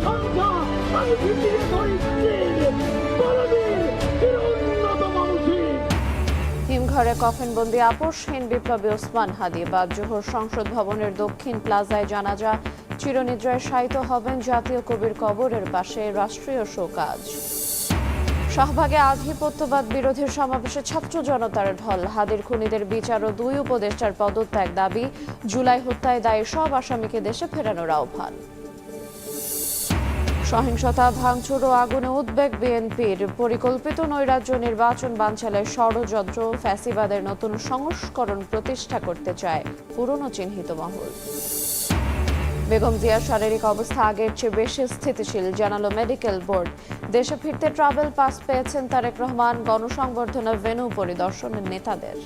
ঝঞ্ঝা, আমি ভিটিয়ে ধরি পরবীর চিরউন্নত মানুষের। হিমঘরে কফিনবন্দি আপোষহীন বিপ্লবী ওসমান হাদি। বাদ জোহর সংসদ ভবনের দক্ষিণ প্লাজায় জানাজা। চিরনিদ্রায় শায়িত হবেন জাতীয় কবির কবরের পাশে রাষ্ট্রীয় শোকাজ। শাহবাগে আধিপত্যবাদ বিরোধী সমাবেশে ছাত্র জনতার ঢল। হাদির খুনিদের বিচার ও 2 উপদেষ্টার পদত্যাগ দাবি। জুলাই হত্যায় দায়ী সব আসামিকে দেশে ফেরানোর আহ্বান। সহিংসতা, ভাঙচুর ও আগুনে উদ্বেগ বিএনপির। পরিকল্পিত নৈরাজ্য নির্বাচন বানচালের ষড়যন্ত্র। ফ্যাসিবাদের নতুন সংস্করণ প্রতিষ্ঠা করতে চায় পুরনো চিহ্নিত মহল। বেগম জিয়ার শারীরিক অবস্থা আগের চেয়ে বেশি স্থিতিশীল, জানালো মেডিকেল বোর্ড। দেশে ফিরতে ট্রাভেল পাস পেয়েছেন তারেক রহমান। গণসংবর্ধনা ভেন্যু পরিদর্শনের নেতাদের।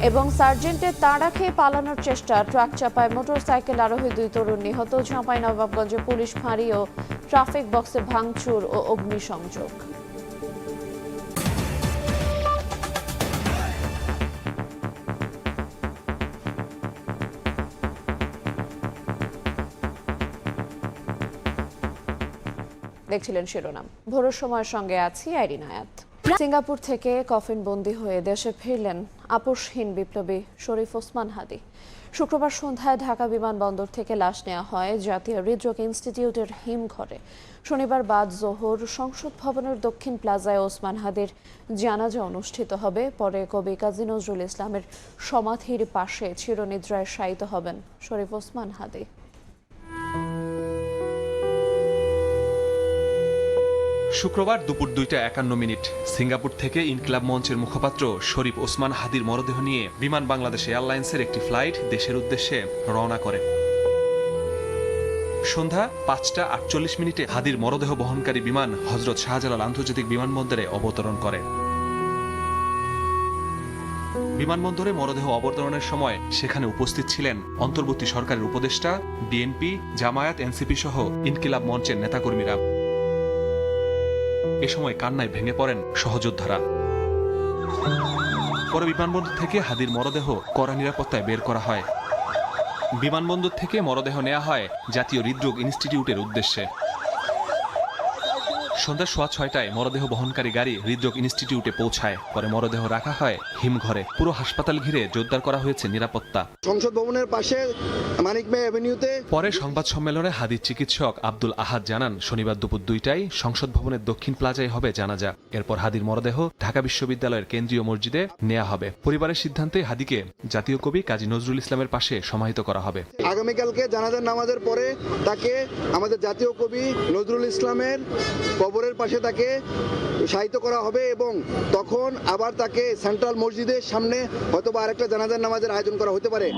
এবং সার্জেন্টের তাড়া খেয়ে পালানোর চেষ্টা। ট্রাক চাপায় মোটরসাইকেল আরোহী 2 তরুণ নিহত। চাঁপাইনবাবগঞ্জে পুলিশ ফাঁড়ি ও ট্রাফিক বক্সে ভাঙচুর ও অগ্নিসংযোগ। দেখছিলেন শিরোনাম। ভোরের সময়ের সঙ্গে আছি আইরিন আয়াত। সিঙ্গাপুর থেকে কফিনবন্দি হয়ে দেশে ফিরলেন আপোষহীন বিপ্লবী শরীফ ওসমান হাদি। শুক্রবার সন্ধ্যায় ঢাকা বিমানবন্দর থেকে লাশ নেওয়া হয় জাতীয় হৃদরোগ ইনস্টিটিউটের হিমঘরে। শনিবার বাদ জোহর সংসদ ভবনের দক্ষিণ প্লাজায় ওসমান হাদির জানাজা অনুষ্ঠিত হবে। পরে কবি কাজী নজরুল ইসলামের সমাধির পাশে চিরনিদ্রায় শায়িত হবেন শরীফ ওসমান হাদি। শুক্রবার দুপুর 2:51 সিঙ্গাপুর থেকে ইনকিলাব মঞ্চের মুখপাত্র শরীফ ওসমান হাদির মরদেহ নিয়ে বিমান বাংলাদেশ এয়ারলাইন্সের একটি ফ্লাইট দেশের উদ্দেশ্যে রওনা করে। সন্ধ্যা 5:48 হাদির মরদেহ বহনকারী বিমান হযরত শাহজালাল আন্তর্জাতিক বিমানবন্দরে অবতরণ করে। বিমানবন্দরে মরদেহ অবতরণের সময় সেখানে উপস্থিত ছিলেন অন্তর্বর্তী সরকারের উপদেষ্টা, বিএনপি, জামায়াত, এনসিপি সহ ইনকিলাব মঞ্চের নেতাকর্মীরা। এ সময় কান্নায় ভেঙে পড়েন সহযোদ্ধারা। পরে বিমানবন্দর থেকে হাদির মরদেহ কড়া নিরাপত্তায় বের করা হয়। বিমানবন্দর থেকে মরদেহ নেওয়া হয় জাতীয় হৃদরোগ ইনস্টিটিউটের উদ্দেশ্যে। সন্ধ্যা 6:15 মরদেহ বহনকারী গাড়ি হৃদরোগ ইনস্টিটিউটে পৌঁছায়। পরে মরদেহ রাখা হয় হিমঘরে। পুরো হাসপাতাল ঘিরে জোরদার করা হয়েছে নিরাপত্তা। সংসদ ভবনের পাশে মানিক মে এভিনিউতে। পরে সংবাদ সম্মেলনে হাদির চিকিৎসক আব্দুল আহাদ জানান, শনিবার দুপুর 2টায় সংসদ ভবনের দক্ষিণ প্লাজায় হবে জানাজা। এরপর হাদির মরদেহ ঢাকা বিশ্ববিদ্যালয়ের কেন্দ্রীয় মসজিদে নেওয়া হবে। পরিবারের সিদ্ধান্তে হাদিকে জাতীয় কবি কাজী নজরুল ইসলামের পাশে সমাহিত করা হবে। আগামীকালকে জানাজার নামাজের পরে তাকে আমাদের জাতীয় কবি নজরুল ইসলামের কবরের পাশে তাকে শায়িত করা হবে এবং তখন আবার তাকে সেন্ট্রাল মসজিদের সামনে হয়তোবা আরেকটা জানাজার নামাজের আয়োজন করা হতে পারে।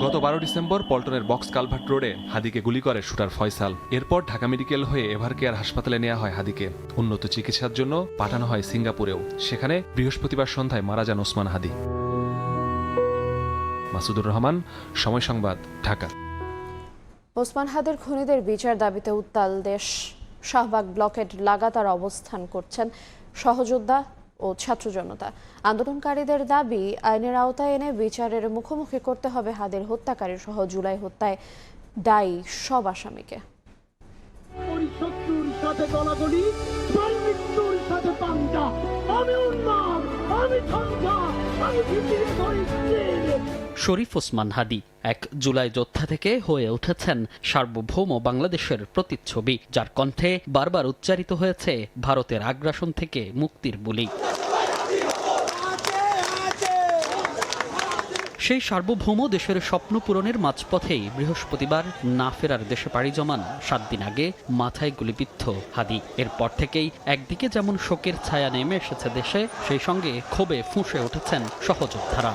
গত 12 ডিসেম্বর পল্টনের বক্স কালভার্ট রোডে হাদিকে গুলি করে শুটার ফয়সাল। এরপর ঢাকা মেডিকেল হয়ে এভারকেয়ার হাসপাতালে নেওয়া হয় হাদিকে। উন্নত চিকিৎসার জন্য পাঠানো হয় সিঙ্গাপুরেও। সেখানে বৃহস্পতিবার সন্ধ্যায় মারা যান ওসমান হাদি। মাসুদুর রহমান, সময় সংবাদ, ঢাকা। ওসমান হাদির খুনিদের বিচার দাবিতে উত্তাল দেশ। শাহবাগ ব্লকেট লাগাতার অবস্থান করছেন সহযোদ্ধা ও ছাত্র জনতা। আন্দোলনকারীদের দাবি, আইনের আওতায় এনে বিচারের মুখোমুখি করতে হবে হাদির হত্যাকারী সহ জুলাই হত্যায় দায়ী সব আসামিকে। শরীফ ওসমান হাদি 1 জুলাই যোদ্ধা থেকে হয়ে উঠেছেন সার্বভৌম বাংলাদেশের প্রতিচ্ছবি, যার কণ্ঠে বারবার উচ্চারিত হয়েছে ভারতের আগ্রাসন থেকে মুক্তির বুলি। সেই সার্বভৌম দেশের স্বপ্ন পূরণের মাঝপথেই বৃহস্পতিবার না ফেরার দেশে পাড়ি জমান 7 দিন আগে মাথায় গুলিবিদ্ধ হাদি। এরপর থেকেই একদিকে যেমন শোকের ছায়া নেমে এসেছে দেশে, সেই সঙ্গে ক্ষোভে ফুঁসে উঠেছেন সহযোদ্ধারা।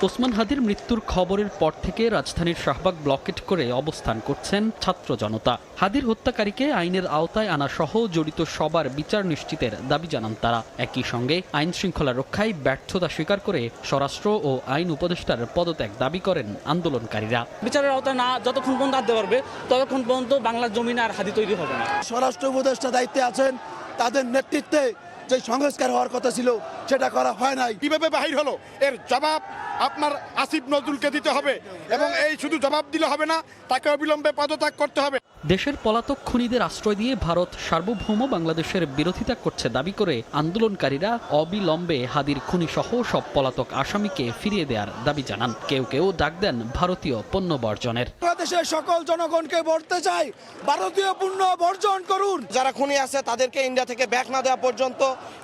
ওসমান হাদির মৃত্যুর খবরের পর থেকে রাজধানীর শাহবাগ ব্লকেট করে অবস্থান করছেন ছাত্র জনতা। হাদির হত্যাকারীকে আইনের আওতায় আনা সহ জড়িত সবার বিচার নিশ্চিতের দাবি জানান তারা। একই সঙ্গে আইন শৃঙ্খলা রক্ষায় ব্যর্থতা স্বীকার করে স্বরাষ্ট্র ও আইন উপদেষ্টার পদত্যাগ দাবি করেন আন্দোলনকারীরা। বিচারের আওতায় না যতক্ষণ পর্যন্ত আনতে পারবে ততক্ষণ পর্যন্ত বাংলার জমিনে আর হাদি তৈরি হবে না। স্বরাষ্ট্র উপদেষ্টা দায়িত্বে আছেন, তাদের নেতৃত্বে যে সংস্কার হওয়ার কথা ছিল সেটা করা হয় নাই। কিভাবে বাহির হলো এর জবাব আপনার আসিফ নজরুলকে দিতে হবে এবং এই শুধু জবাব দিলে হবে না, তাকে অবিলম্বে পদত্যাগ করতে হবে। দেশের পলাতক খুনিদের আশ্রয় দিয়ে ভারত সার্বভৌম বাংলাদেশের বিরোধিতা করছে দাবি করে আন্দোলনকারীরা অবিলম্বে হাদির খুনি সহ সব পলাতক আসামিকে ফিরিয়ে দেওয়ার দাবি জানান। কেউ কেউ ডাক দেন ভারতীয় পণ্য বর্জনের। বাংলাদেশের সকল জনগণকে বলতে চাই, ভারতীয় পণ্য বর্জন করুন। যারা খুনি আছে তাদেরকে ইন্ডিয়া থেকে ব্যাক না দেওয়া পর্যন্ত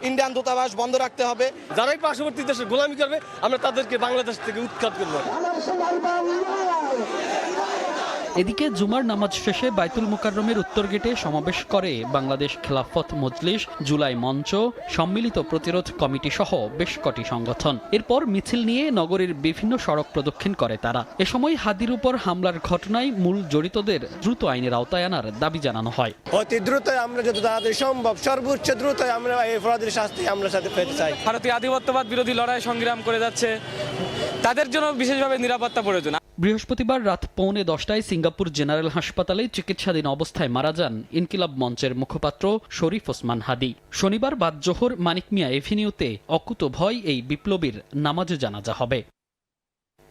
ইন্ডিয়ান দূতাবাস বন্ধ রাখতে হবে। যারাই পার্শ্ববর্তী দেশে গোলামি করবে আমরা তাদেরকে বাংলাদেশ থেকে উৎখাত করব। এদিকে জুমার নামাজ শেষে বাইতুল মোকাররমের উত্তর গেটে সমাবেশ করে বাংলাদেশ খেলাফত মজলিস, জুলাই মঞ্চ, সম্মিলিত প্রতিরোধ কমিটি সহ বেশ কটি সংগঠন। এরপর মিছিল নিয়ে নগরীর বিভিন্ন সড়ক প্রদক্ষিণ করে তারা। এ সময় হাদির উপর হামলার ঘটনায় মূল জড়িতদের দ্রুত আইনের আওতায় আনার দাবি জানানো হয়। অতি দ্রুত আমরা যত তাড়াতাড়ি সম্ভব সর্বোচ্চ দ্রুত আমরা এই অপরাধীর শাস্তি আমরা সাথে পেতে চাই। ভারতীয় আধিপত্যবাদ বিরোধী লড়াই সংগ্রাম করে যাচ্ছে, তাদের জন্য বিশেষভাবে নিরাপত্তা প্রয়োজন। বৃহস্পতিবার রাত 9:45 সিঙ্গাপুর জেনারেল হাসপাতালে চিকিৎসাধীন অবস্থায় মারা যান ইনকিলাব মঞ্চের মুখপাত্র শরীফ ওসমান হাদি। শনিবার বাদ জোহর মানিক মিয়া এভিনিউতে অকুতোভয় এই বিপ্লবীর নামাজে জানাজা হবে।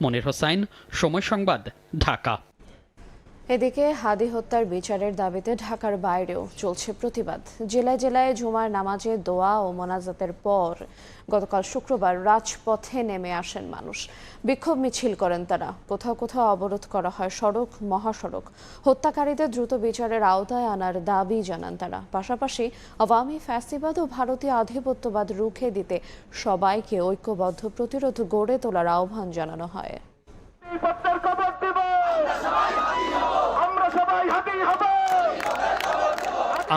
মনির হোসাইন, সময় সংবাদ, ঢাকা। এদিকে হাদি হত্যার বিচারের দাবিতে ঢাকার বাইরেও চলছে প্রতিবাদ। জেলায় জেলায় জুমার নামাজে দোয়া ও মোনাজাতের পর গতকাল শুক্রবার রাজপথে নেমে আসেন মানুষ। বিক্ষোভ মিছিল করেন তারা। কোথাও কোথাও অবরোধ করা হয় সড়ক, মহাসড়ক। হত্যাকারীদের দ্রুত বিচারের আওতায় আনার দাবি জানান তারা। পাশাপাশি আওয়ামী ফ্যাসিবাদ ও ভারতীয় আধিপত্যবাদ রুখে দিতে সবাইকে ঐক্যবদ্ধ প্রতিরোধ গড়ে তোলার আহ্বান জানানো হয়।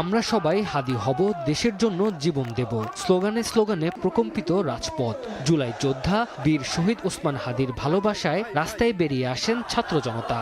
আমরা সবাই হাদি হব, দেশের জন্য জীবন দেব স্লোগানে স্লোগানে প্রকম্পিত রাজপথ। জুলাই যোদ্ধা বীর শহীদ ওসমান হাদির ভালোবাসায় রাস্তায় বেরিয়ে আসেন ছাত্র জনতা।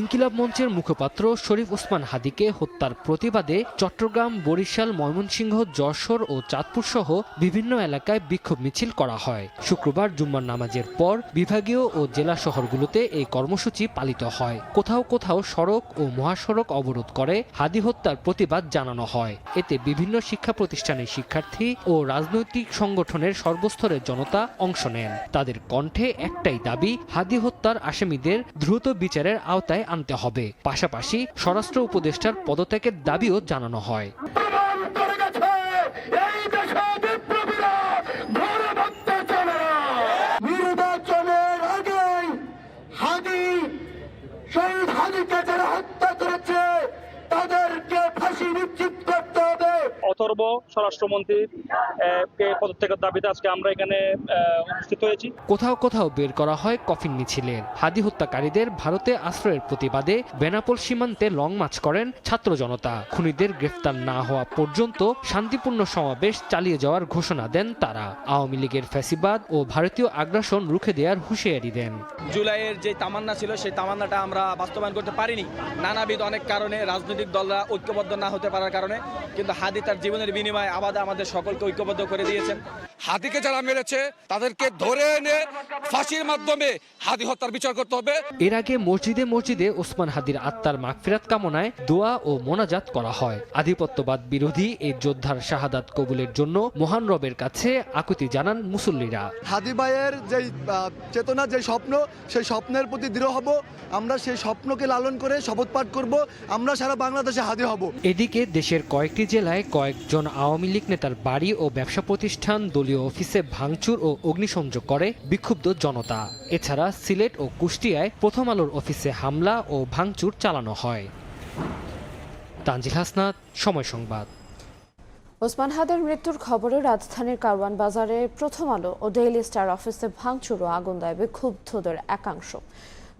ইনকিলাব মঞ্চের মুখপাত্র শরীফ ওসমান হাদিকে হত্যার প্রতিবাদে চট্টগ্রাম, বরিশাল, ময়মনসিংহ, যশোর ও চাঁদপুর সহ বিভিন্ন এলাকায় বিক্ষোভ মিছিল করা হয়। শুক্রবার জুম্মার নামাজের পর বিভাগীয় ও জেলা শহরগুলোতে এই কর্মসূচি পালিত হয়। কোথাও কোথাও সড়ক ও মহাসড়ক অবরোধ করে হাদি হত্যার প্রতিবাদ জানানো হয়। এতে বিভিন্ন শিক্ষা প্রতিষ্ঠানের শিক্ষার্থী ও রাজনৈতিক সংগঠনের সর্বস্তরের জনতা অংশ নেন। তাদের কণ্ঠে একটাই দাবি, হাদি হত্যার আসামিদের দ্রুত বিচারের আওতায় আনতে হবে। পাশাপাশি স্বরাষ্ট্র উপদেষ্টার পদত্যাগের দাবিও জানানো হয়। নির্বাচনের আগে হাদি, শহীদ হাদিকে যারা হত্যা করেছে তাদেরকে ফাঁসি নিশ্চিত করতে হবে। অথর্ব স্বরাষ্ট্রমন্ত্রী পদত্যাগের দাবিতে আজকে আমরা এখানে উপস্থিত হয়েছি। কোথাও কোথাও বের করা হয় কফিন মিছিলের। হাদি হত্যাকারীদের ভারতে আশ্রয়ের প্রতিবাদে বেনাপোল সীমান্তে লং মার্চ করেন ছাত্র জনতা। খুনিদের গ্রেফতার না হওয়া পর্যন্ত শান্তিপূর্ণ সমাবেশ চালিয়ে যাওয়ার ঘোষণা দেন তারা। আওয়ামী লীগের ফ্যাসিবাদ ও ভারতীয় আগ্রাসন রুখে দেওয়ার হুঁশিয়ারি দেন। জুলাইয়ের যে তামান্না ছিল সেই তামান্নাটা আমরা বাস্তবায়ন করতে পারিনি নানাবিধ অনেক কারণে, রাজনৈতিক দলরা ঐক্যবদ্ধ না হতে পারার কারণে। কিন্তু হাদি তার জীবনের বিনিময়ে আবাদে আমাদের সকলকে ঐক্যবদ্ধ করে দিয়েছেন। হাদিকে যারা মেরেছে তাদেরকে ধরে এনে ফাঁসির মাধ্যমে হাদি হত্যার বিচার করতে হবে। এর আগে মসজিদে মসজিদে ওসমান হাদির আত্মার মাগফিরাত কামনায় দোয়া ও মোনাজাত করা হয়। আধিপত্যবাদ বিরোধী এই যোদ্ধার শাহাদাত কবুলের জন্য মহান রবের কাছে আকুতি জানান মুসল্লিরা। হাদি ভাইয়ের যে চেতনা, যে স্বপ্ন, সেই স্বপ্নের প্রতি দৃঢ় হব। আমরা সেই স্বপ্নকে লালন করে শপথ পাঠ করব, আমরা সারা বাংলাদেশে হাদি হব। এদিকে দেশের কয়েকটি জেলায় কয়েকজন আওয়ামী লীগ নেতার বাড়ি ও ব্যবসা প্রতিষ্ঠান, দলীয় অফিসে ভাঙচুর ও অগ্নিসংযোগ করে বিক্ষুব্ধ জনতা। এছাড়া সিলেট ও কুষ্টিয়ায় প্রথম আলোর অফিসে হামলা ও ভাঙচুর চালানো হয়। তানজিল হাসনাত, সময় সংবাদ। ওসমান হাদির মৃত্যুর খবরে রাজধানীর কারওয়ান বাজারে প্রথম আলো ও ডেইলি স্টার অফিসে ভাঙচুর ও আগুন দেয় বিক্ষুব্ধদের একাংশ।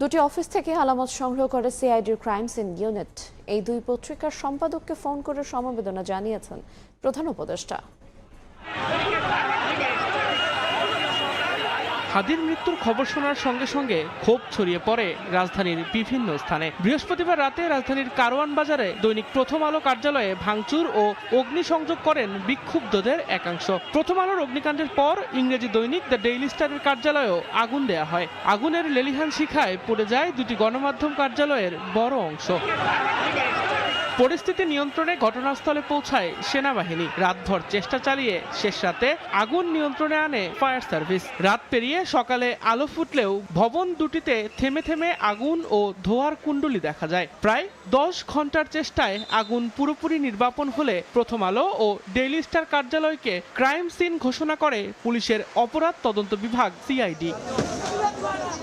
দুটি অফিস থেকে আলামত সংগ্রহ করে সিআইডির ক্রাইম সিন ইউনিট। এই দুই পত্রিকার সম্পাদককে ফোন করে সমবেদনা জানিয়েছেন প্রধান উপদেষ্টা। হাদির মৃত্যুর খবর শোনার সঙ্গে সঙ্গে ক্ষোভ ছড়িয়ে পড়ে রাজধানীর বিভিন্ন স্থানে। বৃহস্পতিবার রাতে রাজধানীর কারওয়ান বাজারে দৈনিক প্রথম আলো কার্যালয়ে ভাঙচুর ও অগ্নিসংযোগ করেন বিক্ষুব্ধদের একাংশ। প্রথম আলোর অগ্নিকাণ্ডের পর ইংরেজি দৈনিক দ্য ডেইলি স্টারের কার্যালয়েও আগুন দেয়া হয়। আগুনের লেলিহান শিখায় পড়ে যায় দুটি গণমাধ্যম কার্যালয়ের বড় অংশ। পরিস্থিতি নিয়ন্ত্রণে ঘটনাস্থলে পৌঁছায় সেনাবাহিনী। রাতভর চেষ্টা চালিয়ে শেষ রাতে আগুন নিয়ন্ত্রণে আনে ফায়ার সার্ভিস। রাত পেরিয়ে সকালে আলো ফুটলেও ভবন দুটিতে থেমে থেমে আগুন ও ধোঁয়ার কুণ্ডলী দেখা যায়। প্রায় 10 ঘন্টার চেষ্টায় আগুন পুরোপুরি নির্বাপন হলে প্রথম আলো ও ডেইলি স্টার কার্যালয়কে ক্রাইম সিন ঘোষণা করে পুলিশের অপরাধ তদন্ত বিভাগ সিআইডি।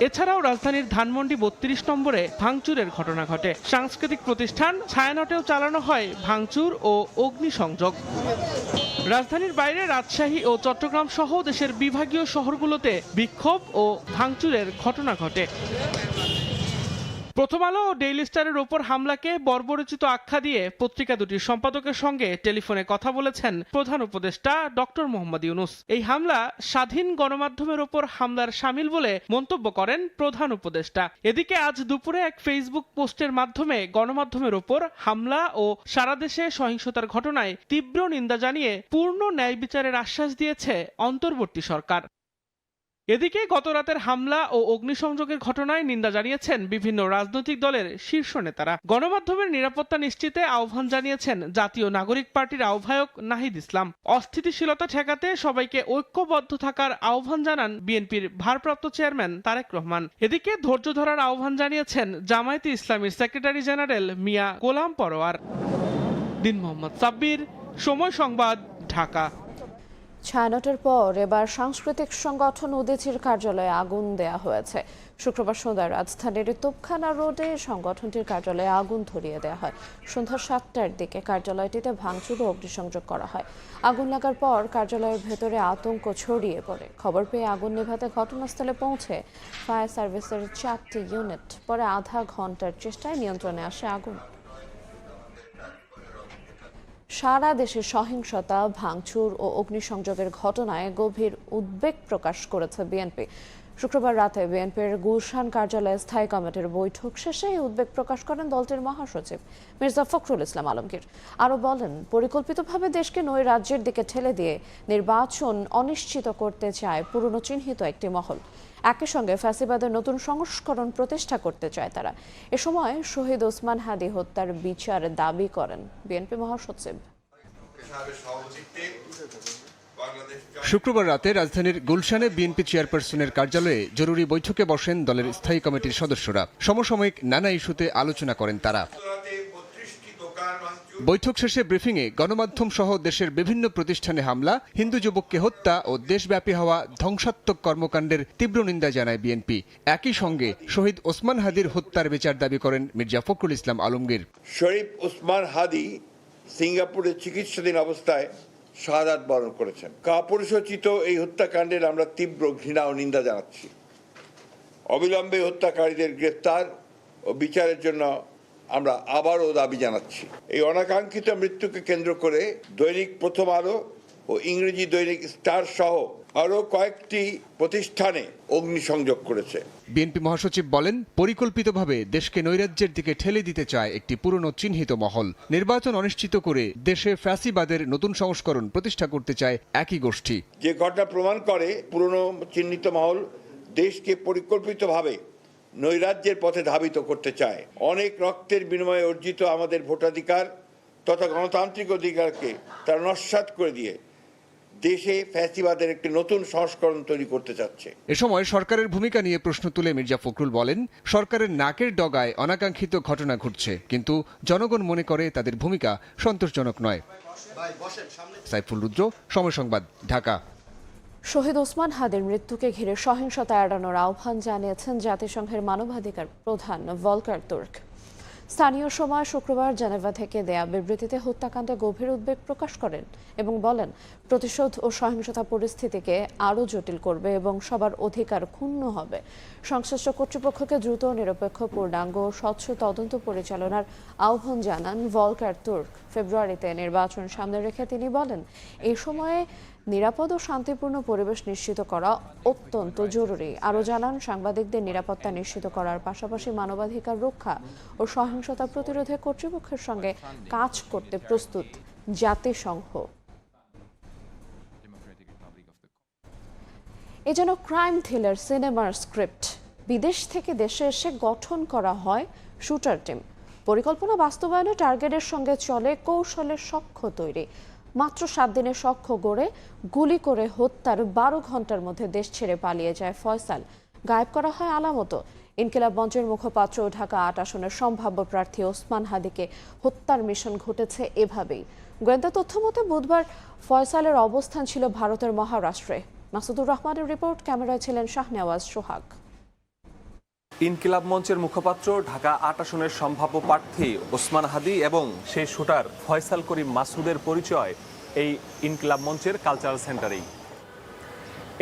এছাড়াও রাজধানীর ধানমন্ডি 32 নম্বরে ভাঙচুরের ঘটনা ঘটে। সাংস্কৃতিক প্রতিষ্ঠান ছায়ানটেও চালানো হয় ভাঙচুর ও অগ্নিসংযোগ। রাজধানীর বাইরে রাজশাহী ও চট্টগ্রাম সহ দেশের বিভাগীয় শহরগুলোতে বিক্ষোভ ও ভাঙচুরের ঘটনা ঘটে। প্রথম আলো ও ডেইলি স্টারের ওপর হামলাকে বর্বরোচিত আখ্যা দিয়ে পত্রিকা দুটির সম্পাদকের সঙ্গে টেলিফোনে কথা বলেছেন প্রধান উপদেষ্টা ডক্টর মোহাম্মদ ইউনূস। এই হামলা স্বাধীন গণমাধ্যমের ওপর হামলার শামিল বলে মন্তব্য করেন প্রধান উপদেষ্টা। এদিকে আজ দুপুরে এক ফেসবুক পোস্টের মাধ্যমে গণমাধ্যমের ওপর হামলা ও সারা দেশে সহিংসতার ঘটনায় তীব্র নিন্দা জানিয়ে পূর্ণ ন্যায় বিচারের আশ্বাস দিয়েছে অন্তর্বর্তী সরকার। এদিকে গত রাতের হামলা ও অগ্নিসংযোগের ঘটনায় নিন্দা জানিয়েছেন বিভিন্ন রাজনৈতিক দলের শীর্ষ নেতারা। গণমাধ্যমের নিরাপত্তা নিশ্চিতে আহ্বান জানিয়েছেন জাতীয় নাগরিক পার্টির আহ্বায়ক নাহিদ ইসলাম। অস্থিতিশীলতা ঠেকাতে সবাইকে ঐক্যবদ্ধ থাকার আহ্বান জানান বিএনপির ভারপ্রাপ্ত চেয়ারম্যান তারেক রহমান। এদিকে ধৈর্য ধরার আহ্বান জানিয়েছেন জামায়াতে ইসলামীর সেক্রেটারি জেনারেল মিয়া গোলাম পরোয়ার। দিন মোহাম্মদ সাব্বির, সময় সংবাদ, ঢাকা। ছায়ানটের পর এবার সাংস্কৃতিক সংগঠন উদীচীর কার্যালয়ে আগুন দেয়া হয়েছে। শুক্রবার সন্ধ্যায় রাজধানীর তোপখানা রোডে সংগঠনটির কার্যালয়ে আগুন ধরিয়ে দেওয়া হয়। সন্ধ্যা 7টার দিকে কার্যালয়টিতে ভাঙচুর ও অগ্নিসংযোগ করা হয়। আগুন লাগার পর কার্যালয়ের ভেতরে আতঙ্ক ছড়িয়ে পড়ে। খবর পেয়ে আগুন নেভাতে ঘটনাস্থলে পৌঁছে ফায়ার সার্ভিসের 4টি ইউনিট। পরে আধা ঘন্টার চেষ্টায় নিয়ন্ত্রণে আসে আগুন। সারা দেশে সহিংসতা, ভাঙচুর ও অগ্নিসংযোগের ঘটনায় গভীর উদ্বেগ প্রকাশ করেছে বিএনপি। শুক্রবার রাতে বিএনপির গুলশান কার্যালয়ে স্থায়ী কমিটির বৈঠক শেষে এই উদ্বেগ প্রকাশ করেন দলটির মহাসচিব মির্জা ফখরুল ইসলাম আলমগীর। আরও বলেন, পরিকল্পিতভাবে দেশকে নয় রাজ্যের দিকে ঠেলে দিয়ে নির্বাচন অনিশ্চিত করতে চায় পুরনো চিহ্নিত একটি মহল। একই সঙ্গে ফ্যাসিবাদের নতুন সংস্করণ প্রতিষ্ঠা করতে চায় তারা। এ সময় শহীদ ওসমান হাদি হত্যার বিচার দাবি করেন বিএনপি মহাসচিব। শুক্রবার রাতে রাজধানীর গুলশানে বিএনপি চেয়ারপারসনের কার্যালয়ে জরুরি বৈঠকে বসেন দলের স্থায়ী কমিটির সদস্যরা। সমসাময়িক নানা ইস্যুতে আলোচনা করেন তারা। বৈঠক শেষে ব্রিফিংয়ে গণমাধ্যম সহ দেশের বিভিন্ন প্রতিষ্ঠানে হামলা, হিন্দু যুবককে হত্যা ও দেশব্যাপী হওয়া ধ্বংসাত্মক কর্মকাণ্ডের তীব্র নিন্দা জানায় বিএনপি। একই সঙ্গে শহীদ ওসমান হাদির হত্যার বিচার দাবি করেন মির্জা ফখরুল ইসলাম আলমগীর। শরীফ ওসমান হাদি সিঙ্গাপুরে চিকিৎসাধীন অবস্থায় শাহাদাত বরণ করেছেন। কাপুরুষোচিত এই হত্যাকাণ্ডের আমরা তীব্র ঘৃণা ও নিন্দা জানাচ্ছি। অবিলম্বে হত্যাকারীদের গ্রেফতার ও বিচারের জন্য আমরা আবারও দাবি জানাচ্ছি। এই অনাকাঙ্ক্ষিত মৃত্যুকে কেন্দ্র করে দৈনিক প্রথম আলো ও ইংরেজি দৈনিক স্টার সহ আরও কয়েকটি প্রতিষ্ঠানে অগ্নিসংযোগ করেছে। বিএনপি মহাসচিব বলেন, পরিকল্পিতভাবে দেশকে নৈরাজ্যের দিকে ঠেলে দিতে চায় একটি পুরনো চিহ্নিত মহল। নির্বাচন অনিশ্চিত করে দেশে ফ্যাসিবাদের নতুন সংস্করণ প্রতিষ্ঠা করতে চায় একই গোষ্ঠী। যে ঘটনা প্রমাণ করে পুরনো চিহ্নিত মহল দেশকে পরিকল্পিতভাবে নৈরাজ্যের পথে ধাবিত করতে চায়। অনেক রক্তের বিনিময়ে অর্জিত আমাদের ভোটাধিকার তথা গণতান্ত্রিক অধিকারকে তারা নস্যাৎ করে দিয়ে দেশে ফ্যাসিবাদের একটি নতুন সংস্করণ তৈরি করতে চাচ্ছে। এ সময় সরকারের ভূমিকা নিয়ে প্রশ্ন তুলে মির্জা ফখরুল বলেন, সরকারের নাকের ডগায় অনাকাঙ্ক্ষিত ঘটনা ঘটছে, কিন্তু জনগণ মনে করে তাদের ভূমিকা সন্তোষজনক নয়। সাইফুল রুদ্র, সময় সংবাদ, ঢাকা। শহীদ ওসমান হাদির মৃত্যুকে ঘিরে সহিংসতা এড়ানোর আহ্বান জানিয়েছেন জাতিসংঘের মানবাধিকার প্রধান ভলকার তুর্ক। স্থানীয় সময় শুক্রবার জেনেভা থেকে দেয়া বিবৃতিতে হত্যাকাণ্ডে গভীর উদ্বেগ প্রকাশ করেন এবং বলেন, প্রতিশোধ ও সহিংসতা পরিস্থিতিকে আরও জটিল করবে এবং সবার অধিকার ক্ষুণ্ণ হবে। সংশ্লিষ্ট কর্তৃপক্ষকে দ্রুত, নিরপেক্ষ, পূর্ণাঙ্গ ও স্বচ্ছ তদন্ত পরিচালনার আহ্বান জানান ভলকার তুর্ক। ফেব্রুয়ারিতে নির্বাচন সামনে রেখে তিনি বলেন, এই সময়ে নিরাপদ ও শান্তিপূর্ণ পরিবেশ নিশ্চিত করা অত্যন্ত জরুরি। আরও জানান, সাংবাদিকদের নিরাপত্তা নিশ্চিত করার পাশাপাশি মানবাধিকার রক্ষা ও সহিংসতা প্রতিরোধে কর্তৃপক্ষের সঙ্গে কাজ করতে প্রস্তুত জাতিসংঘ। এ যেন ক্রাইম থ্রিলার সিনেমার স্ক্রিপ্ট। বিদেশ থেকে দেশে এসে গঠন করা হয় শুটার টিম। পরিকল্পনা বাস্তবায়নে টার্গেটের সঙ্গে চলে কৌশলের সখ্য তৈরি। মাত্র 7 দিনের সখ্য গড়ে গুলি করে হত্যার 12 ঘন্টার মধ্যে দেশ ছেড়ে পালিয়ে যায় ফয়সাল। গায়েব করা হয় আলামতও। ইনকিলাব মঞ্চের মুখপাত্র ঢাকা 8 আসনের সম্ভাব্য প্রার্থী ওসমান হাদিকে হত্যার মিশন ঘটেছে এভাবেই। গোয়েন্দা তথ্য মতে বুধবার ফয়সালের অবস্থান ছিল ভারতের মহারাষ্ট্রে। মাসুদুর রহমানের রিপোর্ট, ক্যামেরায় ছিলেন শাহনেওয়াজ সোহাগ। ইনকিলাব মঞ্চের মুখপাত্র ঢাকা 8 আসনের সম্ভাব্য প্রার্থী ওসমান হাদি এবং সেই শুটার ফয়সাল করিম মাসুদের পরিচয় এই ইনকিলাব মঞ্চের কালচারাল সেন্টারেই।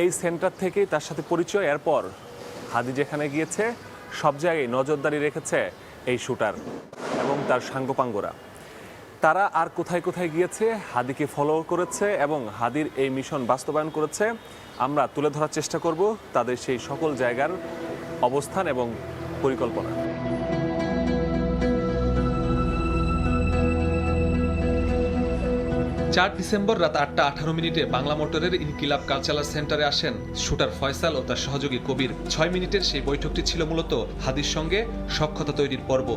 এই সেন্টার থেকেই তার সাথে পরিচয়। এরপর হাদি যেখানে গিয়েছে সব জায়গায় নজরদারি রেখেছে এই শুটার এবং তার সাঙ্গপাঙ্গরা। তারা আর কোথায় কোথায় গিয়েছে, হাদিকে ফলো করেছে এবং হাদির এই মিশন বাস্তবায়ন করেছে। আমরা তুলে ধরার চেষ্টা করব তাদের সেই সকল জায়গার অবস্থান এবং পরিকল্পনা। 4 ডিসেম্বর রাত 8টা 18 মিনিটে বাংলা মোটরের ইনকিলাব কালচারাল সেন্টারে আসেন শুটার ফয়সাল ও তার সহযোগী কবির। 6 মিনিটের সেই বৈঠকটি ছিল মূলত হাদির সঙ্গে সখ্যতা তৈরির পর্ব।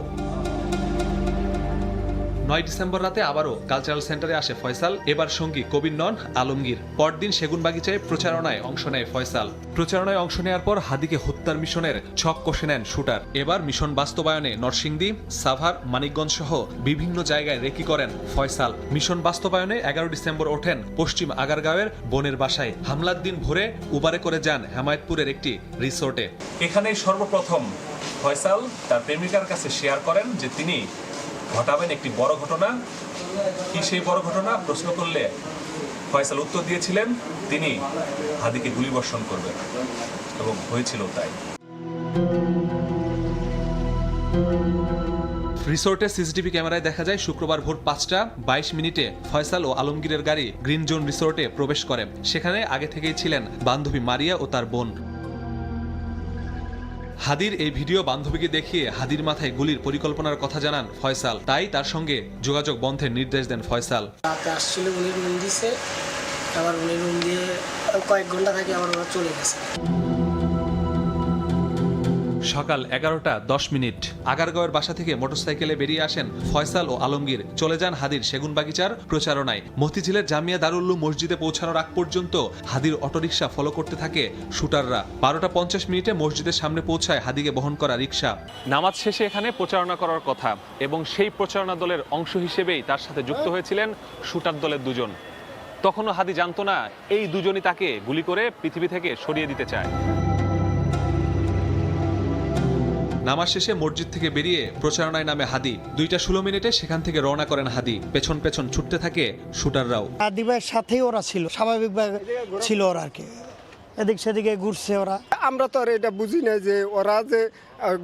9 ডিসেম্বর রাতে আবারও কালচারাল সেন্টারে আসে ফয়সাল। এবার সঙ্গী কবির নন, আলমগীর। পরদিন সেগুনবাগিচায় প্রচারণায় অংশ নেয় ফয়সাল। প্রচারণায় অংশ নেওয়ার পর হাদিকে হত্যার মিশনের ছক কষে নেন শুটার। এবার মিশন বাস্তবায়নে নরসিংদী, সাভার, মানিকগঞ্জ সহ বিভিন্ন জায়গায় রেকি করেন ফয়সাল। মিশন বাস্তবায়নে 11 ডিসেম্বর ওঠেন পশ্চিম আগারগাঁওয়ের বোনের বাসায়। হামলার দিন ভোরে উবারে করে যান হেমায়েতপুরের একটি রিসোর্টে। এখানেই সর্বপ্রথম ফয়সাল তার প্রেমিকার কাছে শেয়ার করেন যে তিনি ঘটাবেন একটি বড় ঘটনা। কি সেই বড় ঘটনা প্রশ্ন করলে ফয়সাল উত্তর দিয়েছিলেন তিনি হাদিকে গুলিবর্ষণ করবেন, এবং হয়েছিল তাই। রিসোর্টের সিসিটিভি ক্যামেরায় দেখা যায় শুক্রবার ভোর 5টা 22 মিনিটে ফয়সাল ও আলমগীরের গাড়ি গ্রিন জোন রিসোর্টে প্রবেশ করে। সেখানে আগে থেকেই ছিলেন বান্ধবী মারিয়া ও তার বোন। হাদির এই ভিডিও বান্ধবীকে দেখিয়ে হাদির মাথায় গুলির পরিকল্পনার কথা জানান ফয়সাল। তাই তার সঙ্গে যোগাযোগ বন্ধের নির্দেশ দেন ফয়সাল। রাতে আসছিল, উনি রুম দিছে, আবার উনি রুম দিয়ে কয়েক ঘন্টা থাকে আবার ওরা চলে গেছে। সকাল 11টা 10 মিনিট আগারগাঁওয়ের বাসা থেকে মোটরসাইকেলে বেরিয়ে আসেন ফয়সাল ও আলমগীর। চলে যান হাদির সেগুনবাগিচার প্রচারণায়। মতিঝিলের জামিয়া দারুল উলুম মসজিদে পৌঁছানোর আগ পর্যন্ত হাদির অটোরিকশা ফলো করতে থাকে শুটাররা। 12টা 50 মিনিটে মসজিদের সামনে পৌঁছায় হাদিকে বহন করা রিকশা। নামাজ শেষে এখানে প্রচারণা করার কথা এবং সেই প্রচারণা দলের অংশ হিসেবেই তার সাথে যুক্ত হয়েছিলেন শুটার দলের দুজন। তখনও হাদি জানতো না এই দুজনই তাকে গুলি করে পৃথিবী থেকে সরিয়ে দিতে চায়। নামাজ শেষে মসজিদ থেকে বেরিয়ে প্রচারণায় নামে হাদি। 2টা 16 মিনিটে সেখান থেকে রওনা করেন হাদি। পেছন পেছন ছুটতে থাকে শুটাররাও। হাদি ভাইয়ের সাথেই ওরা ছিল, স্বাভাবিকভাবে ছিল ওরা আর কি, এদিক সেদিকে ঘুরছে ওরা। আমরা তো আর এটা বুঝি না যে ওরা যে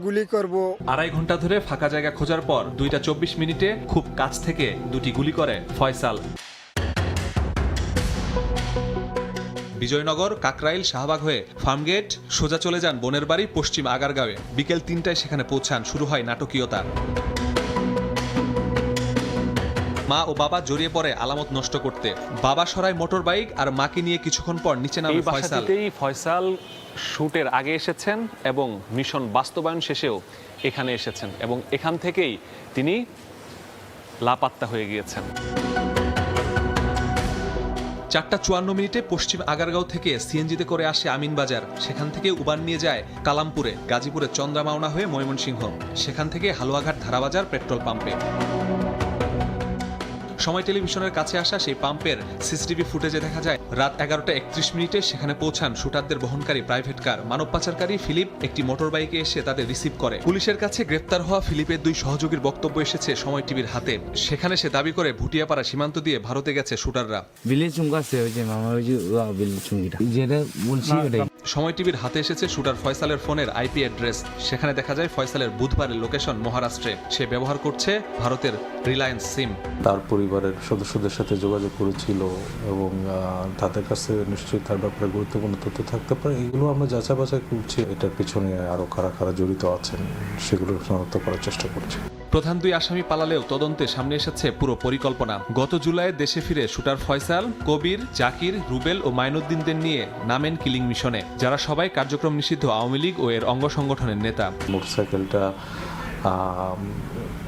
গুলি করব। 2.5 ঘন্টা ধরে ফাঁকা জায়গা খোঁজার পর 2টা 24 মিনিটে খুব কাছ থেকে 2টি গুলি করে ফয়সাল। বিজয়নগর, কাকরাইল, শাহবাগ হয়ে ফার্মগেট সোজা চলে যান বোনের বাড়ি পশ্চিম আগারগাঁওয়ে। বিকেল 3টায় সেখানে পৌঁছান। শুরু হয় নাটকীয়তা। মা ও বাবা জড়িয়ে পড়ে আলামত নষ্ট করতে। বাবা সরায় মোটর বাইক আর মাকে নিয়ে কিছুক্ষণ পর নিচে নামে ফয়সাল। ফয়সাল শুটের আগে এসেছেন এবং মিশন বাস্তবায়ন শেষেও এখানে এসেছেন এবং এখান থেকেই তিনি লাপাত্তা হয়ে গিয়েছেন। 4টা 54 মিনিটে পশ্চিম আগারগাঁও থেকে সিএনজিতে করে আসে আমিনবাজার। সেখান থেকে উবান নিয়ে যায় কালামপুরে, গাজীপুরে চন্দ্রামাওনা হয়ে ময়মনসিংহ, সেখান থেকে হালুয়াঘাট ধারাবাজার পেট্রোল পাম্পে। সময় টেলিভিশনের কাছে আসা সেই পাম্পের সিসিটিভি ফুটেজে দেখা যায় রাত 11টা 31 মিনিটে সেখানে পৌঁছান শুটারদের বহনকারী প্রাইভেট কার। মানব পাচারকারী ফিলিপ একটি মোটর বাইকে এসে তাদের রিসিভ করে। পুলিশের কাছে গ্রেপ্তার হওয়া ফিলিপের 2 সহযোগীর বক্তব্য এসেছে সময় টিভির হাতে। সেখানে সে দাবি করে ভুটিয়াপাড়া সীমান্ত দিয়ে ভারতে গেছে শুটাররা। সময় টিভির হাতে এসেছে শুটার ফয়সালের ফোনের আইপি অ্যাড্রেস। সেখানে দেখা যায় ফয়সালের বুধবারের লোকেশন মহারাষ্ট্রে। সে ব্যবহার করছে ভারতের রিলায়েন্স সিম। তার পরিবারের সদস্যদের সাথে যোগাযোগ করেছিল এবং তাদের কাছে নিশ্চয়ই তার ব্যাপারে গুরুত্বপূর্ণ তথ্য থাকতে পারে। এগুলো আমরা যাচাই বাছাই করছি। এটার পিছনে আরো কারা কারা জড়িত আছেন সেগুলো শনাক্ত করার চেষ্টা করছি। প্রধান 2 আসামি পালালেও তদন্তে সামনে এসেছে পুরো পরিকল্পনা। গত জুলাইয়ে দেশে ফিরে শুটার ফয়সাল, কবির, জাকির, রুবেল ও মাইনুদ্দিনদের নিয়ে নামেন কিলিং মিশনে, যারা সবাই কার্যক্রম নিষিদ্ধ আওয়ামী লীগ ও এর অঙ্গ সংগঠনের নেতা। মোটরসাইকেলটা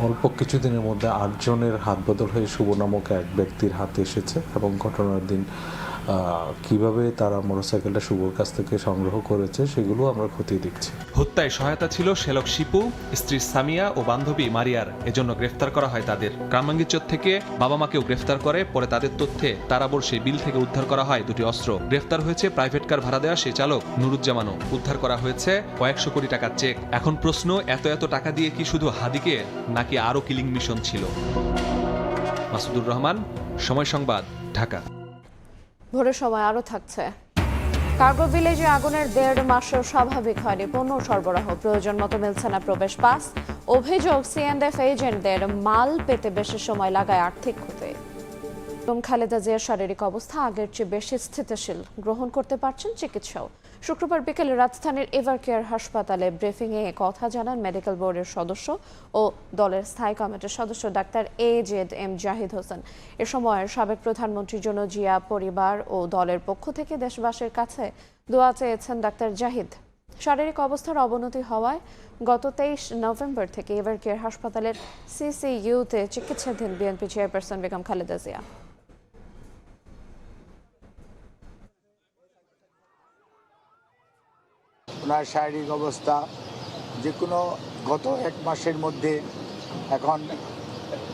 অল্প কিছুদিনের মধ্যে 8 জনের হাত বদল হয়ে শুভ নামক এক ব্যক্তির হাতে এসেছে এবং ঘটনার দিন কিভাবে তারা মোটরসাইকেলটা শুভর কাছ থেকে সংগ্রহ করেছে সেগুলো আমরা খতিয়ে দেখছি। হত্যায় সহায়তা ছিল শ্যালক শিপু, স্ত্রী সামিয়া ও বান্ধবী মারিয়ার। এজন্য গ্রেফতার করা হয় তাদের। গ্রামাঙ্গিচর থেকে বাবা মাকেও গ্রেফতার করে। পরে তাদের তথ্যে তারাবর সেই বিল থেকে উদ্ধার করা হয় 2টি অস্ত্র। গ্রেফতার হয়েছে প্রাইভেট কার ভাড়া দেওয়া সেই চালক নুরুজ্জামানও। উদ্ধার করা হয়েছে কয়েকশো কোটি টাকার চেক। এখন প্রশ্ন, এত টাকা দিয়ে কি শুধু হাদিকে নাকি আরো কিলিং মিশন ছিল? মাসুদুর রহমান, সময় সংবাদ, ঢাকা। ভোরের সময় আরও থাকছে। কার্গো ভিলেজে আগুনের 1.5 মাসেও স্বাভাবিক হয়নি পণ্য সরবরাহ। প্রয়োজন মতো মিলছে না প্রবেশ পাস। অভিযোগ সিএনএফ এজেন্টদের মাল পেতে বেশি সময় লাগায় আর্থিক ক্ষতি। খালেদা জিয়ার শারীরিক অবস্থা আগের চেয়ে বেশি স্থিতিশীল, গ্রহণ করতে পারছেন চিকিৎসাও। শুক্রবার বিকেলে রাজধানীর এভারকেয়ার হাসপাতালে ব্রিফিংয়ে কথা জানান মেডিকেল বোর্ডের সদস্য ও দলের স্থায়ী কমিটির সদস্য ডাক্তার AZM জাহিদ হোসেন। এ সময় সাবেক প্রধানমন্ত্রীর জন্য জিয়া পরিবার ও দলের পক্ষ থেকে দেশবাসীর কাছে দোয়া চেয়েছেন ডাক্তার জাহিদ। শারীরিক অবস্থার অবনতি হওয়ায় গত 23 নভেম্বর থেকে এভারকেয়ার হাসপাতালের CCUতে চিকিৎসাধীন বিএনপি চেয়ারপারসন বেগম খালেদা জিয়া। ওনার শারীরিক অবস্থা যে কোনো গত 1 মাসের মধ্যে এখন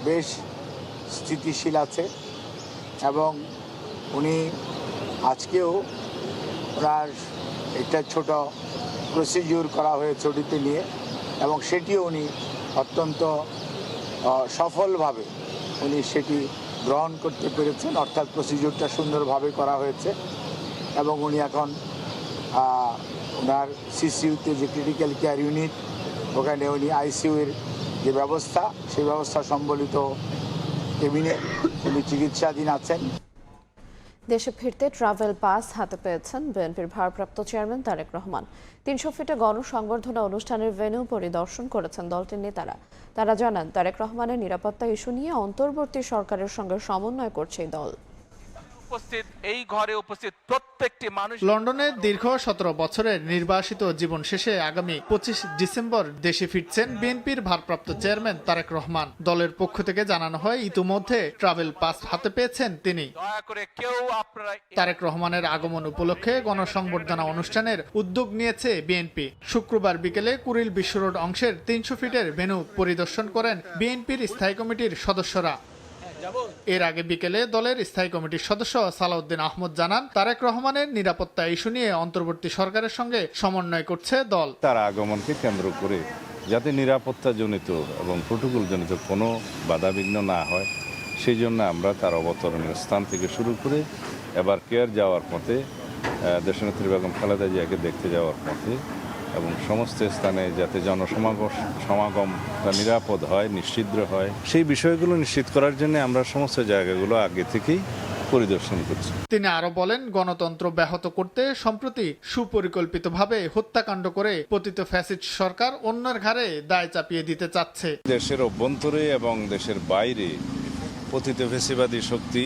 বেশ স্থিতিশীল আছে এবং উনি আজকেও ওনার একটা ছোট প্রসিডিউর করা হয়েছে ওটিতে নিয়ে এবং সেটিও উনি অত্যন্ত সফলভাবে উনি সেটি গ্রহণ করতে পেরেছেন। অর্থাৎ প্রসিডিউরটা সুন্দরভাবে করা হয়েছে এবং উনি এখন ওনার CCUতে যে ক্রিটিক্যাল কেয়ার ইউনিট, ওখানে উনি ICU-এর যে ব্যবস্থা সেই ব্যবস্থা সম্বলিত কেবিনে উনি চিকিৎসাধীন আছেন। দেশে ফিরতে ট্রাভেল পাস হাতে পেয়েছেন বিএনপির ভারপ্রাপ্ত চেয়ারম্যান তারেক রহমান। 300 ফিটে গণসংবর্ধনা অনুষ্ঠানের ভেন্যু পরিদর্শন করেছেন দলটির নেতারা। তারা জানান, তারেক রহমানের নিরাপত্তা ইস্যু নিয়ে অন্তর্বর্তী সরকারের সঙ্গে সমন্বয় করছে এই দল। এই ঘরে উপস্থিত প্রত্যেকটি মানুষ লন্ডনে দীর্ঘ 17 বছরের নির্বাসিত জীবন শেষে আগামী 25 ডিসেম্বর দেশে ফিরছেন বিএনপির ভারপ্রাপ্ত চেয়ারম্যান তারেক রহমান। দলের পক্ষ থেকে জানানো হয় ইতিমধ্যে ট্রাভেল পাস হাতে পেয়েছেন তিনি। তারেক রহমানের আগমন উপলক্ষে গণসংবর্ধনা অনুষ্ঠানের উদ্যোগ নিয়েছে বিএনপি। শুক্রবার বিকেলে কুড়িল বিশ্ব রোড অংশের 300 ফিটের ভেন্যু পরিদর্শন করেন বিএনপির স্থায়ী কমিটির সদস্যরা। এর আগে বিকেলে দলের স্থায়ী কমিটির সদস্য সালাউদ্দিন আহমদ জানান, তারেক রহমানের নিরাপত্তা ইস্যু নিয়ে অন্তর্বর্তী সরকারের সঙ্গে সমন্বয় করছে দল। তার আগমনকে কেন্দ্র করে যাতে নিরাপত্তাজনিত এবং প্রোটোকলজনিত কোনো বাধাবিঘ্ন না হয় সেই জন্য আমরা তার অবতরণের স্থান থেকে শুরু করে এভারকেয়ার যাওয়ার পথে, দেশনেত্রী বেগম খালেদা জিয়াকে দেখতে যাওয়ার পথে এবং সমস্ত স্থানে যাতে জনসমাগম নিরাপদ হয়, নিশ্চিদ্র হয়, সেই বিষয়গুলো নিশ্চিত করার জন্য আমরা সমস্ত জায়গাগুলো আগে থেকেই পরিদর্শন করছি। তিনি আরো বলেন, গণতন্ত্র ব্যাহত করতে সম্প্রতি সুপরিকল্পিতভাবে হত্যাকাণ্ড করে পতিত ফ্যাসিস্ট সরকার অন্যের ঘাড়ে দায় চাপিয়ে দিতে চাচ্ছে। দেশের অভ্যন্তরে এবং দেশের বাইরে পতিত ফ্যাসিবাদী শক্তি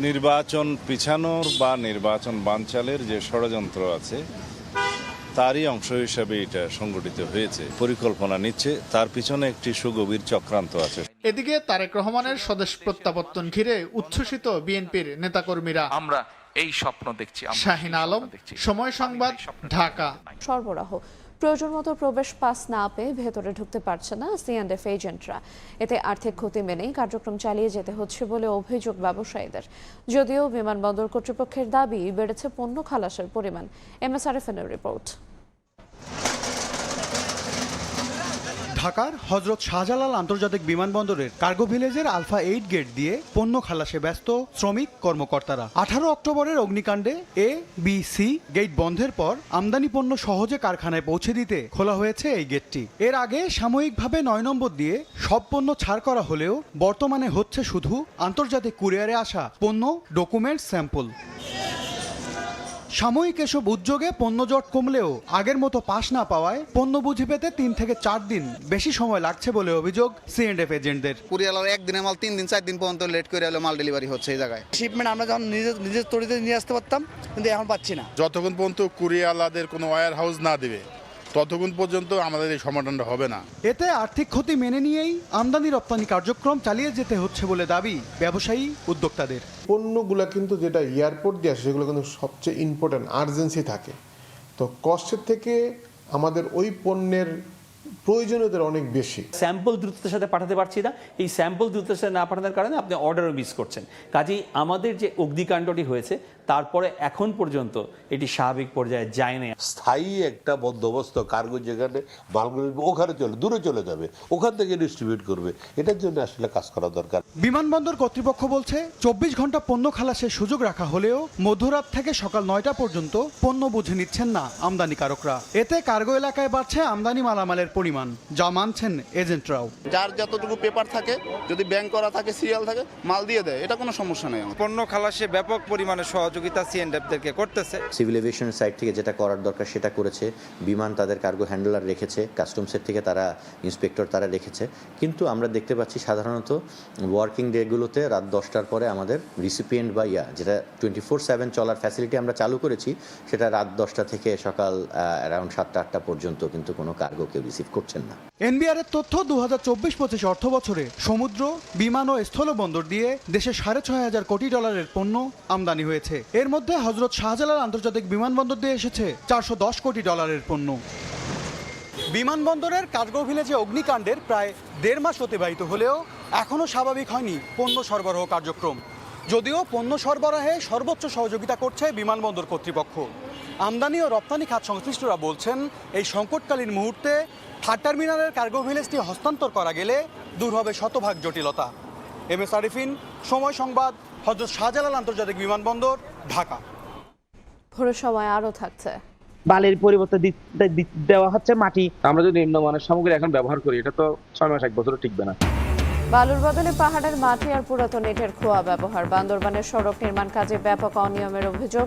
নির্বাচন পিছানোর বা নির্বাচন বানচালের যে ষড়যন্ত্র আছে তারই অংশ হিসাবে এটা সংগঠিত হয়েছে, পরিকল্পনা নিচ্ছে, তার পিছনে একটি সুগভীর চক্রান্ত আছে। এদিকে তারেক রহমানের স্বদেশ প্রত্যাবর্তন ঘিরে উচ্ছ্বসিত বিএনপির নেতাকর্মীরা। আমরা এই স্বপ্ন দেখছি। শাহিন আলম, সময় সংবাদ, ঢাকা। সরবরাহ প্রয়োজন মতো প্রবেশ পাস না পেয়ে ভেতরে ঢুকতে পারছে না সিএনএফ এজেন্টরা। এতে আর্থিক ক্ষতি মেনেই কার্যক্রম চালিয়ে যেতে হচ্ছে বলে অভিযোগ ব্যবসায়ীদের। যদিও বিমানবন্দর কর্তৃপক্ষের দাবি বেড়েছে পণ্য খালাসের পরিমাণ। MSRFN-এর রিপোর্ট। ঢাকার হযরত শাহজালাল আন্তর্জাতিক বিমানবন্দরের কার্গো ভিলেজের আলফা 8 গেট দিয়ে পণ্য খালাসে ব্যস্ত শ্রমিক কর্মকর্তারা। 18 অক্টোবরের অগ্নিকাণ্ডে ABC গেট বন্ধের পর আমদানি পণ্য সহজে কারখানায় পৌঁছে দিতে খোলা হয়েছে এই গেটটি। এর আগে সাময়িকভাবে 9 নম্বর দিয়ে সব পণ্য ছাড় করা হলেও বর্তমানে হচ্ছে শুধু আন্তর্জাতিক কুরিয়ারে আসা পণ্য, ডকুমেন্ট, স্যাম্পল। সাময়িক এসব উদ্যোগে পণ্য জট কমলেও আগের মতো পাস না পাওয়ায় পণ্য বুঝে পেতে 3 থেকে 4 দিন বেশি সময় লাগছে বলে অভিযোগ সিএনএফ এজেন্টদের। কুরিয়ার একদিনে মাল 3 দিন 4 দিন পর্যন্ত লেট করে হলো মাল ডেলিভারি হচ্ছে এই জায়গায়। শিপমেন্ট আমরা যখন নিজের তরিতে নিয়ে আসতে পারতাম, কিন্তু এখন পাচ্ছি না। যতক্ষণ পর্যন্ত কুরিয়ারদের কোনো ওয়্যার হাউস না দিবে ততক্ষণ পর্যন্ত আমাদের এই সমাধানটা হবে না। এতে আর্থিক ক্ষতি মেনে নিয়েই আমদানি রপ্তানি কার্যক্রম চালিয়ে যেতে হচ্ছে বলে দাবি ব্যবসায়ী উদ্যোক্তাদের। পণ্যগুলো কিন্তু যেটা এয়ারপোর্ট দিয়ে আসে সেগুলো কিন্তু সবচেয়ে ইম্পর্টেন্ট আর্জেন্সি থাকে, তো কষ্টের থেকে আমাদের ওই পণ্যের প্রয়োজনীয়তার অনেক বেশি। স্যাম্পল দ্রুততার সাথে পাঠাতে পারছি না, এই স্যাম্পল দ্রুততার সাথে না পাঠানোর কারণে আপনি অর্ডারও মিস করছেন। কাজেই আমাদের যে অগ্নিকাণ্ডটি হয়েছে তারপরে এখন পর্যন্ত এটি স্বাভাবিক পর্যায়ে যায় না। স্থায়ী একটা বন্দোবস্ত কার্গো যেখানে মালগুলো ওখানে দূরে চলে যাবে, ওখান থেকে ডিস্ট্রিবিউট করবে, এটার জন্য আসলে কাজ করা দরকার। বিমানবন্দর কর্তৃপক্ষ বলছে 24 ঘন্টা পণ্য খালাসের সুযোগ রাখা হলেও মধ্যরাত থেকে সকাল 9টা পর্যন্ত পণ্য বুঝে নিচ্ছেন না আমদানিকারকরা। এতে কার্গো এলাকায় বাড়ছে আমদানি মালামালের পরিমাণ, যা মানছেন এজেন্টরাও। যার যতটুকু পেপার থাকে, যদি ব্যাংক করা থাকে, সিরিয়াল থাকে, মাল দিয়ে দেয়, এটা কোনো সমস্যা নেই। পণ্য খালাসে ব্যাপক পরিমাণে সহযোগিতা সিএনএফদেরকে করতেছে। সিভিল এভিয়েশনের সাইড থেকে যেটা করার দরকার সেটা করেছে, বিমান তাদের কার্গো হ্যান্ডলার রেখেছে, কাস্টমসের থেকে তারা ইন্সপেক্টর তারা রেখেছে। কিন্তু আমরা দেখতে পাচ্ছি সাধারণত ওয়ার্কিং ডেগুলোতে রাত 10টার পরে আমাদের রিসিপিয়েন্ট বা যেটা 24/7 চলার ফ্যাসিলিটি আমরা চালু করেছি, সেটা রাত 10টা থেকে সকাল অ্যারাউন্ড 7টা-8টা পর্যন্ত কিন্তু কোনো কার্গো কেউ রিসিভ করছেন না। এনবিআর এর তথ্য 2024-25 অর্থ বছরে সমুদ্র, বিমান ও স্থলবন্দর দিয়ে দেশে $6,500 কোটি পণ্য আমদানি হয়েছে। এর মধ্যে হযরত শাহজালাল আন্তর্জাতিক বিমানবন্দর দিয়ে এসেছে $410 কোটি পণ্য। বিমানবন্দরের কার্গো ভিলেজে অগ্নিকাণ্ডের প্রায় 1.5 মাস অতিবাহিত হলেও এখনও স্বাভাবিক হয়নি পণ্য সরবরাহ কার্যক্রম। যদিও পণ্য সরবরাহে সর্বোচ্চ সহযোগিতা করছে বিমানবন্দর কর্তৃপক্ষ। আমদানি ও রপ্তানি খাত সংশ্লিষ্টরা বলছেন, এই সংকটকালীন মুহূর্তে থার্ড টার্মিনালের কার্গো ভিলেজটি হস্তান্তর করা গেলে দূর হবে শতভাগ জটিলতা। MS আরিফিন, সময় সংবাদ, হযরত শাহজালাল আন্তর্জাতিক বিমানবন্দর, ঢাকা। ভোরের সময় আরও থাকছে। বালির পরিবর্তে দেওয়া হচ্ছে মাটি। আমরা যদি নিম্নমানের সামগ্রী এখন ব্যবহার করি, এটা তো 6 মাস 1 বছরও টিকবে না। বালুর বদলে পাহাড়ের মাটি আর পুরাতন ইটের খোয়া ব্যবহার। বান্দরবানের সড়ক নির্মাণ কাজে ব্যাপক অনিয়মের অভিযোগ।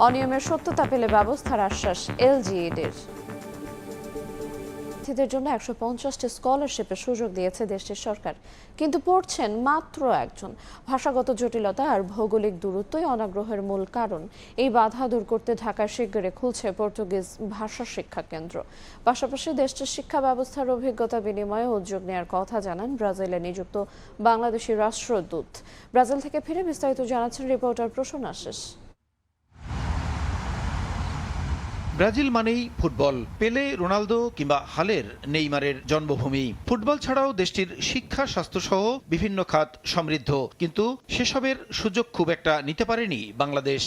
অনিয়মের সত্যতা পেলে ব্যবস্থার আশ্বাস LGEDর। শিক্ষার্থীদের জন্য 150টি স্কলারশিপের সুযোগ দিয়েছে দেশটির সরকার, কিন্তু পড়ছেন মাত্র একজন। ভাষাগত জটিলতা আর ভৌগোলিক দূরত্বই অনাগ্রহের মূল কারণ। এই বাধা দূর করতে ঢাকার শিগগিরই খুলছে পর্তুগিজ ভাষা শিক্ষা কেন্দ্র। পাশাপাশি দেশটির শিক্ষা ব্যবস্থার অভিজ্ঞতা বিনিময়ে উদ্যোগ নেওয়ার কথা জানান ব্রাজিলে নিযুক্ত বাংলাদেশি রাষ্ট্রদূত। ব্রাজিল থেকে ফিরে বিস্তারিত জানাচ্ছেন রিপোর্টার প্রসূন আশিস। ব্রাজিল মানেই ফুটবল, পেলে, রোনালদো কিংবা হালের নেইমারের জন্মভূমি। ফুটবল ছাড়াও দেশটির শিক্ষা, স্বাস্থ্যসহ বিভিন্ন খাত সমৃদ্ধ, কিন্তু সেসবের সুযোগ খুব একটা নিতে পারেনি বাংলাদেশ।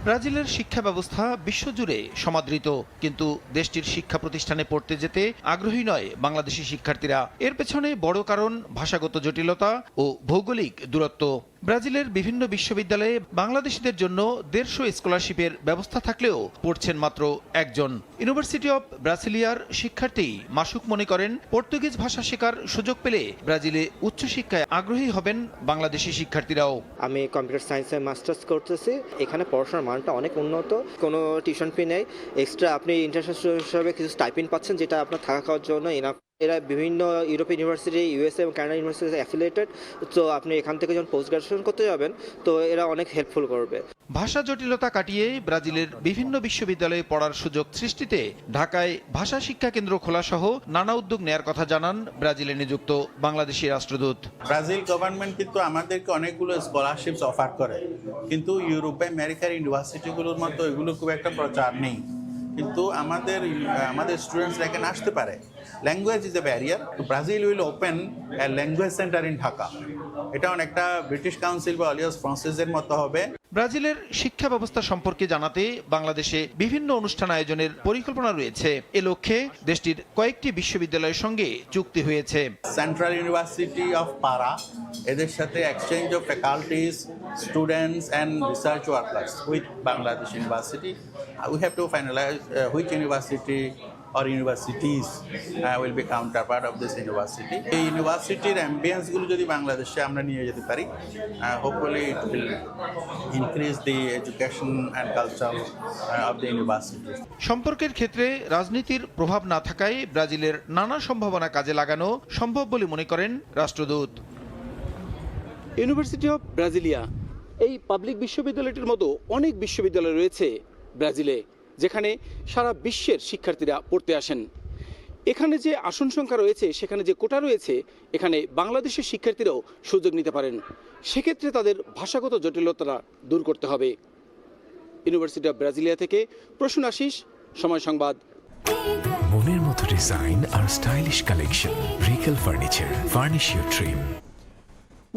ব্রাজিলের শিক্ষা ব্যবস্থা বিশ্বজুড়ে সমাদৃত, কিন্তু দেশটির শিক্ষা প্রতিষ্ঠানে পড়তে যেতে আগ্রহী নয় বাংলাদেশি শিক্ষার্থীরা। এর পেছনে বড় কারণ ভাষাগত জটিলতা ও ভৌগোলিক দূরত্ব। ব্রাজিলের বিভিন্ন বিশ্ববিদ্যালয়ে বাংলাদেশিদের জন্য 150 স্কলারশিপের ব্যবস্থা থাকলেও পড়ছেন মাত্র একজন। ইউনিভার্সিটি অব ব্রাসিলিয়ার শিক্ষার্থী মাসুক মনে করেন, পর্তুগিজ ভাষা শেখার সুযোগ পেলে ব্রাজিলে উচ্চশিক্ষায় আগ্রহী হবেন বাংলাদেশি শিক্ষার্থীরাও। আমি কম্পিউটার সায়েন্সে মাস্টার্স করতেছি। এখানে পড়াশোনার মানটা অনেক উন্নত, কোনো টিউশন ফি নেই। এক্সট্রা আপনি ইন্টারন্যাশনাল হিসাবে কিছু স্টাইপেন্ড পাচ্ছেন, যেটা আপনার থাকা খাওয়ার জন্য এনাফ। এরা বিভিন্ন ইউরোপিয়ান ইউনিভার্সিটি, USA এবং কানাডা ইউনিভার্সিটি অ্যাফিলিয়েটেড। তো আপনি এখান থেকে যখন পোস্ট গ্রাজুয়েশন করতে যাবেন, তো এরা অনেক হেল্পফুল করবে। ভাষা জটিলতা কাটিয়ে ব্রাজিলের বিভিন্ন বিশ্ববিদ্যালয়ে পড়ার সুযোগ সৃষ্টিতে ঢাকায় ভাষা শিক্ষা কেন্দ্র খোলা সহ নানা উদ্যোগ নেয়ার কথা জানান ব্রাজিলে নিযুক্ত বাংলাদেশি রাষ্ট্রদূত। ব্রাজিল গভর্নমেন্ট কিন্তু আমাদেরকে অনেকগুলো স্কলারশিপস অফার করে, কিন্তু ইউরোপে আমেরিকার ইউনিভার্সিটিগুলোর মতো এগুলো খুব একটা প্রচার নেই। কিন্তু আমাদের স্টুডেন্টসরা এখানে আসতে পারে। Language is a barrier. Brazil will open A language centre in Dhaka. এটা অনেকটা ব্রিটিশ কাউন্সিল বা অলিয়াস ফ্রান্সিসের মতো হবে। ব্রাজিলের শিক্ষা ব্যবস্থা সম্পর্কে জানাতে বাংলাদেশে বিভিন্ন অনুষ্ঠান আয়োজনের পরিকল্পনা রয়েছে। এ লক্ষ্যে দেশটির কয়েকটি বিশ্ববিদ্যালয়ের সঙ্গে চুক্তি হয়েছে। সেন্ট্রাল ইউনিভার্সিটি অফ পারা, এদের সাথে exchange of faculties, students and research workers with Bangladesh university. We have to finalize which university or universities will be counterpart of this university. এই ইউনিভার্সিটির অ্যাম্বিয়েন্সগুলো যদি বাংলাদেশে আমরা নিয়ে যেতে পারি, hopefully it will increase the education and culture of the university. সম্পর্কের ক্ষেত্রে রাজনীতির প্রভাব না থাকায় ব্রাজিলের নানা সম্ভাবনা কাজে লাগানো সম্ভব বলে মনে করেন রাষ্ট্রদূত। ইউনিভার্সিটি অব ব্রাজিলিয়া, এই পাবলিক বিশ্ববিদ্যালয়টির মতো অনেক বিশ্ববিদ্যালয় রয়েছে ব্রাজিলে। যেখানে সারা বিশ্বের শিক্ষার্থীরা পড়তে আসেন। এখানে যে আসন সংখ্যা রয়েছে, সেখানে যে কোটা রয়েছে, এখানে বাংলাদেশের শিক্ষার্থীরাও সুযোগ নিতে পারেন। সেক্ষেত্রে তাদের ভাষাগত জটিলতা দূর করতে হবে। ইউনিভার্সিটি অব ব্রাজিলিয়া থেকে প্রসূন আশিস, সময় সংবাদ। মনের মতো ডিজাইন আর stylish collection, Regal furniture, furnish your dream.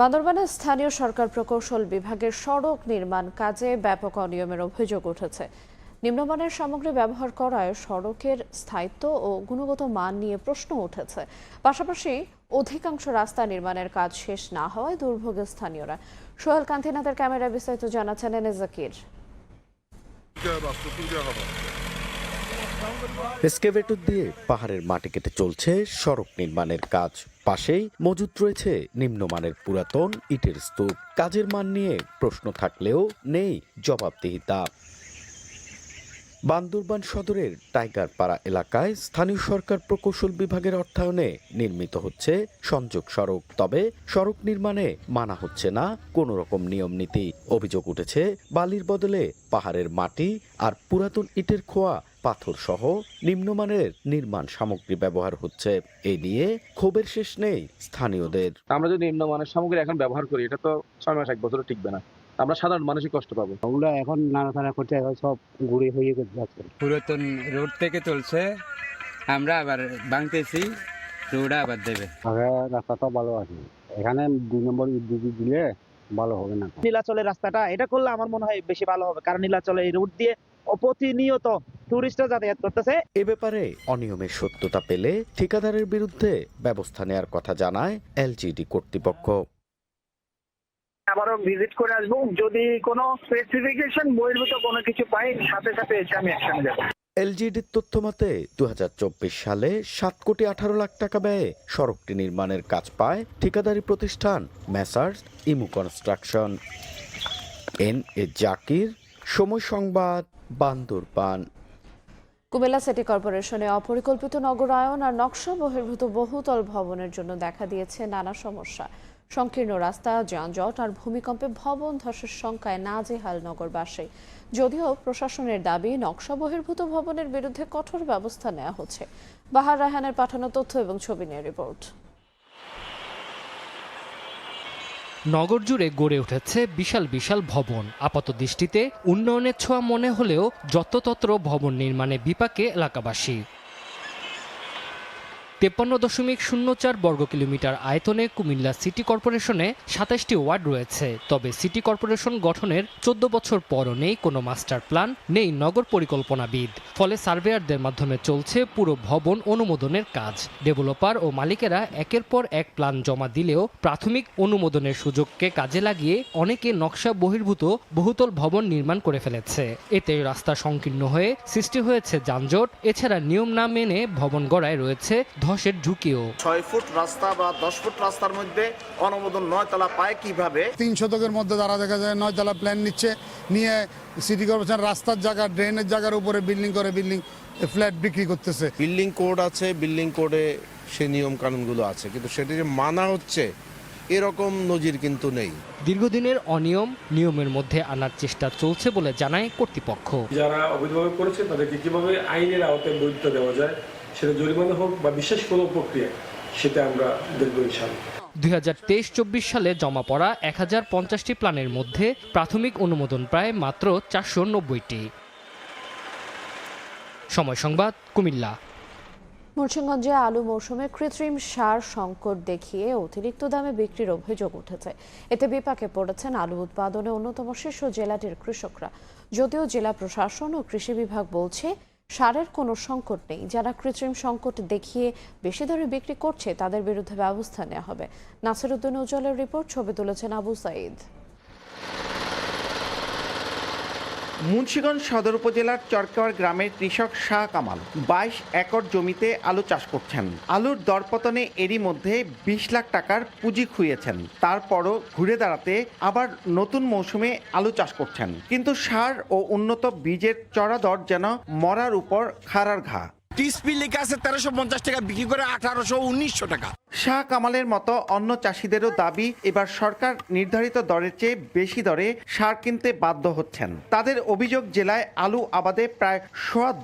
বান্দরবানের স্থানীয় সরকার প্রকৌশল বিভাগের সড়ক নির্মাণ কাজে ব্যাপক অনিয়মের অভিযোগ উঠেছে। নিম্নমানের সামগ্রী ব্যবহার করায় সড়কের স্থায়িত্ব ও গুণগত মান নিয়ে প্রশ্ন উঠেছে। পাশাপাশি অধিকাংশ রাস্তা নির্মাণের কাজ শেষ না হওয়ায় দুর্ভোগে স্থানীয়রা। সোহেল কান্তিনাথের ক্যামেরায় বিস্তারিত জানাচ্ছেন এনে জাকির। এক্সকেভেটর দিয়ে পাহাড়ের মাটি কেটে চলছে সড়ক নির্মাণের কাজ। পাশেই মজুত রয়েছে নিম্নমানের পুরাতন ইটের স্তূপ। কাজের মান নিয়ে প্রশ্ন থাকলেও নেই জবাবদিহিতা। বান্দরবান সদরের টাইগারপাড়া এলাকায় স্থানীয় সরকার প্রকৌশল বিভাগের অর্থায়নে নির্মিত হচ্ছে সংযোগ সড়ক। তবে সড়ক নির্মাণে মানা হচ্ছে না কোনো রকম নিয়ম নীতি। অভিযোগ উঠেছে বালির বদলে পাহাড়ের মাটি আর পুরাতন ইটের খোয়া পাথর সহ নিম্নমানের নির্মাণ সামগ্রী ব্যবহার হচ্ছে। এই নিয়ে ক্ষোভের শেষ নেই স্থানীয়দের। আমরা যদি নিম্নমানের সামগ্রী এখন ব্যবহার করি, এটা তো 6 মাস 1 বছরও টিকবে না। আমরা সাধারণ মানুষই কষ্ট পাবো। ওগুলো এখন নাড়াচাড়া করতে সব ঘুরে হয়ে যাচ্ছে। পুরাতন রোড থেকে চলছে, আমরা আবার ভাঙতেছি, রোড আবার দেবে। আগে রাস্তাটা ভালো আছে, এখানে 2 নম্বর দিলে ভালো হবে না। নীলাচলের রাস্তাটা এটা করলে আমার মনে হয় বেশি ভালো হবে, কারণ নীলাচলে এই রুট দিয়ে প্রতিনিয়ত টুরিস্টরা যাতায়াত করতেছে। এ ব্যাপারে অনিয়মের সত্যতা পেলে ঠিকাদারের বিরুদ্ধে ব্যবস্থা নেওয়ার কথা জানায় এলজিডি কর্তৃপক্ষ। আবারও ভিজিট করে আসবো, যদি কোনো স্পেসিফিকেশন বহির্ভূত কোনো কিছু পাই সাথে সাথে এসে আমি অ্যাকশনে যাব। এলজিডির তথ্য মতে 2024 সালে 7 কোটি 18 লাখ টাকা ব্যয়ে সড়কটি নির্মাণের কাজ পায় ঠিকাদারি প্রতিষ্ঠান মেসার্স ইমু কনস্ট্রাকশন। এনএ জাকির, সময় সংবাদ, বান্দরবান। কুমিল্লা সিটি কর্পোরেশনে অপরিকল্পিত নগরায়ন আর নকশা বহির্ভূত বহুতল ভবনের জন্য দেখা দিয়েছে নানা সমস্যা। সংকীর্ণ রাস্তা, যানজট আর ভূমিকম্পে ভবন ধসের শঙ্কায় নাজেহাল নগরবাসী। যদিও প্রশাসনের দাবি নকশা বহির্ভূত ভবনের বিরুদ্ধে কঠোর ব্যবস্থা নেওয়া হচ্ছে। বাহার রায়হানের পাঠানো তথ্য এবং ছবি নিয়ে রিপোর্ট। নগর জুড়ে গড়ে উঠেছে বিশাল বিশাল ভবন। আপাত দৃষ্টিতে উন্নয়নের ছোঁয়া মনে হলেও যত্রতত্র ভবন নির্মাণে বিপাকে এলাকাবাসী। 53.04 বর্গ কিলোমিটার আয়তনে কুমিল্লা সিটি কর্পোরেশনে 27টি ওয়ার্ড রয়েছে। তবে সিটি কর্পোরেশন গঠনের 14 বছর পরও নেই কোনো মাস্টার প্ল্যান, নেই নগর পরিকল্পনাবিদ। ফলে সার্ভেয়ারদের মাধ্যমে চলছে পুরো ভবন অনুমোদনের কাজ। ডেভেলপার ও মালিকেরা একের পর এক প্ল্যান জমা দিলেও প্রাথমিক অনুমোদনের সুযোগকে কাজে লাগিয়ে অনেকে নকশা বহির্ভূত বহুতল ভবন নির্মাণ করে ফেলেছে। এতে রাস্তা সংকীর্ণ হয়ে সৃষ্টি হয়েছে যানজট। এছাড়া নিয়ম না মেনে ভবন গড়ায় রয়েছে ধসের ঝুঁকিও। 6 ফুট রাস্তা বা 10 ফুট রাস্তার মধ্যে অনুমোদন 9 তলা পায় কিভাবে? 3 শতকের মধ্যে তারা দেখা যায় 9 তলা প্ল্যান নিচ্ছে, নিয়ে সিটি কর্পোরেশন রাস্তার জায়গা, ড্রেনের জায়গার উপরে বিল্ডিং করে বিল্ডিং ফ্ল্যাট বিক্রি করতেছে। বিল্ডিং কোড আছে, বিল্ডিং কোডে সে নিয়ম কানুনগুলো আছে, কিন্তু সেটি যে মানা হচ্ছে এরকম নজির কিন্তু নেই। দীর্ঘদিনের অনিয়ম নিয়মের মধ্যে আনার চেষ্টা চলছে বলে জানায় কর্তৃপক্ষ। যারা অবৈধভাবে করেছে তাদেরকে কিভাবে আইনের আওতায় বৈধতা দেওয়া যায়, সেটা জরিমানা হোক বা বিশেষ কোনো প্রক্রিয়া, সেটা আমরা দেখব ইনশাআল্লাহ। 2023-24 সালে জমা পড়া 1050টি প্ল্যানের মধ্যে প্রাথমিক অনুমোদন প্রায় মাত্র 490টি। সময় সংবাদ, কুমিল্লা। মুন্সিগঞ্জে আলু মৌসুমে কৃত্রিম সার সংকট দেখিয়ে অতিরিক্ত দামে বিক্রির অভিযোগ উঠেছে। এতে বিপাকে পড়েছেন আলু উৎপাদনে অন্যতম শীর্ষ জেলাটির কৃষকরা। যদিও জেলা প্রশাসন ও কৃষি বিভাগ বলছে সারের কোনো সংকট নেই। যারা কৃত্রিম সংকট দেখিয়ে বেশি দরে বিক্রি করছে তাদের বিরুদ্ধে ব্যবস্থা নেওয়া হবে। নাসিরউদ্দিন উজ্জ্বলের রিপোর্ট, ছবি তুলেছেন আবু সাইদ। মুন্সিগঞ্জ সদর উপজেলার চরকাওয়ার গ্রামের কৃষক শাহ কামাল 22 একর জমিতে আলু চাষ করছেন। আলুর দরপতনে এরই মধ্যে 20 লাখ টাকার পুঁজি খুইয়েছেন। তারপরও ঘুরে দাঁড়াতে আবার নতুন মৌসুমে আলু চাষ করছেন, কিন্তু সার ও উন্নত বীজের চড়া দর যেন মরার উপর খাড়ার ঘা। টিএসপি লেখা আছে 1350 টাকা, বিক্রি করে 1800-1900 টাকা। শাহ কামালের মতো অন্য চাষিদেরও দাবি এবার সরকার নির্ধারিত দরের চেয়ে বেশি দরে সার কিনতে বাধ্য হচ্ছেন। তাদের অভিযোগ, জেলায় আলু আবাদে প্রায়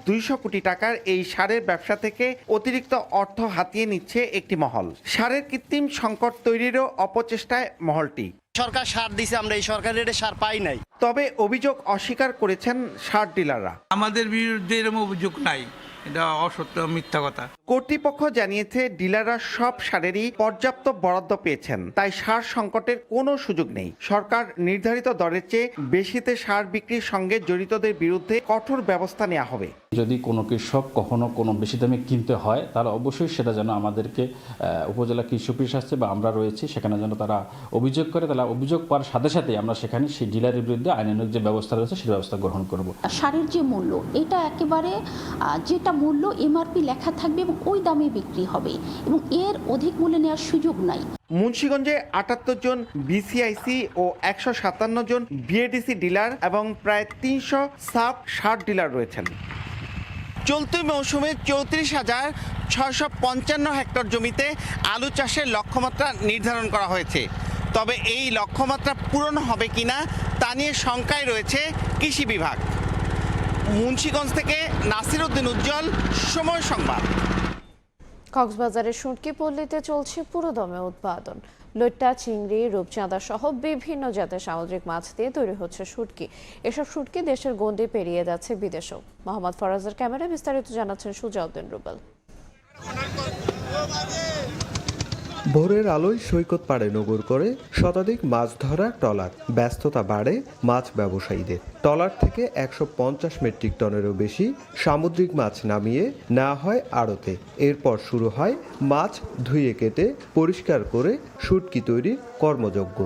200 কোটি টাকার এই সারের ব্যবসা থেকে অতিরিক্ত অর্থ হাতিয়ে নিচ্ছে একটি মহল। সারের কৃত্রিম সংকট তৈরিরও অপচেষ্টায় মহলটি। সরকার সার দিছে, আমরা এই সরকারের রেটে সার পাই নাই। তবে অভিযোগ অস্বীকার করেছেন সার ডিলাররা। আমাদের বিরুদ্ধে এরকম অভিযোগ নাই, এটা অসত্য, মিথ্যা কথা। কর্তৃপক্ষ জানিয়েছে ডিলাররা সব সারেরই পর্যাপ্ত বরাদ্দ পেয়েছেন, তাই সার সংকটের কোনো সুযোগ নেই। সরকার নির্ধারিত দরের চেয়ে বেশিতে সার বিক্রির সঙ্গে জড়িতদের বিরুদ্ধে কঠোর ব্যবস্থা নেওয়া হবে। যদি কোনো কৃষক কখনো কোনো বেশি দামে কিনতে হয়, তাহলে অবশ্যই সেটা যেন আমাদেরকে উপজেলা কৃষি অফিস আসছে বা আমরা রয়েছি, সেখানে যেন তারা অভিযোগ করে। তাহলে অভিযোগ করার সাথে সাথে আমরা সেখানে সেই ডিলারের বিরুদ্ধে আইনানুগ যে ব্যবস্থা রয়েছে সেই ব্যবস্থা গ্রহণ করব। সারের যে মূল্য, এটা একেবারে যেটা মূল্য এমআরপি লেখা থাকবে এবং ওই দামে বিক্রি হবে এবং এর অধিক মূল্যে নেওয়ার সুযোগ নাই। মুন্সিগঞ্জে 78 জন বিসিআইসি ও 157 জন বিএডিসি ডিলার এবং প্রায় 300 সাব সার ডিলার রয়েছেন। চলতি মৌসুমে 34,655 হেক্টর জমিতে আলু চাষের লক্ষ্যমাত্রা নির্ধারণ করা হয়েছে। তবে এই লক্ষ্যমাত্রা পূরণ হবে কিনা তা নিয়ে শঙ্কায় রয়েছে কৃষি বিভাগ। মুন্সিগঞ্জ থেকে নাসির উদ্দিন উজ্জ্বল, সময় সংবাদ। কক্সবাজারের শুটকি পল্লীতে চলছে পুরোদমে উৎপাদন। লইট্টা, চিংড়ি, রূপচাঁদা সহ বিভিন্ন জাতের সামুদ্রিক মাছ দিয়ে তৈরি হচ্ছে শুটকি। এসব শুটকি দেশের গণ্ডি পেরিয়ে যাচ্ছে বিদেশেও। মোহাম্মদ ফরাজের ক্যামেরায় বিস্তারিত জানাচ্ছেন সুজাউদ্দিন রুবেল। ভোরের আলোয় সৈকত পাড়ে নগর করে শতাধিক মাছ ধরা ট্রলার। ব্যস্ততা বাড়ে মাছ ব্যবসায়ীদের। ট্রলার থেকে 150 মেট্রিক টনেরও বেশি সামুদ্রিক মাছ নামিয়ে নেওয়া হয় আড়তে। এরপর শুরু হয় মাছ ধুয়ে কেটে পরিষ্কার করে শুটকি তৈরির কর্মযজ্ঞ।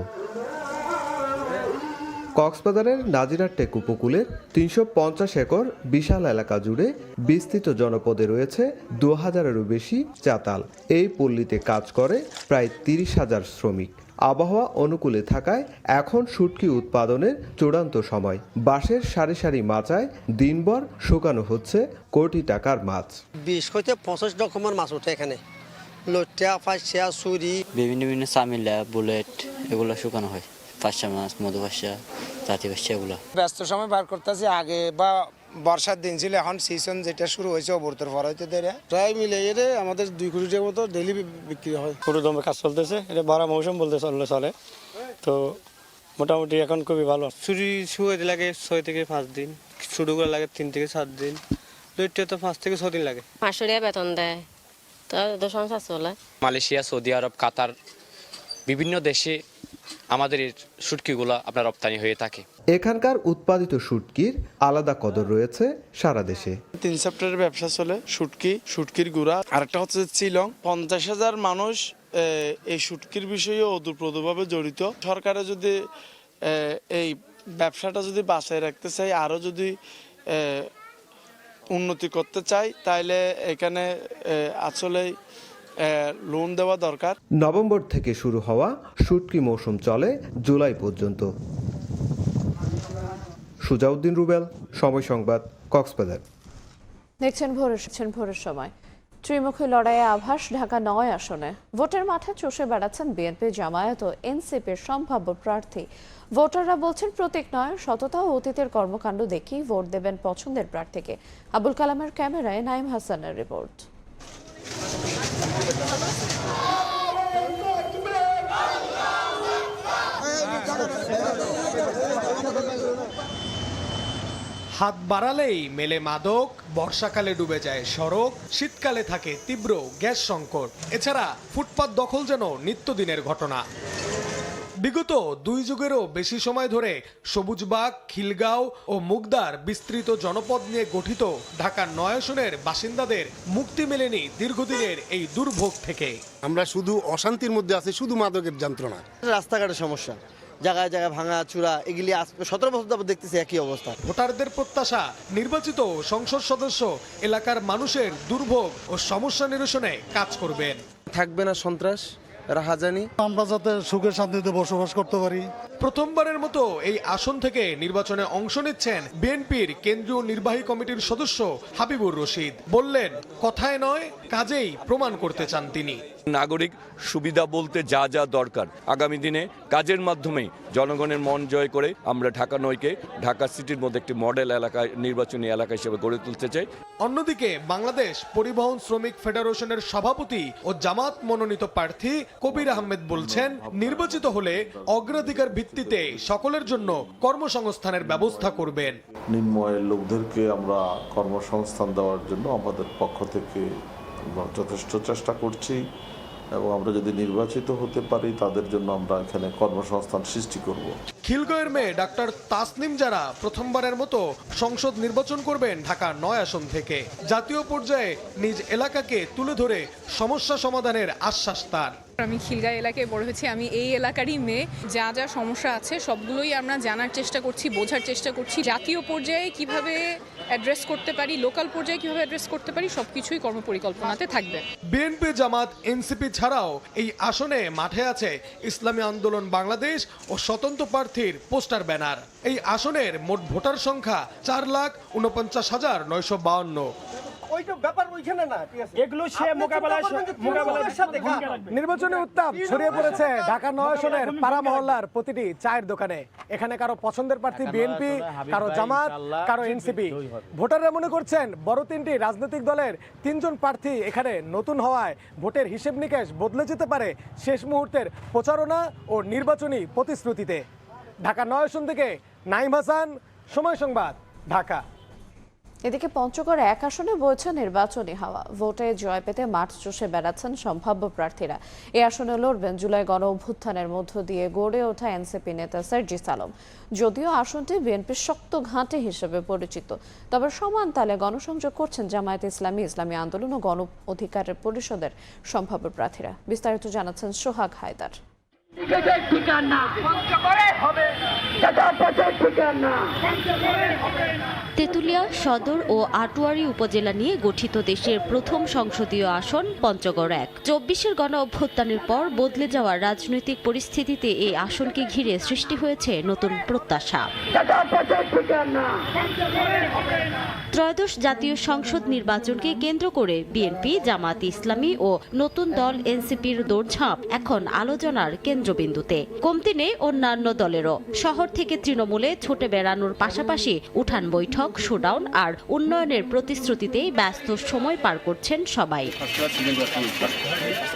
কক্সবাজারের নাজিরাটেক উপকূলের 350 একর বিশাল এলাকা জুড়ে বিস্তৃত জনপদে রয়েছে 2000-এরও বেশি চাতাল। এই পল্লীতে কাজ করে প্রায় 30,000 শ্রমিক। আবহাওয়া অনুকূলে থাকায় এখন শুটকি উৎপাদনের চূড়ান্ত সময়। বাঁশের সারি সারি মাচায় দিনভর শুকানো হচ্ছে কোটি টাকার মাছ। 20-25 রকমের মাছ ওঠে এখানে। লইট্টা, ফাঁসিয়া, সুরি, বিভিন্ন সামিলা, বুলেট এগুলো শুকানো হয়। পাঁচশা মাছ, মধুপাশা, তাঁতিপাশা এগুলো। ব্যস্ত সময় বার করতেছি। আগে বা বর্ষার দিন ছিল, এখন সিজন যেটা শুরু হয়েছে অবর্তর পর হইতে দেয় প্রায় মিলে এর আমাদের 2 কোটি টাকার মতো ডেইলি বিক্রি হয়। পুরো দমে কাজ চলতেছে, এটা 12 মৌসুম বলতে চলে, তো মোটামুটি এখন খুবই ভালো। ছুরি শুয়ে লাগে 6 থেকে 5 দিন, শুরু করে লাগে 3 থেকে 7 দিন, দুইটা তো 5 থেকে 6 দিন লাগে। 500 টাকা বেতন দেয়, তো সংসার চলে। মালয়েশিয়া, সৌদি আরব, কাতার বিভিন্ন দেশে আমাদের শুটকিগুলো আপনার রপ্তানি হয়ে থাকে। এখানকার উৎপাদিত শুটকির আলাদা কদর রয়েছে সারা দেশে। 3 সেক্টরের ব্যবসা চলে, শুটকির গুঁড়া, আরেকটা হচ্ছে চিলং। 50,000 মানুষ এই শুটকির বিষয়ে ওতপ্রোতভাবে জড়িত। সরকারে যদি এই ব্যবসাটা যদি বাঁচায় রাখতে চাই, আরো যদি উন্নতি করতে চাই, তাহলে এখানে আসলে লোন দেওয়া দরকার। নভেম্বর থেকে শুরু হওয়া শুটকি মৌসুম চলে জুলাই পর্যন্ত। সুজাউদ্দিন রুবেল, সময় সংবাদ, কক্সবাজার। দেখছেন ভোরের সময়। ত্রিমুখী লড়াইয়ে আভাস ঢাকা 9 আসনে। ভোটের মাঠে চষে বেড়াচ্ছেন বিএনপি, জামায়াত ও এনসিপির সম্ভাব্য প্রার্থী। ভোটাররা বলছেন প্রতীক নয়, সততা ও অতীতের কর্মকাণ্ড দেখেই ভোট দেবেন পছন্দের প্রার্থীকে। আবুল কালামের ক্যামেরায় নাইম হাসানের রিপোর্ট। হাত বাড়ালেই মেলে মাদক, বর্ষাকালে ডুবে যায় সড়ক, শীতকালে থাকে তীব্র গ্যাস সংকট। এছাড়া ফুটপাত দখল যেন নিত্যদিনের ঘটনা। বিগত 2 যুগেরও বেশি সময় ধরে সবুজবাগ, খিলগাঁও ও মুগদার বিস্তৃত জনপদ নিয়ে গঠিত ঢাকার 9 আসনের বাসিন্দাদের মুক্তি মেলেনি দীর্ঘদিনের এই দুর্ভোগ থেকে। আমরা শুধু অশান্তির মধ্যে আছি, শুধু মাদকের যন্ত্রণা। রাস্তাঘাটের সমস্যা, জায়গায় জায়গায় ভাঙা চূড়া, এগুলি 17 বছর ধরে দেখতেছি একই অবস্থা। ভোটারদের প্রত্যাশা, নির্বাচিত সংসদ সদস্য এলাকার মানুষের দুর্ভোগ ও সমস্যা নিরসনে কাজ করবেন। থাকবে না সন্ত্রাস, রাহাজানি। আমরা যাতে সুখে শান্তিতে বসবাস করতে পারি, প্রথমবারের মতো এই আসন থেকে নির্বাচনে অংশ নিচ্ছেন বিএনপির কেন্দ্রীয় নির্বাহী কমিটির সদস্য হাবিবুর রশিদ। বললেন, কথায় নয় কাজেই প্রমাণ করতে চান তিনি। নাগরিক সুবিধা বলতে যা যা দরকার আগামী দিনে কাজের মাধ্যমে জনগণের মন জয় করে আমরা ঢাকা নয়কে ঢাকা সিটির মধ্যে একটি মডেল এলাকায় নির্বাচনী এলাকা হিসেবে গড়ে তুলতে চাই। অন্যদিকে বাংলাদেশ পরিবহন শ্রমিক ফেডারেশনের সভাপতি ও জামাত মনোনীত প্রার্থী কবির আহমেদ বলছেন, নির্বাচিত হলে অগ্রাধিকার ভিত্তিতে সকলের জন্য কর্মসংস্থানের ব্যবস্থা করবেন। নিম্ন আয়ের লোকদেরকে আমরা কর্মসংস্থান দেওয়ার জন্য আমাদের পক্ষ থেকে যথেষ্ট চেষ্টা করছি এবং আমরা যদি নির্বাচিত হতে পারি তাদের জন্য আমরা এখানে কর্মসংস্থান সৃষ্টি করব। খিলগাঁওয়ের মেয়ে ডাক্তার তাসনিম যারা প্রথমবারের মতো সংসদ নির্বাচন করবেন ঢাকা ৯ আসন থেকে। জাতীয় পর্যায়ে নিজ এলাকাকে তুলে ধরে সমস্যা সমাধানের আশ্বাস তার। আমি খিলগাঁও এলাকায় বড় হয়েছি, আমি এই এলাকারই মেয়ে। যা যা সমস্যা আছে সবগুলোই আমরা জানার চেষ্টা করছি, বোঝার চেষ্টা করছি। জাতীয় পর্যায়ে কিভাবে অ্যাড্রেস করতে পারি, লোকাল পর্যায়ে কিভাবে অ্যাড্রেস করতে পারি, সবকিছুই কর্মপরিকল্পনাতে থাকবে। বিএনপি, জামাত, এনসিপি ছাড়াও এই আসনে মাঠে আছে ইসলামী আন্দোলন বাংলাদেশ ও স্বতন্ত্র প্রার্থীর পোস্টার ব্যানার। এই আসনের মোট ভোটার সংখ্যা 4,49,952। নির্বাচনী উত্তাপ ছড়িয়ে পড়েছে ঢাকা ৯ আসনের পাড়া মহল্লার প্রতিটি চায়ের দোকানে। এখানে কারো পছন্দের প্রার্থী বিএনপি, কারো জামাত, কারো এনসিপি। ভোটাররা মনে করছেন বড় তিনটি রাজনৈতিক দলের ৩ জন প্রার্থী এখানে নতুন হওয়ায় ভোটের হিসেব নিকেশ বদলে যেতে পারে শেষ মুহূর্তের প্রচারণা ও নির্বাচনী প্রতিশ্রুতিতে। ঢাকা ৯ আসন থেকে নাইম হাসান, সময় সংবাদ, ঢাকা। এদিকে পঞ্চগড় ১ আসনে বইছে নির্বাচনী হাওয়া। ভোটে জয় পেতে মাঠ চষে বেড়াচ্ছেন সম্ভাব্য প্রার্থীরা। এই আসনে লড়বেন জুলাই গণ অভ্যুত্থানের মধ্য দিয়ে গড়ে ওঠা এনসিপি নেতা সার্জিস আলম। যদিও আসনটি বিএনপির শক্ত ঘাঁটি হিসেবে পরিচিত, তবে সমান তালে গণসংযোগ করছেন জামায়াতে ইসলামী, ইসলামী আন্দোলন ও গণ অধিকারের পরিষদের সম্ভাব্য প্রার্থীরা। বিস্তারিত জানাচ্ছেন সোহাগ হায়দার। তেঁতুলিয়া সদর ও আটোয়ারী উপজেলা নিয়ে গঠিত দেশের প্রথম সংসদীয় আসন পঞ্চগড় ১। ২৪-এর গণ অভ্যুত্থানের পর বদলে যাওয়া রাজনৈতিক পরিস্থিতিতে এই আসনকে ঘিরে সৃষ্টি হয়েছে নতুন প্রত্যাশা। ত্রয়োদশ জাতীয় সংসদ নির্বাচনকে কেন্দ্র করে বিএনপি, জামাত ইসলামী ও নতুন দল এনসিপির দৌড়ঝাঁপ এখন আলোচনার কেন্দ্রবিন্দুতে। কমতি নেই অন্যান্য দলেরও। শহর থেকে তৃণমূলে ছুটে বেড়ানোর পাশাপাশি উঠান বৈঠক, শোডাউন আর উন্নয়নের প্রতিশ্রুতিতেই ব্যস্ত সময় পার করছেন সবাই।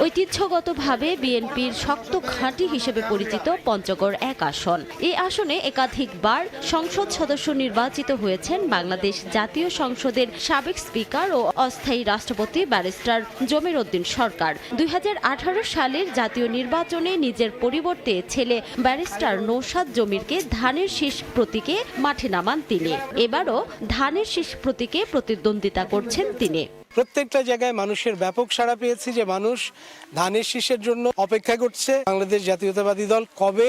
ঐতিহ্যগতভাবে বিএনপির শক্ত ঘাঁটি হিসেবে পরিচিত পঞ্চগড় ১ আসন। এই আসনে একাধিকবার সংসদ সদস্য নির্বাচিত হয়েছেন বাংলাদেশ জাতীয় সংসদের সাবেক স্পিকার ও অস্থায়ী রাষ্ট্রপতি ব্যারিস্টার জমির উদ্দিন সরকার। ২০১৮ সালের জাতীয় নির্বাচনে নিজের পরিবর্তে ছেলে ব্যারিস্টার নৌশাদ জমিরকে ধানের শীষ প্রতীকে মাঠে নামান তিনি। এবারও ধানের শীষ প্রতীকে প্রতিদ্বন্দ্বিতা করছেন তিনি। প্রত্যেকটা জায়গায় মানুষের ব্যাপক সাড়া পেয়েছি যে মানুষ ধানের শীষের জন্য অপেক্ষা করছে। বাংলাদেশ জাতীয়তাবাদী দল কবে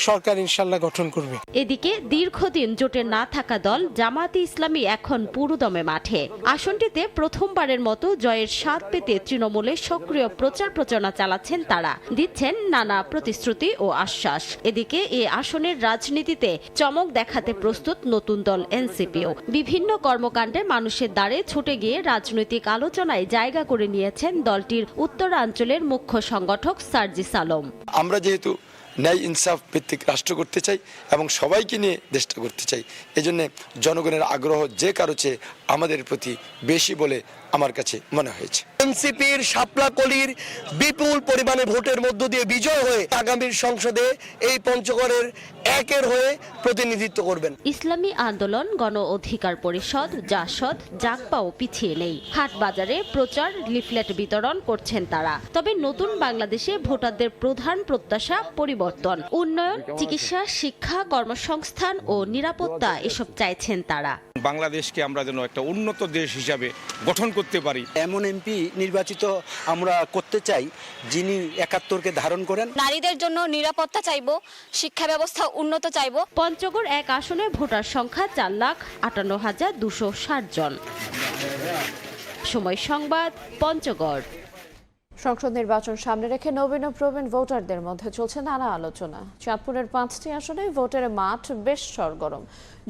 সরকার ইনশাল্লাহ গঠন করবে। এদিকে দীর্ঘদিন জোটে না থাকা দল জামায়াতে ইসলামী এখন পুরোদমে মাঠে। আসনটিতে প্রথমবারের মতো জয়ের স্বাদ পেতে তৃণমূলে সক্রিয় প্রচার প্রচারণা চালাচ্ছেন তারা, দিচ্ছেন নানা প্রতিশ্রুতি ও আশ্বাস। এদিকে এই আসনের রাজনীতিতে চমক দেখাতে প্রস্তুত নতুন দল এনসিপিও। বিভিন্ন কর্মকাণ্ডে মানুষের দ্বারে ছুটে গিয়ে রাজনৈতিক আলোচনায় জায়গা করে নিয়েছেন দলটির উত্তরাঞ্চলের মুখ্য সংগঠক সার্জিস আলম। আমরা যেহেতু ন্যায় ইনসাফ ভিত্তিক রাষ্ট্র করতে চাই এবং সবাইকে নিয়ে দেশটা করতে চাই, এজন্য জনগণের আগ্রহ যে কারো চেয়ে আমাদের প্রতি বেশি বলে আমার কাছে মনে হয়েছে। এনসিপির শাপলা কলির বিপুল পরিমাণে ভোটের মধ্য দিয়ে বিজয় হয়ে আগামীর সংসদে এই পঞ্চগড়ের ১-এর হয়ে প্রতিনিধিত্ব করবেন। ইসলামী আন্দোলন, গণ অধিকার পরিষদ, জাসদ, জাগপাও পিছিয়ে নেই। হাট বাজারে প্রচার, লিফলেট বিতরণ করছেন তারা। তবে নতুন বাংলাদেশে ভোটারদের প্রধান প্রত্যাশা পরিবর্তন, উন্নয়ন, চিকিৎসা, শিক্ষা, কর্মসংস্থান ও নিরাপত্তা এসব চাইছেন তারা। বাংলাদেশকে আমরা যেন একটা উন্নত দেশ হিসাবে গঠন করতে পারি, এমন এমপি নির্বাচিত আমরা করতে চাই যিনি ৭১কে ধারণ করেন। নারীদের জন্য নিরাপত্তা চাইবো, শিক্ষা ব্যবস্থা উন্নত চাইবো। পঞ্চগড় ১ আসনে ভোটার সংখ্যা ৪,৫৮,২৬০ জন। সময় সংবাদ, পঞ্চগড়। সংসদ নির্বাচন সামনে রেখে নবীন ও প্রবীণ ভোটারদের মধ্যে চলছে নানা আলোচনা। চাঁদপুরের 5টি আসনে ভোটের মাঠ বেশ সরগরম।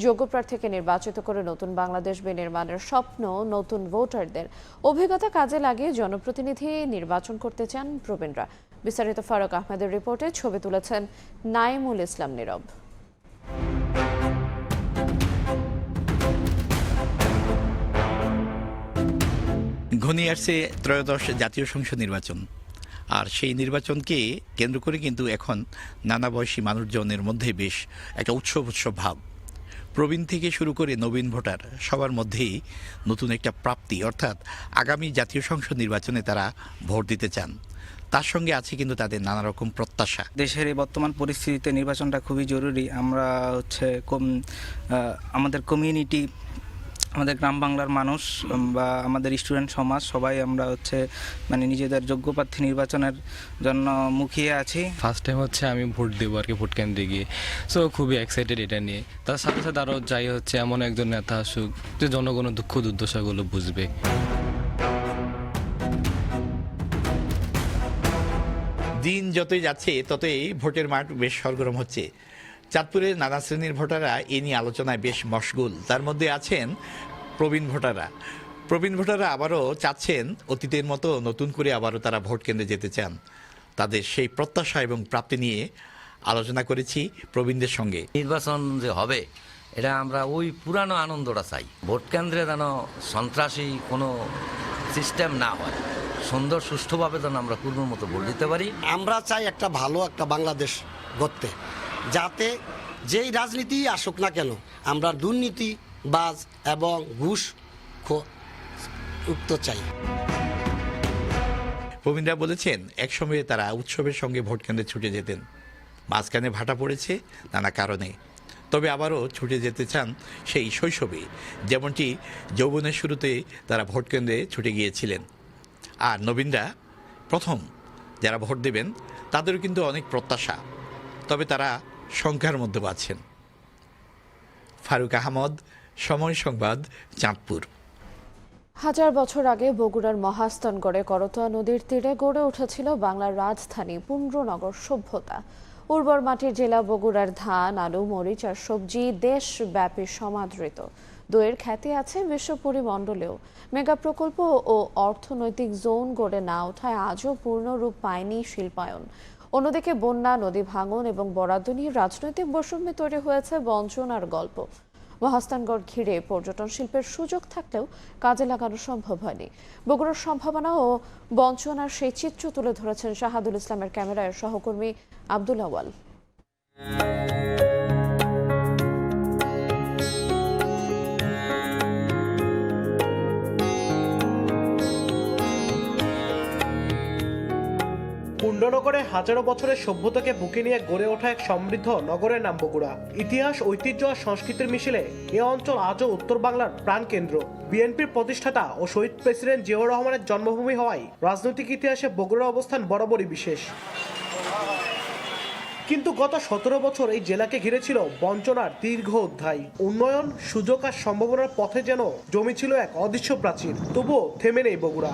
যোগ্য প্রার্থীকে নির্বাচিত করে নতুন বাংলাদেশ বিনির্মাণের স্বপ্ন নতুন ভোটারদের। অভিজ্ঞতা কাজে লাগিয়ে জনপ্রতিনিধি নির্বাচন করতে চান প্রবীণরা। বিস্তারিত ফারুক আহমেদের রিপোর্টে ছবি তুলেছেন নাইমুল ইসলাম নীরব। ঘনিয়ে আসছে ত্রয়োদশ জাতীয় সংসদ নির্বাচন, আর সেই নির্বাচনকে কেন্দ্র করে কিন্তু এখন নানা বয়সী মানুষজনের মধ্যে বেশ একটা উৎসব ভাব। প্রবীণ থেকে শুরু করে নবীন ভোটার সবার মধ্যেই নতুন একটা প্রাপ্তি, অর্থাৎ আগামী জাতীয় সংসদ নির্বাচনে তারা ভোট দিতে চান। তার সঙ্গে আছে কিন্তু তাদের নানা রকম প্রত্যাশা। দেশের এই বর্তমান পরিস্থিতিতে নির্বাচনটা খুবই জরুরি। আমরা আমাদের কমিউনিটি, আমাদের গ্রাম বাংলার মানুষ বা আমাদের স্টুডেন্ট সমাজ সবাই আমরা নিজেদের যোগ্য প্রার্থী নির্বাচনের জন্য মুখিয়ে আছি। ফার্স্ট টাইম আমি ভোট দেবো আর কি, ভোট কেন্দ্রে গিয়ে। সো খুবই এক্সাইটেড এটা নিয়ে। তার সাথে সাথে আরও যাই এমন একজন নেতা আসুক যে জনগণের দুঃখ দুর্দশাগুলো বুঝবে। দিন যতই যাচ্ছে ততই ভোটের মাঠ বেশ সরগরম হচ্ছে। চাঁদপুরের নানা শ্রেণীর ভোটাররা এ নিয়ে আলোচনায় বেশ মশগুল। তার মধ্যে আছেন প্রবীণ ভোটাররা। প্রবীণ ভোটাররা আবারও চাচ্ছেন অতীতের মতো নতুন করে আবারও তারা ভোট কেন্দ্রে যেতে চান। তাদের সেই প্রত্যাশা এবং প্রাপ্তি নিয়ে আলোচনা করেছি প্রবীণদের সঙ্গে। নির্বাচন যে হবে এটা আমরা ওই পুরানো আনন্দটা চাই। ভোট কেন্দ্রে যেন সন্ত্রাসী কোনো সিস্টেম না হয়, সুন্দর সুষ্ঠুভাবে যেন আমরা পূর্ণ মতো ভোট দিতে পারি। আমরা চাই একটা ভালো একটা বাংলাদেশ গড়তে, যাতে যেই রাজনীতি আসুক না কেন আমরা দুর্নীতিবাজ এবং ঘুষ মুক্ত চাই। প্রবীণরা বলেছেন একসময়ে তারা উৎসবের সঙ্গে ভোট কেন্দ্রে ছুটে যেতেন, মাঝখানে ভাটা পড়েছে নানা কারণে, তবে আবারও ছুটে যেতে চান সেই শৈশবে, যেমনটি যৌবনের শুরুতে তারা ভোট কেন্দ্রে ছুটে গিয়েছিলেন। আর নবীনরা প্রথম যারা ভোট দেবেন তাদেরও কিন্তু অনেক প্রত্যাশা, তবে তারা সংখ্যার মধ্যে আছেন। ফারুক আহমদ, সময় সংবাদ, চাঁদপুর। হাজার বছর আগে বগুড়ার মহাস্থানগড়ে করতোয়া নদীর তীরে গড়ে উঠেছিল বাংলার রাজধানী পুণ্ড্রনগর সভ্যতা। উর্বর মাটির জেলা বগুড়ার ধান, আলু, মরিচ আর সবজি দেশব্যাপী সমাদৃত। দইয়ের খ্যাতি আছে বিশ্ব পরিমণ্ডলেও। মেগা প্রকল্প ও অর্থনৈতিক জোন গড়ে না ওঠায় আজও পূর্ণরূপ পায়নি শিল্পায়ন। অন্যদিকে বন্যা, নদী ভাঙন এবং বরাদ্দ নিয়ে রাজনৈতিক বৈষম্যে তৈরি হয়েছে বঞ্চনার গল্প। মহাস্থানগড় ঘিরে পর্যটন শিল্পের সুযোগ থাকলেও কাজে লাগানো সম্ভব হয়নি। বগুড়ার সম্ভাবনা ও বঞ্চনার সেই চিত্র তুলে ধরেছেন শাহাদুল ইসলামের ক্যামেরায় সহকর্মী আব্দুল আওয়াল। পুণ্ড্রনগরে হাজারো বছরের সভ্যতাকে বুকে নিয়ে গড়ে ওঠা এক সমৃদ্ধ নগরের নাম বগুড়া। ইতিহাস, ঐতিহ্য আর সংস্কৃতির মিশেলে এ অঞ্চল আজও উত্তর বাংলার প্রাণকেন্দ্র। বিএনপির প্রতিষ্ঠাতা ও শহীদ প্রেসিডেন্ট জিয়াউর রহমানের জন্মভূমি হওয়ায় রাজনৈতিক ইতিহাসে বগুড়ার অবস্থান বরাবরই বিশেষ। কিন্তু গত 17 বছর এই জেলাকে ঘিরেছিল বঞ্চনার দীর্ঘ অধ্যায়। উন্নয়ন, সুযোগ আর সম্ভাবনার পথে যেন জমি ছিল এক অদৃশ্য প্রাচীর। তবুও থেমে নেই বগুড়া।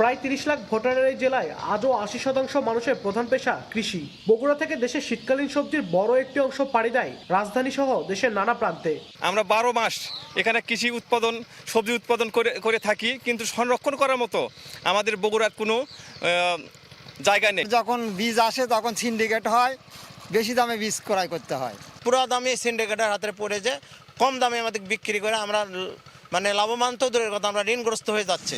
প্রায় 30 লাখ ভোটারের এই জেলায় আজও 80% মানুষের প্রধান পেশা কৃষি। বগুড়া থেকে দেশের শীতকালীন সবজির বড় একটি অংশ পাড়ি দেয় রাজধানী সহ দেশের নানা প্রান্তে। আমরা 12 মাস এখানে কৃষি উৎপাদন, সবজি উৎপাদন করে থাকি, কিন্তু সংরক্ষণ করার মতো আমাদের বগুড়ার কোনো জায়গা নেই। যখন বীজ আসে তখন সিন্ডিকেট হয়, বেশি দামে বীজ ক্রয় করতে হয়। পুরো দামে সিন্ডিকেটের হাতে পড়ে যে কম দামে আমাদের বিক্রি করে আমরা লাভবান তো দূরের কথা, আমরা ঋণগ্রস্ত হয়ে যাচ্ছে।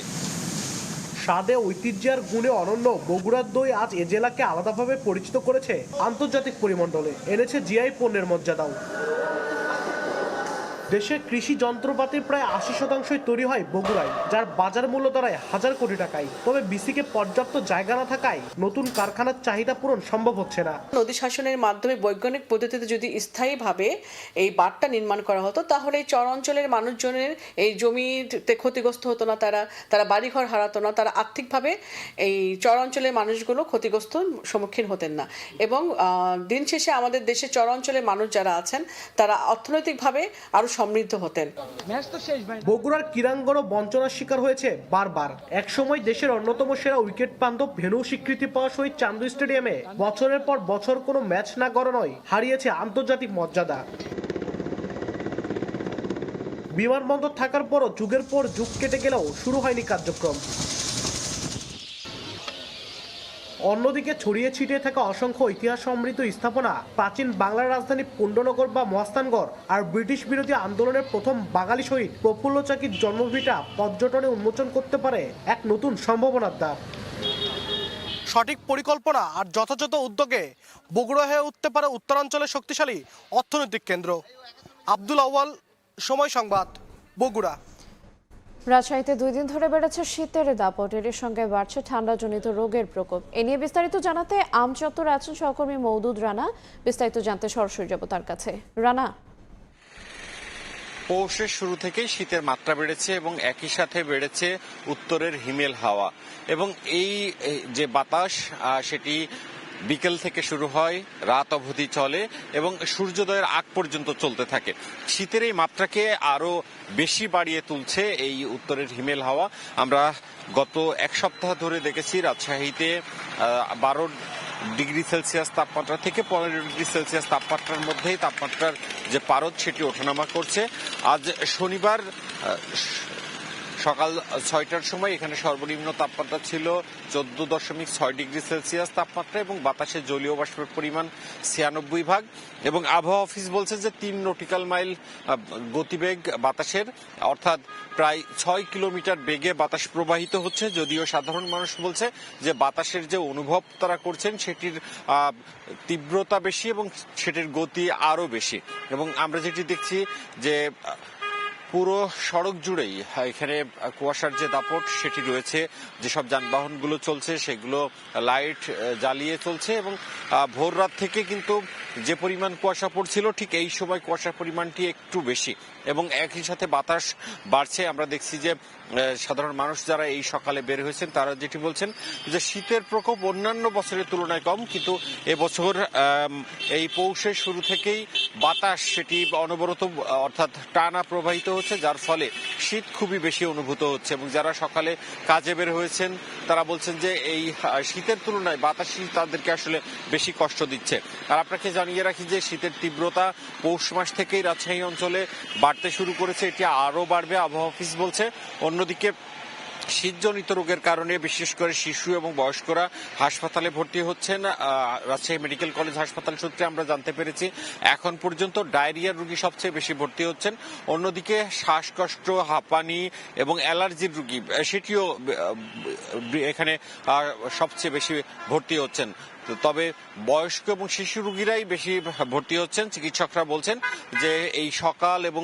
স্বাদে, ঐতিহ্যের গুণে অনন্য বগুড়ার দই আজ এ জেলাকে আলাদাভাবে পরিচিত করেছে আন্তর্জাতিক পরিমণ্ডলে, এনেছে জিআই পণ্যের মর্যাদাও। দেশের কৃষি যন্ত্রপাতির প্রায় 80% তৈরি হয় বগুড়ায়, যার বাজার মূল্য দাঁড়ায় হাজার কোটি টাকায়। তবে বিসিকে পর্যাপ্ত জায়গা না থাকায় নতুন কারখানার চাহিদা পূরণ সম্ভব হচ্ছে না। নদী শাসনের মাধ্যমে বৈজ্ঞানিক পদ্ধতিতে যদি স্থায়ীভাবে এই বাঁধটা নির্মাণ করা হতো, তাহলে এই চর অঞ্চলের মানুষজনের এই জমিতে ক্ষতিগ্রস্ত হতো না, তারা বাড়িঘর হারাতো না, তারা আর্থিকভাবে এই চর অঞ্চলের মানুষগুলো ক্ষতিগ্রস্ত সম্মুখীন হতেন না। এবং দিন শেষে আমাদের দেশের চর অঞ্চলের মানুষ যারা আছেন তারা অর্থনৈতিকভাবে আরও সমৃদ্ধ হতেন। বগুড়ার ক্রীড়াঙ্গনও বঞ্চনার শিকার হয়েছে বারবার। একসময় দেশের অন্যতম সেরা উইকেট বান্ধব ভেন্যু স্বীকৃতি পাওয়া শহীদ চান্দু স্টেডিয়ামে বছরের পর বছর কোনো ম্যাচ না গড়ানোয় হারিয়েছে আন্তর্জাতিক মর্যাদা। বিমানবন্দর থাকার পরও যুগের পর যুগ কেটে গেলেও শুরু হয়নি কার্যক্রম। অন্যদিকে ছড়িয়ে ছিটিয়ে থাকা অসংখ্য ইতিহাস সমৃদ্ধ স্থাপনা, প্রাচীন বাংলার রাজধানী পুণ্ডনগর বা মহাস্থানগড় আর ব্রিটিশ বিরোধী আন্দোলনের প্রথম বাঙালি শহীদ প্রফুল্ল চাকির জন্মভিটা পর্যটনে উন্মোচন করতে পারে এক নতুন সম্ভাবনার দ্বার। সঠিক পরিকল্পনা আর যথাযথ উদ্যোগে বগুড়া হয়ে উঠতে পারে উত্তরাঞ্চলের শক্তিশালী অর্থনৈতিক কেন্দ্র। আব্দুল আউয়াল, সময় সংবাদ, বগুড়া। রাজশাহীতে 2 দিন ধরে বেড়েছে শীতের দাপট, এর সঙ্গে বাড়ছে ঠান্ডাজনিত রোগের প্রকোপ। এ নিয়ে বিস্তারিত জানাতে আমচত্বরে আছেন সহকর্মী মওদুদ রানা। বিস্তারিত জানতে সরাসরি যাব তার কাছে। রানা, পৌষের শুরু থেকেই শীতের মাত্রা বেড়েছে এবং একই সাথে বেড়েছে উত্তরের হিমেল হাওয়া এবং এই যে বাতাস সেটি বিকেল থেকে শুরু হয়, রাত অবধি চলে এবং সূর্যোদয়ের আগ পর্যন্ত চলতে থাকে। শীতের এই মাত্রাকে আরো বেশি বাড়িয়ে তুলছে এই উত্তরের হিমেল হাওয়া। আমরা গত এক সপ্তাহ ধরে দেখেছি রাজশাহীতে 12 ডিগ্রি সেলসিয়াস তাপমাত্রা থেকে 15 ডিগ্রি সেলসিয়াস তাপমাত্রার মধ্যেই তাপমাত্রার যে পারদ সেটি ওঠানামা করছে। আজ শনিবার সকাল 6টার সময় এখানে সর্বনিম্ন তাপমাত্রা ছিল 14.6 ডিগ্রি সেলসিয়াস তাপমাত্রা এবং বাতাসে জলীয় বাষ্পের পরিমাণ 96 ভাগ এবং আবহাওয়া অফিস বলছে যে 3 নটিক্যাল মাইল গতিবেগ বাতাসের, অর্থাৎ প্রায় 6 কিলোমিটার বেগে বাতাস প্রবাহিত হচ্ছে। যদিও সাধারণ মানুষ বলছে যে বাতাসের যে অনুভব তারা করছেন সেটির তীব্রতা বেশি এবং সেটির গতি আরো বেশি। এবং আমরা যেটি দেখছি যে পুরো সড়ক জুড়েই এখানে কুয়াশার যে দাপট সেটি রয়েছে। যেসব যানবাহনগুলো চলছে সেগুলো লাইট জ্বালিয়ে চলছে এবং ভোর রাত থেকে কিন্তু যে পরিমাণ কুয়াশা পড়ছিল ঠিক এই সময় কুয়াশার পরিমাণটি একটু বেশি এবং একই সাথে বাতাস বাড়ছে। আমরা দেখছি যে সাধারণ মানুষ যারা এই সকালে বের হয়েছেন তারা যেটি বলছেন যে শীতের প্রকোপ অন্যান্য বছরের তুলনায় কম, কিন্তু এবছর এই পৌষের শুরু থেকেই বাতাস সেটি অনবরত অর্থাৎ টানা প্রবাহিত হচ্ছে, যার ফলে শীত খুবই বেশি অনুভূত হচ্ছে এবং যারা সকালে কাজে বের হয়েছেন তারা বলছেন যে এই শীতের তুলনায় বাতাসই তাদেরকে আসলে বেশি কষ্ট দিচ্ছে। আর আপনাকে জানিয়ে রাখি যে শীতের তীব্রতা পৌষ মাস থেকেই রাজশাহী অঞ্চলে বাড়তে শুরু করেছে, এটি আরও বাড়বে আবহাওয়া অফিস বলছে। অন্যদিকে শীতজনিত রোগের কারণে বিশেষ করে শিশু এবং বয়স্করা হাসপাতালে ভর্তি হচ্ছেন। রাজশাহী মেডিকেল কলেজ হাসপাতাল সূত্রে আমরা জানতে পেরেছি এখন পর্যন্ত ডায়রিয়ার রোগী সবচেয়ে বেশি ভর্তি হচ্ছেন। অন্যদিকে শ্বাসকষ্ট, হাঁপানি এবং অ্যালার্জির রোগী সেটিও এখানে সবচেয়ে বেশি ভর্তি হচ্ছেন। তবে বয়স্ক এবং শিশু রোগীরাই বেশি ভর্তি হচ্ছেন। চিকিৎসকরা বলছেন যে এই সকাল এবং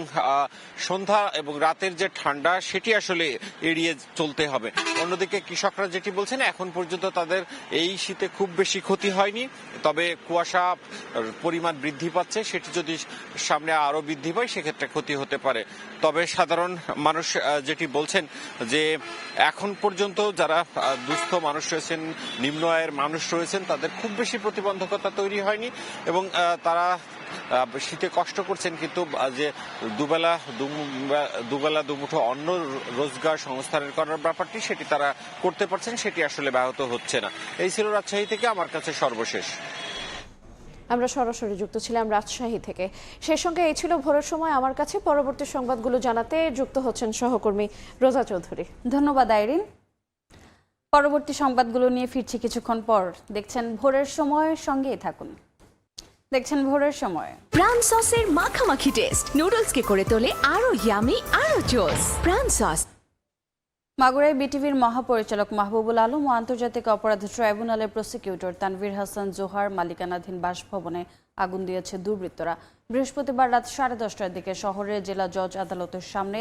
সন্ধ্যা এবং রাতের যে ঠান্ডা সেটি আসলে এড়িয়ে চলতে হবে। অন্যদিকে কৃষকরা যেটি বলছেন এখন পর্যন্ত তাদের এই শীতে খুব বেশি ক্ষতি হয়নি, তবে কুয়াশা পরিমাণ বৃদ্ধি পাচ্ছে, সেটি যদি সামনে আরো বৃদ্ধি পায় সেক্ষেত্রে ক্ষতি হতে পারে। তবে সাধারণ মানুষ যেটি বলছেন যে এখন পর্যন্ত যারা দুস্থ মানুষ রয়েছেন, নিম্ন আয়ের মানুষ রয়েছেন, তাদের খুব বেশি প্রতিবন্ধকতা তৈরি হয়নি এবং তারা শীতে কষ্ট করছেন, কিন্তু যে দুবেলা দুমুঠো অন্ন রোজগার সংস্থানের করার ব্যাপারটি সেটি তারা করতে পারছেন, সেটি আসলে ব্যাহত হচ্ছে না। এই ছিল রাজশাহী থেকে আমার কাছে সর্বশেষ। আমরা সরাসরি যুক্ত ছিলাম রাজশাহী থেকে। সেই সঙ্গে এই ছিল ভোরের সময় আমার কাছে। পরবর্তী সংবাদগুলো জানাতে যুক্ত হচ্ছেন সহকর্মী রোজা চৌধুরী। ধন্যবাদ আইরিন। পরবর্তী সংবাদগুলো নিয়ে ফিরছি কিছুক্ষণ পর। দেখছেন ভোরের সময়, সঙ্গেই থাকুন। দেখছেন ভোরের সময়। প্রাণ সসের মাখামাখি টেস্ট নুডলসকে করে তোলে আরো ইয়ামি, আরো জোস। প্রাণ সস। মাগুরায় বিটিভির মহাপরিচালক মাহবুবুল আলম ও আন্তর্জাতিক অপরাধ ট্রাইব্যুনালের প্রসিকিউটর তানভীর হাসান জোহার মালিকানাধীন বাসভবনে আগুন দিয়েছে দুর্বৃত্তরা। বৃহস্পতিবার রাত 10:30টার দিকে শহরের জেলা জজ আদালতের সামনে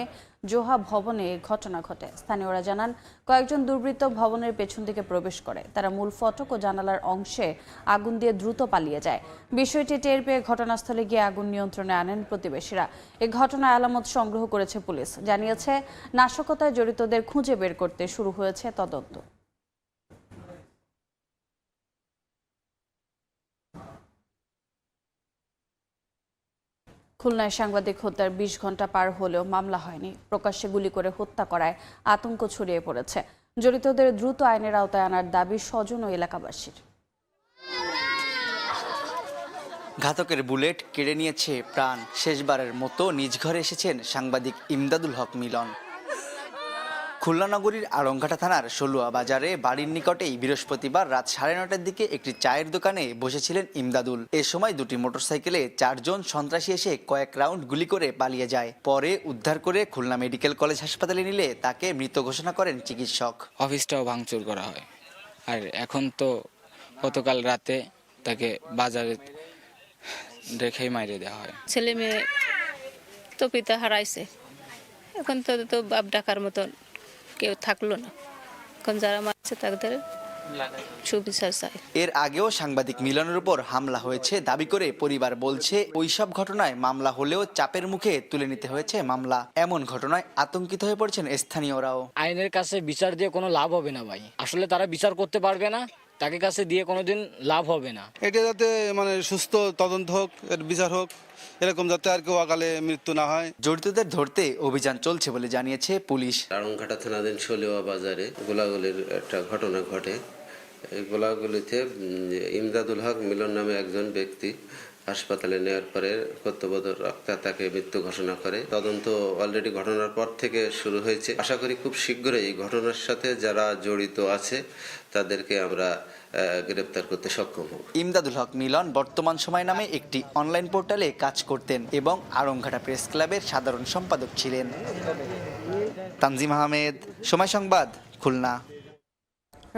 জোহা ভবনে ঘটনা ঘটে। স্থানীয়রা জানান কয়েকজন দুর্বৃত্ত ভবনের পেছন দিকে প্রবেশ করে। তারা মূল ফটক ও জানালার অংশে আগুন দিয়ে দ্রুত পালিয়ে যায়। বিষয়টি টের পেয়ে ঘটনাস্থলে গিয়ে আগুন নিয়ন্ত্রণে আনেন প্রতিবেশীরা। এই ঘটনায় আলামত সংগ্রহ করেছে পুলিশ। জানিয়েছে নাশকতায় জড়িতদের খুঁজে বের করতে শুরু হয়েছে তদন্ত। খুলনায় সাংবাদিক হত্যার ২০ ঘন্টা পার হলেও মামলা হয়নি। প্রকাশ্যে গুলি করে হত্যা করায় আতঙ্ক ছড়িয়ে পড়েছে। জড়িতদের দ্রুত আইনের আওতায় আনার দাবি স্বজন ও এলাকাবাসীর। ঘাতকের বুলেট কেড়ে নিয়েছে প্রাণ। শেষবারের মতো নিজ ঘরে এসেছেন সাংবাদিক ইমদাদুল হক মিলন। খুলনা নগরীর আড়ংঘাটা থানার সলুয়া বাজারে বাড়ির নিকটেই বৃহস্পতিবার রাত 9:30টার দিকে একটি চায়ের দোকানে বসেছিলেন ইমদাদুল। এ সময় দুটি মোটরসাইকেলে 4 জন সন্ত্রাসী এসে কয়েক রাউন্ড গুলি করে পালিয়ে যায়। পরে উদ্ধার করে খুলনা মেডিকেল কলেজ হাসপাতালে নিলে তাকে মৃত ঘোষণা করেন চিকিৎসক। অফিসটাও ভাঙচুর করা হয়, আর এখন তো গতকাল রাতে তাকে বাজারে রেখেই মাইরে দেওয়া হয়। ছেলে মেয়ে তো পিতা হারাইছে, এখন তো বাপ ডাকার মতন কেউ থাকলো না। এখন যারা মারছে তাদের সুবিচার চাই। এর আগেও সাংবাদিক মিলনের উপর হামলা হয়েছে দাবি করে পরিবার বলছে, ওইসব ঘটনায় মামলা হলেও চাপের মুখে তুলে নিতে হয়েছে মামলা। এমন ঘটনায় আতঙ্কিত হয়ে পড়ছেন স্থানীয়রাও। আইনের কাছে বিচার দিয়ে কোনো লাভ হবে না ভাই, আসলে তারা বিচার করতে পারবে না, তাকে কাছে দিয়ে কোনোদিন লাভ হবে না। এটা যাতে সুস্থ তদন্ত হোক, এর বিচার হোক, এরকম যাতে আর কেউ অকালে মৃত্যু না হয়। জড়িতদের ধরতে অভিযান চলছে বলে জানিয়েছে পুলিশ। আড়ংঘাটা থানাধীন সলিয়া বাজারে গোলাগুলির একটা ঘটনা ঘটে। এই গোলাগুলিতে ইমদাদুল হক মিলন নামে একজন ব্যক্তি হাসপাতালে নেওয়ার পরে কর্তব্যরত ডাক্তার তাকে মৃত্যু ঘোষণা করে। তদন্ত অলরেডি ঘটনার পর থেকে শুরু হয়েছে। আশা করি খুব শীঘ্রই এই ঘটনার সাথে যারা জড়িত আছে তাদেরকে আমরা গ্রেপ্তার করতে সক্ষম হব। ইমদাদুল হক মিলন বর্তমান সময় নামে একটি অনলাইন পোর্টালে কাজ করতেন এবং আড়ংঘাটা প্রেস ক্লাবের সাধারণ সম্পাদক ছিলেন। তানজিম আহমেদ, সময় সংবাদ, খুলনা।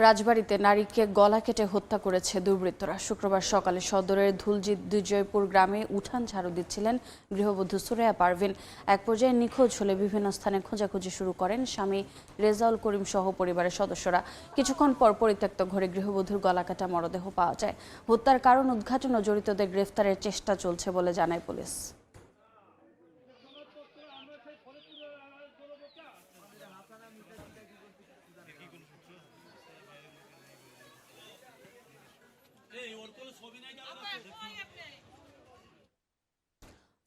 রাজবাড়ীতে নারীকে গলা কেটে হত্যা করেছে দুর্বৃত্তরা। শুক্রবার সকালে সদরের ধুলজিৎ বিজয়পুর গ্রামে উঠান ঝাড়ু দিচ্ছিলেন গৃহবধূ সুরাইয়া পারভিন। এক পর্যায়ে নিখোঁজ হলে বিভিন্ন স্থানে খোঁজাখুঁজি শুরু করেন স্বামী রেজাউল করিম সহ পরিবারের সদস্যরা। কিছুক্ষণ পর পরিত্যক্ত ঘরে গৃহবধূর গলা কাটা মরদেহ পাওয়া যায়। হত্যার কারণ উদ্ঘাটন ও জড়িতদের গ্রেফতারের চেষ্টা চলছে বলে জানায় পুলিশ।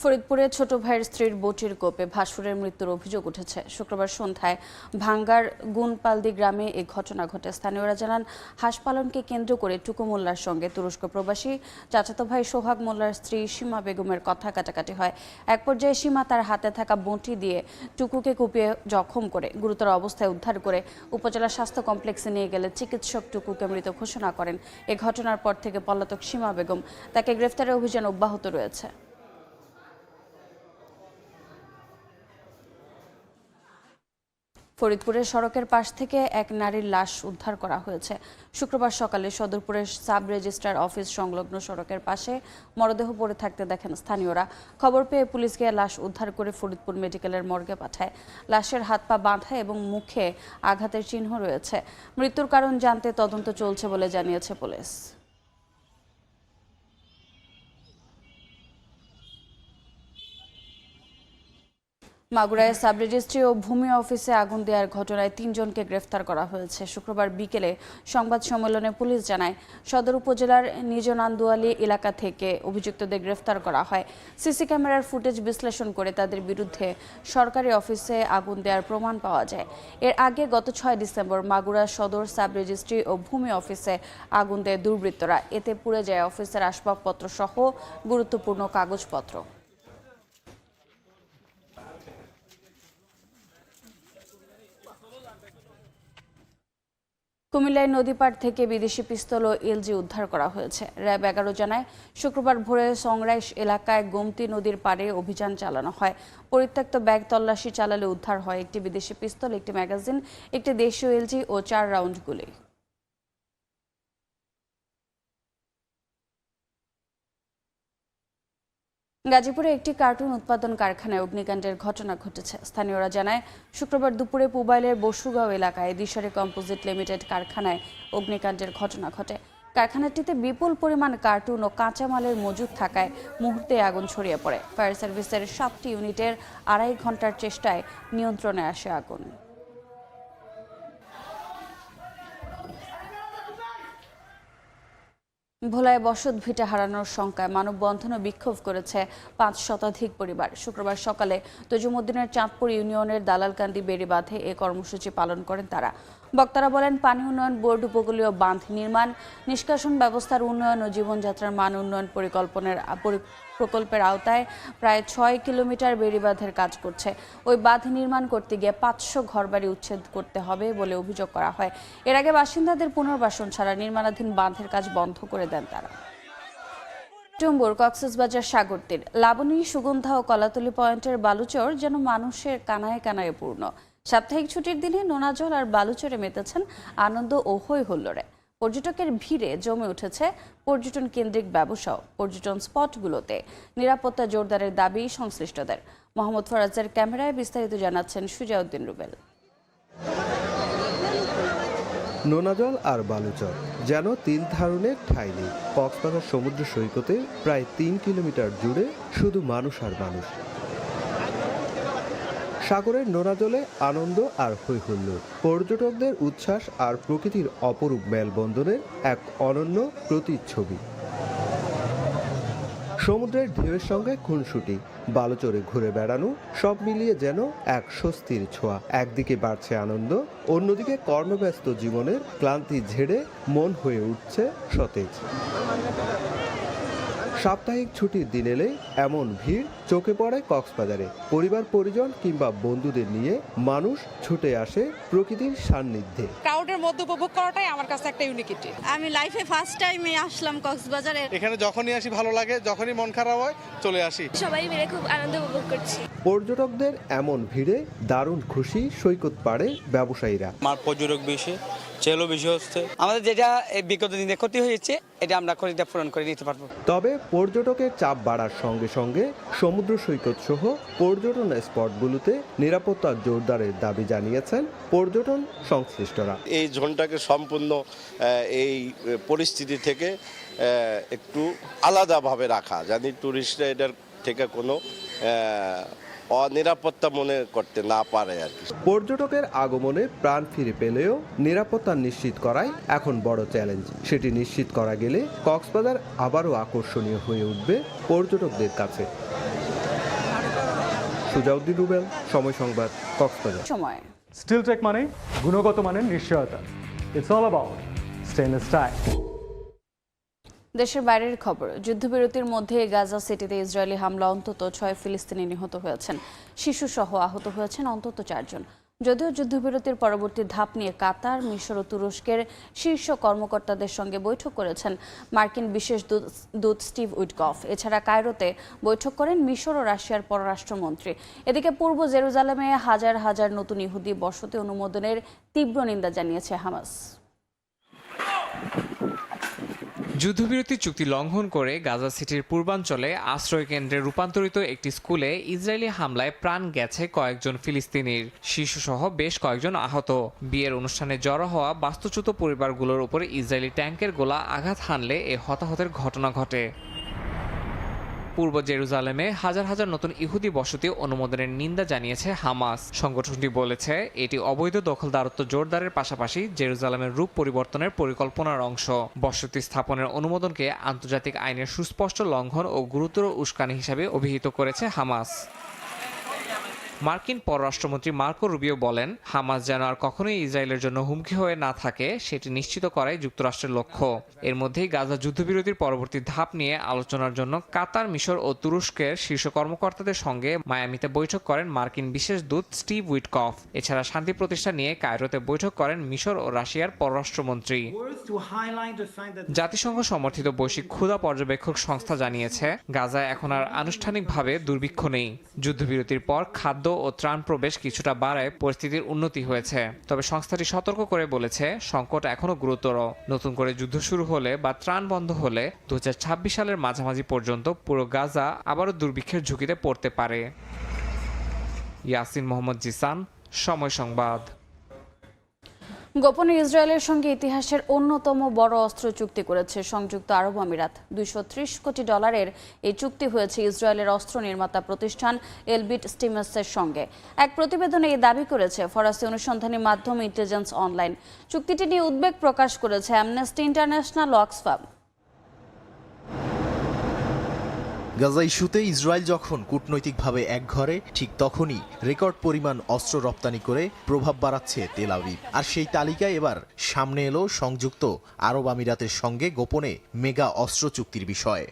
ফরিদপুরে ছোট ভাইয়ের স্ত্রীর বটির কোপে ভাসুরের মৃত্যুর অভিযোগ উঠেছে। শুক্রবার সন্ধ্যায় ভাঙ্গার গুনপালদি গ্রামে এই ঘটনা ঘটে। স্থানীয়রা জানান, হাঁস পালনকে কেন্দ্র করে টুকু মোল্লার সঙ্গে তুরস্ক প্রবাসী চাচাতো ভাই সোহাগ মোল্লার স্ত্রী সীমা বেগমের কথা কাটাকাটি হয়। এক পর্যায়ে সীমা তার হাতে থাকা বঁটি দিয়ে টুকুকে কুপিয়ে জখম করে গুরুতর অবস্থায় উদ্ধার করে উপজেলা স্বাস্থ্য কমপ্লেক্সে নিয়ে গেলে চিকিৎসক টুকুকে মৃত ঘোষণা করেন। এ ঘটনার পর থেকে পলাতক সীমা বেগম, তাকে গ্রেফতারের অভিযান অব্যাহত রয়েছে। ফরিদপুরের সড়কের পাশ থেকে এক নারীর লাশ উদ্ধার করা হয়েছে। শুক্রবার সকালে সদরপুরের সাব রেজিস্ট্রার অফিস সংলগ্ন সড়কের পাশে মরদেহ পড়ে থাকতে দেখেন স্থানীয়রা। খবর পেয়ে পুলিশ গিয়ে লাশ উদ্ধার করে ফরিদপুর মেডিকেলের মর্গে পাঠায়। লাশের হাত পা বাঁধা এবং মুখে আঘাতের চিহ্ন রয়েছে। মৃত্যুর কারণ জানতে তদন্ত চলছে বলে জানিয়েছে পুলিশ। মাগুরায় সাব রেজিস্ট্রি ও ভূমি অফিসে আগুন দেওয়ার ঘটনায় 3 জনকে গ্রেফতার করা হয়েছে। শুক্রবার বিকেলে সংবাদ সম্মেলনে পুলিশ জানায়, সদর উপজেলার নিজনান্দুয়ালি এলাকা থেকে অভিযুক্তদের গ্রেফতার করা হয়। সিসি ক্যামেরার ফুটেজ বিশ্লেষণ করে তাদের বিরুদ্ধে সরকারি অফিসে আগুন দেওয়ার প্রমাণ পাওয়া যায়। এর আগে গত 6 ডিসেম্বর মাগুরা সদর সাব রেজিস্ট্রি ও ভূমি অফিসে আগুন দেয় দুর্বৃত্তরা। এতে পুড়ে যায় অফিসের আসবাবপত্র সহ গুরুত্বপূর্ণ কাগজপত্র। কুমিল্লায় নদীপাড় থেকে বিদেশি পিস্তল ও এলজি উদ্ধার করা হয়েছে। র্যাব 11 জানায়, শুক্রবার ভোরে সংরাইশ এলাকায় গোমতী নদীর পাড়ে অভিযান চালানো হয়। পরিত্যক্ত ব্যাগ তল্লাশি চালালে উদ্ধার হয় একটি বিদেশি পিস্তল, একটি ম্যাগাজিন, একটি দেশীয় এলজি ও 4 রাউন্ড গুলি। গাজীপুরে একটি কার্টুন উৎপাদন কারখানায় অগ্নিকাণ্ডের ঘটনা ঘটেছে। স্থানীয়রা জানায়, শুক্রবার দুপুরে পুবাইলের বসুগাঁও এলাকায় দিশারি কম্পোজিট লিমিটেড কারখানায় অগ্নিকাণ্ডের ঘটনা ঘটে। কারখানাটিতে বিপুল পরিমাণ কার্টুন ও কাঁচামালের মজুদ থাকায় মুহূর্তে আগুন ছড়িয়ে পড়ে। ফায়ার সার্ভিসের 7টি ইউনিটের 2.5 ঘন্টার চেষ্টায় নিয়ন্ত্রণে আসে আগুন। ভোলায় বসত ভিটা হারানোর শঙ্কায় মানববন্ধন ও বিক্ষোভ করেছে ৫ শতাধিক পরিবার। শুক্রবার সকালে তজুমুদ্দিনের চাঁদপুর ইউনিয়নের দালালকান্দি বেড়িবাঁধে এ কর্মসূচি পালন করেন তারা। বক্তারা বলেন, পানি উন্নয়ন বোর্ড উপকূলীয় বাঁধ নির্মাণ, নিষ্কাশন ব্যবস্থার উন্নয়ন ও জীবনযাত্রার মান উন্নয়ন প্রকল্পের আওতায় প্রায় ৬ কিলোমিটার বেড়িবাঁধের কাজ করছে। ওই বাঁধ নির্মাণ করতে গিয়ে ৫০০ ঘরবাড়ি উচ্ছেদ করতে হবে বলে অভিযোগ করা হয়। এর আগে বাসিন্দাদের পুনর্বাসন ছাড়া নির্মাণাধীন বাঁধের কাজ বন্ধ করে দেন তারা। টুম্বুর কক্সবাজার সাগর তীর, লাবণী, সুগন্ধা ও কলাতলি পয়েন্টের বালুচর যেন মানুষের কানায় কানায় পূর্ণ। সাপ্তাহিক ছুটির দিনে নোনাজল আর বালুচরে মেতেছেন আনন্দ ও হৈ হুল্লোড়ে। পর্যটকের ভিড়ে জমে উঠেছে পর্যটন কেন্দ্রিক ব্যবসাও। পর্যটন স্পটগুলোতে নিরাপত্তা জোরদারের দাবি সংশ্লিষ্টদের। মোহাম্মদ ফরাজের ক্যামেরায় বিস্তারিত জানাচ্ছেন সুজাউদ্দিন রুবেল। নোনাজল আর বালুচর যেন তিল ধারণের ঠাঁই নেই। কক্সবাজার সমুদ্র সৈকতে প্রায় ৩ কিলোমিটার জুড়ে শুধু মানুষ আর মানুষ। সাগরের নোনাজলে আনন্দ আর হৈহুল্লোড়, পর্যটকদের উচ্ছ্বাস আর প্রকৃতির অপরূপ মেলবন্ধনের এক অনন্য প্রতিচ্ছবি। সমুদ্রের ঢেউয়ের সঙ্গে খুনসুটি, বালুচরে ঘুরে বেড়ানো, সব মিলিয়ে যেন এক স্বস্তির ছোঁয়া। একদিকে বাড়ছে আনন্দ, অন্যদিকে কর্মব্যস্ত জীবনের ক্লান্তি ঝেড়ে মন হয়ে উঠছে সতেজ। সাপ্তাহিক ছুটির দিন এলে এমন ভিড় চোখে পড়ে কক্সবাজারে। পরিবার পরিজন কিংবা বন্ধুদের নিয়ে মানুষ ছুটে আসে প্রকৃতির সান্নিধ্যে। ক্রাউডের মধ্যে উপভোগ করাটাই আমার কাছে একটা ইউনিকিটি। আমি লাইফে ফার্স্ট টাইমে আসলাম কক্সবাজারে। এখানে যখনই আসি ভালো লাগে, যখনই মন খারাপ হয় চলে আসি। সবাই মিলে খুব আনন্দ উপভোগ করছি। পর্যটকদের এমন ভিড়ে দারুণ খুশি সৈকত পাড়ে ব্যবসায়ীরা। আমার পর্যটক বেশি, চেলো বেশি হচ্ছে। আমাদের যেটা এই বিগত দিনে ক্ষতি হয়েছে এটা আমরা ক্ষতিটা পূরণ করে নিতে পারবো। তবে পর্যটকের চাপ বাড়ার সঙ্গে সঙ্গে সমুদ্র সৈকত সহ পর্যটন স্পটগুলোতে নিরাপত্তা জোরদারের দাবি জানিয়েছেন পর্যটন সংশ্লিষ্টরা। এই জোনটাকে সম্পূর্ণ এই পরিস্থিতি থেকে একটু আলাদাভাবে রাখা, জানি টুরিস্টরা এটার থেকে কোনো অনিরাপত্তা মনে করতে না পারে আর কি। পর্যটকের আগমনে প্রাণ ফিরে পেলেও নিরাপত্তা নিশ্চিত করাই এখন বড় চ্যালেঞ্জ। সেটি নিশ্চিত করা গেলে কক্সবাজার আবারও আকর্ষণীয় হয়ে উঠবে পর্যটকদের কাছে। সুজাউদ্দিন রুবেল, সময় সংবাদ, কক্সবাজার। সময়। স্টিল টেক মানে গুণগত মানের নিশ্চয়তা। It's all about stainless style. দেশের বাইরের খবর, যুদ্ধবিরতির মধ্যে গাজা সিটিতে ইসরায়েলি হামলা অন্তত 6 ফিলিস্তিনি নিহত হয়েছেন। শিশুসহ আহত হয়েছেন অন্তত 4 জন। যদিও যুদ্ধবিরতির পরবর্তী ধাপ নিয়ে কাতার, মিশর ও তুরস্কের শীর্ষ কর্মকর্তাদের সঙ্গে বৈঠক করেছেন মার্কিন বিশেষ দূত স্টিভ উইটকফ। এছাড়া কায়রোতে বৈঠক করেন মিশর ও রাশিয়ার পররাষ্ট্রমন্ত্রী। এদিকে পূর্ব জেরুজালেমে হাজার হাজার নতুন ইহুদি বসতি অনুমোদনের তীব্র নিন্দা জানিয়েছে হামাস। যুদ্ধবিরতি চুক্তি লঙ্ঘন করে গাজা সিটির পূর্বাঞ্চলে আশ্রয় কেন্দ্রে রূপান্তরিত একটি স্কুলে ইসরায়েলি হামলায় প্রাণ গেছে কয়েকজন ফিলিস্তিনির, শিশুসহ বেশ কয়েকজন আহত। বিয়ের অনুষ্ঠানে জড়ো হওয়া বাস্তুচ্যুত পরিবারগুলোর উপরে ইসরায়েলি ট্যাঙ্কের গোলা আঘাত হানলে এ হতাহতের ঘটনা ঘটে। পূর্ব জেরুজালেমে হাজার হাজার নতুন ইহুদি বসতি অনুমোদনের নিন্দা জানিয়েছে হামাস। সংগঠনটি বলেছে এটি অবৈধ দখলদারত্ব জোরদারের পাশাপাশি জেরুজালেমের রূপ পরিবর্তনের পরিকল্পনার অংশ। বসতি স্থাপনের অনুমোদনকে আন্তর্জাতিক আইনের সুস্পষ্ট লঙ্ঘন ও গুরুতর উস্কানি হিসাবে অভিহিত করেছে হামাস। মার্কিন পররাষ্ট্রমন্ত্রী মার্কো রুবিও বলেন, হামাস যেন আর কখনোই ইসরায়েলের জন্য হুমকি হয়ে না থাকে সেটি নিশ্চিত করাই যুক্তরাষ্ট্রের লক্ষ্য। এর মধ্যেই গাজা যুদ্ধবিরতির পরবর্তী ধাপ নিয়ে আলোচনার জন্য কাতার, মিশর ও তুরস্কের শীর্ষ কর্মকর্তাদের সঙ্গে মায়ামিতে বৈঠক করেন মার্কিন বিশেষ দূত স্টিভ উইটকফ। এছাড়া শান্তি প্রতিষ্ঠা নিয়ে কায়রোতে বৈঠক করেন মিশর ও রাশিয়ার পররাষ্ট্রমন্ত্রী। জাতিসংঘ সমর্থিত বৈশ্বিক ক্ষুধা পর্যবেক্ষক সংস্থা জানিয়েছে, গাজায় এখন আর আনুষ্ঠানিকভাবে দুর্ভিক্ষ নেই। যুদ্ধবিরতির পর খাদ্য ও ত্রাণ প্রবেশ কিছুটা বাড়ায় পরিস্থিতির উন্নতি হয়েছে। তবে সংস্থাটি সতর্ক করে বলেছে, সংকট এখনো গুরুতর। নতুন করে যুদ্ধ শুরু হলে বা ত্রাণ বন্ধ হলে 2026 সালের মাঝামাঝি পর্যন্ত পুরো গাজা আবারও দুর্ভিক্ষের ঝুঁকিতে পড়তে পারে। ইয়াসিন মোহাম্মদ জিসান, সময় সংবাদ। গোপনে ইসরায়েলের সঙ্গে ইতিহাসের অন্যতম বড় অস্ত্র চুক্তি করেছে সংযুক্ত আরব আমিরাত। $230 কোটি এই চুক্তি হয়েছে ইসরায়েলের অস্ত্র নির্মাতা প্রতিষ্ঠান এলবিট স্টিমাসের সঙ্গে। এক প্রতিবেদনে এই দাবি করেছে ফরাসি অনুসন্ধানী মাধ্যম ইন্টেলিজেন্স অনলাইন। চুক্তিটি নিয়ে উদ্বেগ প্রকাশ করেছে অ্যামনেস্টি ইন্টারন্যাশনাল, অক্সফাম। গাজা ইস্যুতে ইসরায়েল যখন কূটনৈতিকভাবে একঘরে, ঠিক তখনই রেকর্ড পরিমাণ অস্ত্র রপ্তানি করে প্রভাব বাড়াচ্ছে তেল আবিব। আর সেই তালিকায় এবার সামনে এলো সংযুক্ত আরব আমিরাতের সঙ্গে গোপনে মেগা অস্ত্র চুক্তির বিষয়।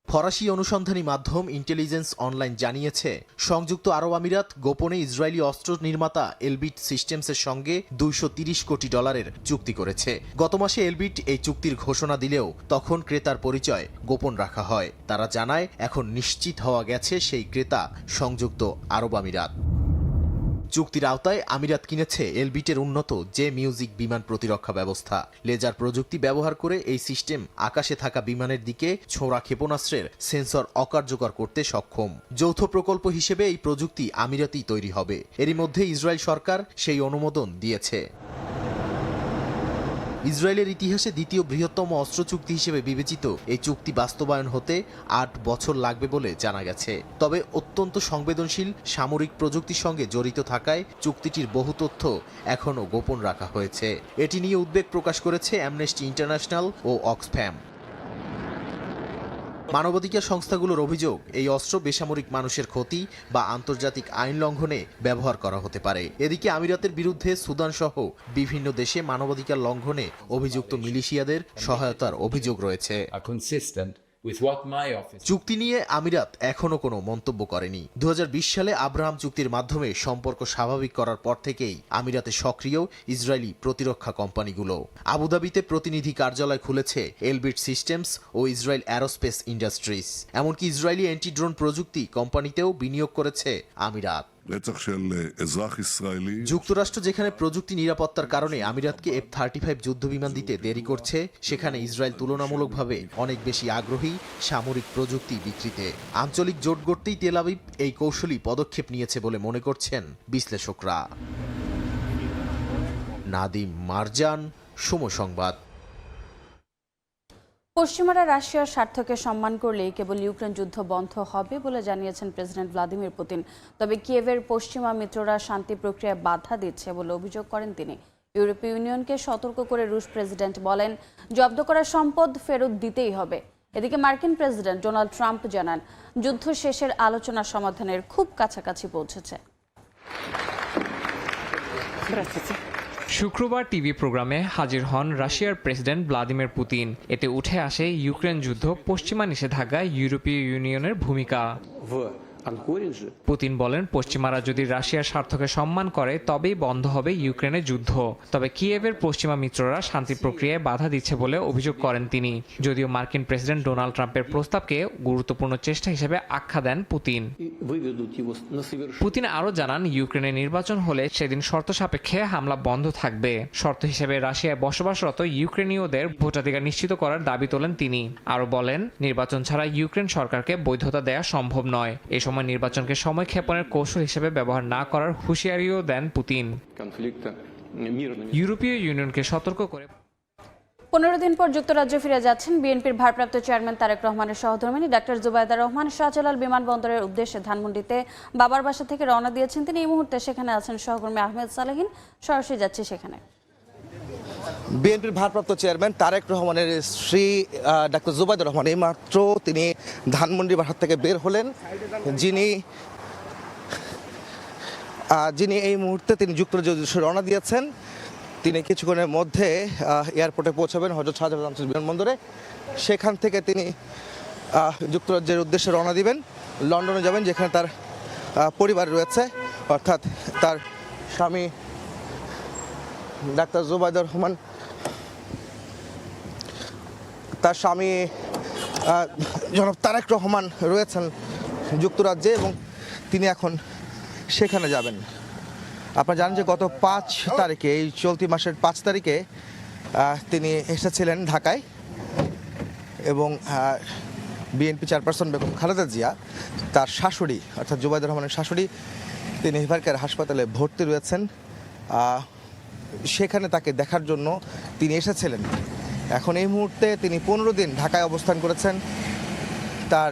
ফরাসি অনুসন্ধানী মাধ্যম ইন্টেলিজেন্স অনলাইন জানিয়েছে, সংযুক্ত আরব আমিরাত গোপনে ইসরায়েলি অস্ত্র নির্মাতা এলবিট সিস্টেমসের সঙ্গে $230 কোটি চুক্তি করেছে। গত মাসে এলবিট এই চুক্তির ঘোষণা দিলেও তখন ক্রেতার পরিচয় গোপন রাখা হয়। তারা জানায়, এখন নিশ্চিত হওয়া গেছে সেই ক্রেতা সংযুক্ত আরব আমিরাত। চুক্তির আওতায় আমিরাত কিনেছে এলবিটের উন্নত জে মিউজিক বিমান প্রতিরক্ষা ব্যবস্থা। লেজার প্রযুক্তি ব্যবহার করে এই সিস্টেম আকাশে থাকা বিমানের দিকে ছোড়া ক্ষেপণাস্ত্রের সেন্সর অকার্যকর করতে সক্ষম। যৌথ প্রকল্প হিসেবে এই প্রযুক্তি আমিরাতেই তৈরি হবে। এরই মধ্যে ইসরায়েল সরকার সেই অনুমোদন দিয়েছে। ইসরায়েলের ইতিহাসে দ্বিতীয় বৃহত্তম অস্ত্র চুক্তি হিসেবে বিবেচিত এই চুক্তি বাস্তবায়ন হতে 8 বছর লাগবে বলে জানা গেছে। তবে অত্যন্ত সংবেদনশীল সামরিক প্রযুক্তির সঙ্গে জড়িত থাকায় চুক্তিটির বহু তথ্য এখনও গোপন রাখা হয়েছে। এটি নিয়ে উদ্বেগ প্রকাশ করেছে অ্যামনেস্টি ইন্টারন্যাশনাল ও অক্সফ্যাম। মানবাধিকার সংস্থাগুলোর অভিযোগ, এই অস্ত্র বেসামরিক মানুষের ক্ষতি বা আন্তর্জাতিক আইন লঙ্ঘনে ব্যবহার করা হতে পারে। এদিকে আমিরাতের বিরুদ্ধে সুদান সহ বিভিন্ন দেশে মানবাধিকার লঙ্ঘনে অভিযুক্ত মিলিশিয়াদের সহায়তার অভিযোগ রয়েছে। চুক্তি নিয়ে আমিরাত এখনো কোনো মন্তব্য করেনি। 2020 সালে আব্রাহাম চুক্তির মাধ্যমে সম্পর্ক স্বাভাবিক করার পর থেকেই আমিরাতে সক্রিয় ইসরায়েলি প্রতিরক্ষা কোম্পানিগুলো। আবুধাবিতে প্রতিনিধি কার্যালয় খুলেছে এলবিট সিস্টেমস ও ইসরায়েল অ্যারোস্পেস ইন্ডাস্ট্রিজ। এমনকি ইসরায়েলি অ্যান্টি ড্রোন প্রযুক্তি কোম্পানিতেও বিনিয়োগ করেছে আমিরাত। যুক্তরাষ্ট্র যেখানে প্রযুক্তি নিরাপত্তার কারণে আমিরাতকে F-35 যুদ্ধবিমান দিতে দেরি করছে, সেখানে ইসরায়েল তুলনামূলকভাবে অনেক বেশি আগ্রহী সামরিক প্রযুক্তি বিক্রিতে। আঞ্চলিক জোট গড়তেই তেল আবিব এই কৌশলী পদক্ষেপ নিয়েছে বলে মনে করছেন বিশ্লেষকরা। নাদিম মারজান, সময় সংবাদ। পশ্চিমারা রাশিয়ার স্বার্থকে সম্মান করলেই কেবল ইউক্রেন যুদ্ধ বন্ধ হবে বলে জানিয়েছেন প্রেসিডেন্ট ভ্লাদিমির পুতিন। তবে কিয়েভের পশ্চিমা মিত্ররা শান্তি প্রক্রিয়ায় বাধা দিচ্ছে বলে অভিযোগ করেন তিনি। ইউরোপীয় ইউনিয়নকে সতর্ক করে রুশ প্রেসিডেন্ট বলেন, জব্দ করা সম্পদ ফেরত দিতেই হবে। এদিকে মার্কিন প্রেসিডেন্ট ডোনাল্ড ট্রাম্প জানান, যুদ্ধ শেষের আলোচনা সমাধানের খুব কাছাকাছি পৌঁছেছে। শুক্রবার টিভি প্রোগ্রামে হাজির হন রাশিয়ার প্রেসিডেন্ট ভ্লাদিমির পুতিন। এতে উঠে আসে ইউক্রেন যুদ্ধ পশ্চিমা নিষেধাজ্ঞায় ইউরোপীয় ইউনিয়নের ভূমিকা। পুতিন বলেন, পশ্চিমারা যদি রাশিয়ার স্বার্থকে সম্মান করে তবেই বন্ধ হবে ইউক্রেনের যুদ্ধ। তবে কিয়েভের পশ্চিমা মিত্ররা শান্তি প্রক্রিয়ায় বাধা দিচ্ছে বলে অভিযোগ করেন তিনি। যদিও মার্কিন প্রেসিডেন্ট ডোনাল্ড ট্রাম্পের প্রস্তাবকে গুরুত্বপূর্ণ চেষ্টা হিসেবে আখ্যা দেন পুতিন। পুতিন আরও জানান, ইউক্রেনের নির্বাচন হলে সেদিন শর্ত সাপেক্ষে হামলা বন্ধ থাকবে। শর্ত হিসেবে রাশিয়ায় বসবাসরত ইউক্রেনীয়দের ভোটাধিকার নিশ্চিত করার দাবি তোলেন তিনি। আরও বলেন, নির্বাচন ছাড়া ইউক্রেন সরকারকে বৈধতা দেওয়া সম্ভব নয়। এ সময় নির্বাচনকে সময় ক্ষেপণের কৌশল হিসেবে ব্যবহার না করার হুঁশিয়ারিও দেন পুতিন। ইউরোপীয় ইউনিয়নকে সতর্ক করে 15 দিন পর যুক্তরাজ্যে ফিরে যাচ্ছেন বিএনপির ভারপ্রাপ্ত চেয়ারম্যান তারেক রহমানের সহধর্মিণী ডাক্তার জুবাইদা রহমান। শাহজালাল বিমানবন্দরের উদ্দেশ্যে ধানমন্ডিতে বাবার বাসা থেকে রওনা দিয়েছেন তিনি। এই মুহূর্তে সেখানে আছেন সহকর্মী আহমেদ সালেহিন। সরাসরি যাচ্ছে সেখানে। বিএনপির ভারপ্রাপ্ত চেয়ারম্যান তারেক রহমানের স্ত্রী ডাক্তার জুবাইদা রহমান এইমাত্র তিনি ধানমন্ডি বাসা থেকে বের হলেন, যিনি এই মুহূর্তে তিনি যুক্তরাজ্যের উদ্দেশ্যে রওনা দিয়েছেন। তিনি কিছুক্ষণের মধ্যে এয়ারপোর্টে পৌঁছাবেন হযরত শাহজালাল আন্তর্জাতিক বিমানবন্দরে। সেখান থেকে তিনি যুক্তরাজ্যের উদ্দেশ্যে রওনা দিবেন, লন্ডনে যাবেন যেখানে তার পরিবার রয়েছে, অর্থাৎ তার স্বামী ডাক্তার জুবাইদা রহমান, তার স্বামী জনাব তারেক রহমান রয়েছেন যুক্তরাজ্যে এবং তিনি এখন সেখানে যাবেন। আপনারা জানেন যে গত 5 তারিখে, এই চলতি মাসের 5 তারিখে তিনি এসেছিলেন ঢাকায় এবং বিএনপি চেয়ারপারসন বেগম খালেদা জিয়া, তার শাশুড়ি অর্থাৎ জুবাইদা রহমানের শাশুড়ি, তিনি হিভারকেয়ার হাসপাতালে ভর্তি রয়েছেন। সেখানে তাকে দেখার জন্য তিনি এসেছিলেন। এখন এই মুহূর্তে তিনি 15 দিন ঢাকায় অবস্থান করেছেন। তার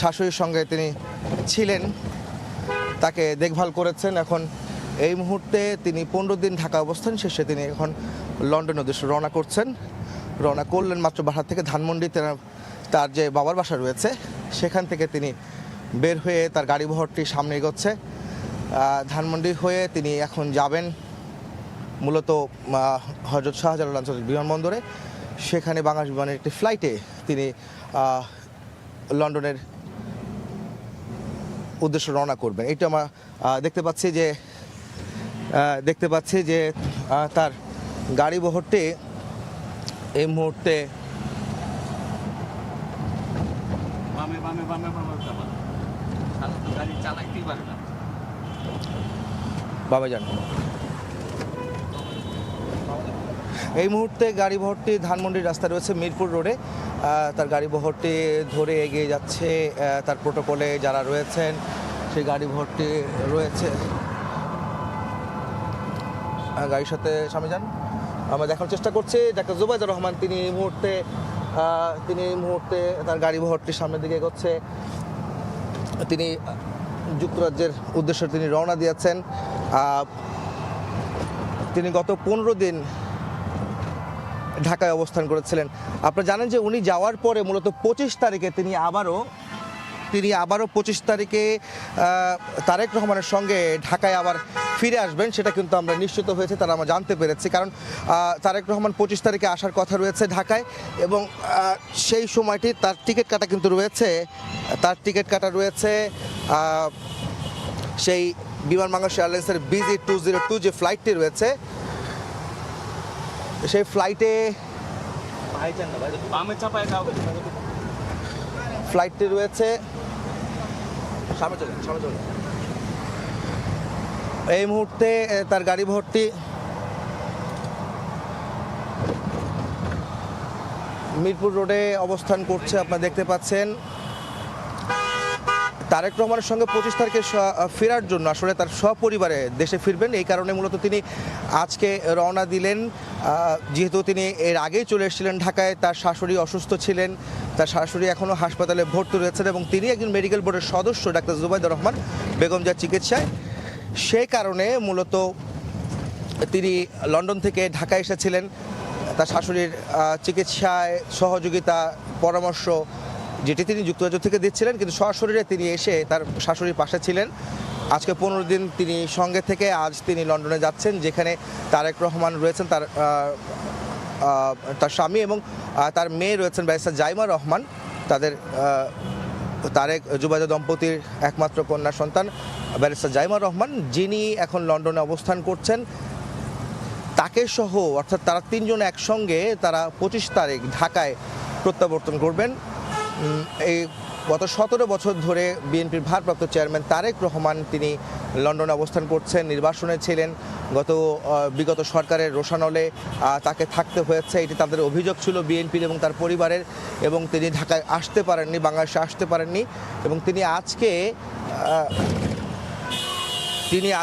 শাশুড়ির সঙ্গে তিনি ছিলেন, তাকে দেখভাল করেছেন। এখন এই মুহূর্তে তিনি 15 দিন ঢাকা অবস্থান শেষে তিনি এখন লন্ডনের উদ্দেশ্যে রওনা করলেন মাত্র বাসা থেকে ধানমন্ডিতে তার যে বাবার বাসা রয়েছে সেখান থেকে তিনি বের হয়ে তার গাড়িবহরটি সামনে এগোচ্ছে। ধানমন্ডি হয়ে তিনি এখন যাবেন মূলত হযরত শাহজালাল আন্তর্জাতিক বিমানবন্দরে। সেখানে বাংলাদেশ বিমানের একটি ফ্লাইটে তিনি লন্ডনের উদ্দেশ্যে রওনা করবেন। এটা আমরা দেখতে পাচ্ছি যে তার গাড়িবহরটি এই মুহূর্তে বাবা যান এই মুহূর্তে গাড়িবহরটি ধানমন্ডির রাস্তা রয়েছে মিরপুর রোডে। তার গাড়িবহরটি ধরে এগিয়ে যাচ্ছে। তার প্রোটোকলে যারা রয়েছেন সেই গাড়িবহরটি রয়েছে গাড়ির সাথে সামনে যান। আমরা দেখার চেষ্টা করছি ডাক্তার জুবাইদুর রহমান তিনি এই মুহূর্তে তার গাড়িবহরটির সামনের দিকে এগোচ্ছে। তিনি যুক্তরাজ্যের উদ্দেশ্যে তিনি রওনা দিয়েছেন। তিনি গত 15 দিন ঢাকায় অবস্থান করেছিলেন। আপনারা জানেন যে উনি যাওয়ার পরে মূলত 25 তারিখে তিনি আবারও 25 তারিখে তারেক রহমানের সঙ্গে ঢাকায় আবার ফিরে আসবেন, সেটা কিন্তু আমরা নিশ্চিত হয়েছে, তারা আমরা জানতে পেরেছি। কারণ তারেক রহমান 25 তারিখে আসার কথা রয়েছে ঢাকায়, এবং সেই সময়টি তার টিকিট কাটা কিন্তু রয়েছে। তার টিকিট কাটা রয়েছে সেই বিমান বাংলাদেশ এয়ারলাইন্সের BG202 যে ফ্লাইটটি রয়েছে, সেই ফ্লাইটটি রয়েছে এই মুহূর্তে তার গাড়িবহরটি মিরপুর রোডে অবস্থান করছে। আপনারা দেখতে পাচ্ছেন তারেক রহমানের সঙ্গে 25 তারিখে ফেরার জন্য আসলে তার সপরিবারে দেশে ফিরবেন। এই কারণে মূলত তিনি আজকে রওনা দিলেন। যেহেতু তিনি এর আগেই চলে এসেছিলেন ঢাকায়, তার শাশুড়ি অসুস্থ ছিলেন, তার শাশুড়ি এখনও হাসপাতালে ভর্তি রয়েছেন, এবং তিনি একজন মেডিকেল বোর্ডের সদস্য ডাক্তার জুবাইদুর রহমান বেগম যার চিকিৎসায়। সেই কারণে মূলত তিনি লন্ডন থেকে ঢাকায় এসেছিলেন তার শাশুড়ির চিকিৎসায় সহযোগিতা পরামর্শ যেটি তিনি যুক্তরাজ্য থেকে দিচ্ছিলেন, কিন্তু সশরীরে তিনি এসে তার শাশুড়ির পাশে ছিলেন। আজকে 15 দিন তিনি সঙ্গে থেকে আজ তিনি লন্ডনে যাচ্ছেন, যেখানে তারেক রহমান রয়েছেন, তার স্বামী এবং তার মেয়ে রয়েছেন ব্যারিস্টার জাইমা রহমান। তাদের তারেক জুবাইদা দম্পতির একমাত্র কন্যা সন্তান ব্যারিস্টার জাইমা রহমান, যিনি এখন লন্ডনে অবস্থান করছেন। তাকে সহ অর্থাৎ তারা তিনজন একসঙ্গে তারা 25 তারিখ ঢাকায় প্রত্যাবর্তন করবেন। এই গত 17 বছর ধরে বিএনপির ভারপ্রাপ্ত চেয়ারম্যান তারেক রহমান তিনি লন্ডনে অবস্থান করছেন, নির্বাসনে ছিলেন। বিগত সরকারের রোষানলে তাকে থাকতে হয়েছে, এটি তাদের অভিযোগ ছিল বিএনপির এবং তার পরিবারের, এবং তিনি ঢাকায় আসতে পারেননি, বাংলাদেশে আসতে পারেননি। এবং তিনি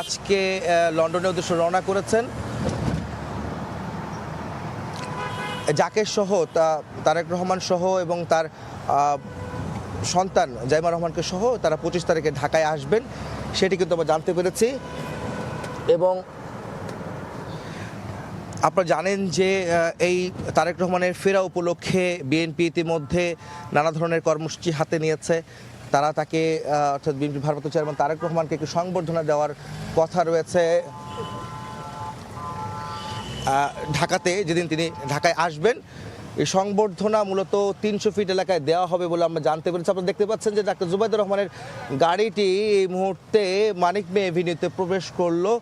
আজকে লন্ডনের উদ্দেশ্যে রওনা করেছেন। যাকে সহ তারেক রহমান সহ এবং তার সন্তান জাইমা রহমানকে সহ তারা 25 তারিখে ঢাকায় আসবেন, সেটি কিন্তু আমরা জানতে পেরেছি। এবং আপনারা জানেন যে এই তারেক রহমানের ফেরা উপলক্ষে বিএনপি ইতিমধ্যে নানা ধরনের কর্মসূচি হাতে নিয়েছে। তারা তাকে অর্থাৎ বিএনপি ভারপ্রাপ্ত চেয়ারম্যান তারেক রহমানকে একটি সংবর্ধনা দেওয়ার কথা রয়েছে ঢাকাতে, যেদিন তিনি ঢাকায় আসবেন। এই সংবর্ধনা মূলত 300 ফিট এলাকায় দেওয়া হবে বলে আমরা জানতে পেরেছি। আপনারা দেখতে পাচ্ছেন যে ডাক্তার জুবাইদুর রহমানের গাড়িটি এই মুহূর্তে মানিক মে এভিনিউতে প্রবেশ করলো।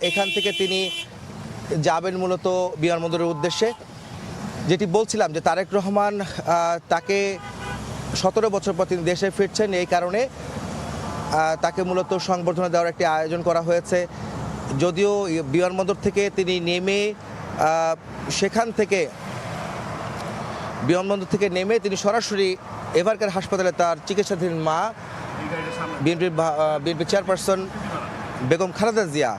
এখান থেকে তিনি যাবেন মূলত বিমানবন্দরের উদ্দেশ্যে। যেটি বলছিলাম যে তারেক রহমান তাকে 17 বছর পর তিনি দেশে ফিরছেন, এই কারণে তাকে মূলত সংবর্ধনা দেওয়ার একটি আয়োজন করা হয়েছে। যদিও বিমানবন্দর থেকে তিনি নেমে বিমানবন্দর থেকে নেমে তিনি সরাসরি এভারকেয়ার হাসপাতালে তার চিকিৎসাধীন মা বিএনপি চেয়ারপারসন বেগম খালেদা জিয়া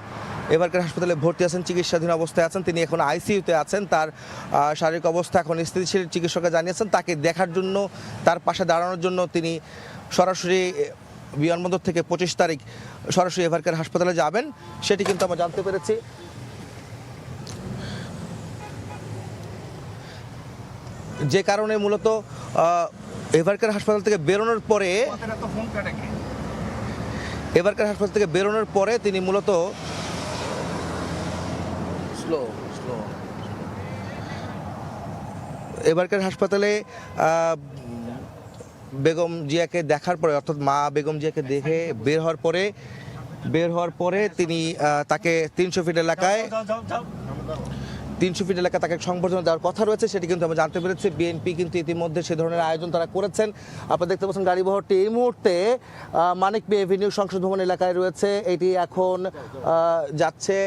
এভারকেয়ার হাসপাতালে ভর্তি আছেন, চিকিৎসাধীন অবস্থায় আছেন। তিনি এখন আইসিইউতে আছেন। তার শারীরিক অবস্থা এখন স্থিতিশীল, চিকিৎসকরা জানিয়েছেন। তাকে দেখার জন্য, তার পাশে দাঁড়ানোর জন্য তিনি সরাসরি বিমানবন্দর থেকে 25 তারিখ সরাসরি এভারকেয়ার হাসপাতালে যাবেন, সেটি কিন্তু আমরা জানতে পেরেছি। যে কারণে মূলত এবারকার হাসপাতাল থেকে বেরোনোর পরে তিনি মূলত এবারকার হাসপাতালে বেগম জিয়াকে দেখার পরে, অর্থাৎ মা বেগম জিয়াকে দেখে বের হওয়ার পরে তিনি তাকে 300 ফিট এলাকায় তাকে সংবর্ধনা দেওয়ার কথা রয়েছে, সেটি কিন্তু আমরা জানতে পেরেছি। বিএনপি কিন্তু ইতিমধ্যে সে ধরনের আয়োজন তারা করেছেন। আপনারা দেখতে পাচ্ছেন গাড়ি বহরটি এই মুহূর্তে মানিক পি এভিনিউ সংসদ ভবন এলাকায় রয়েছে। এটি এখন যাচ্ছে,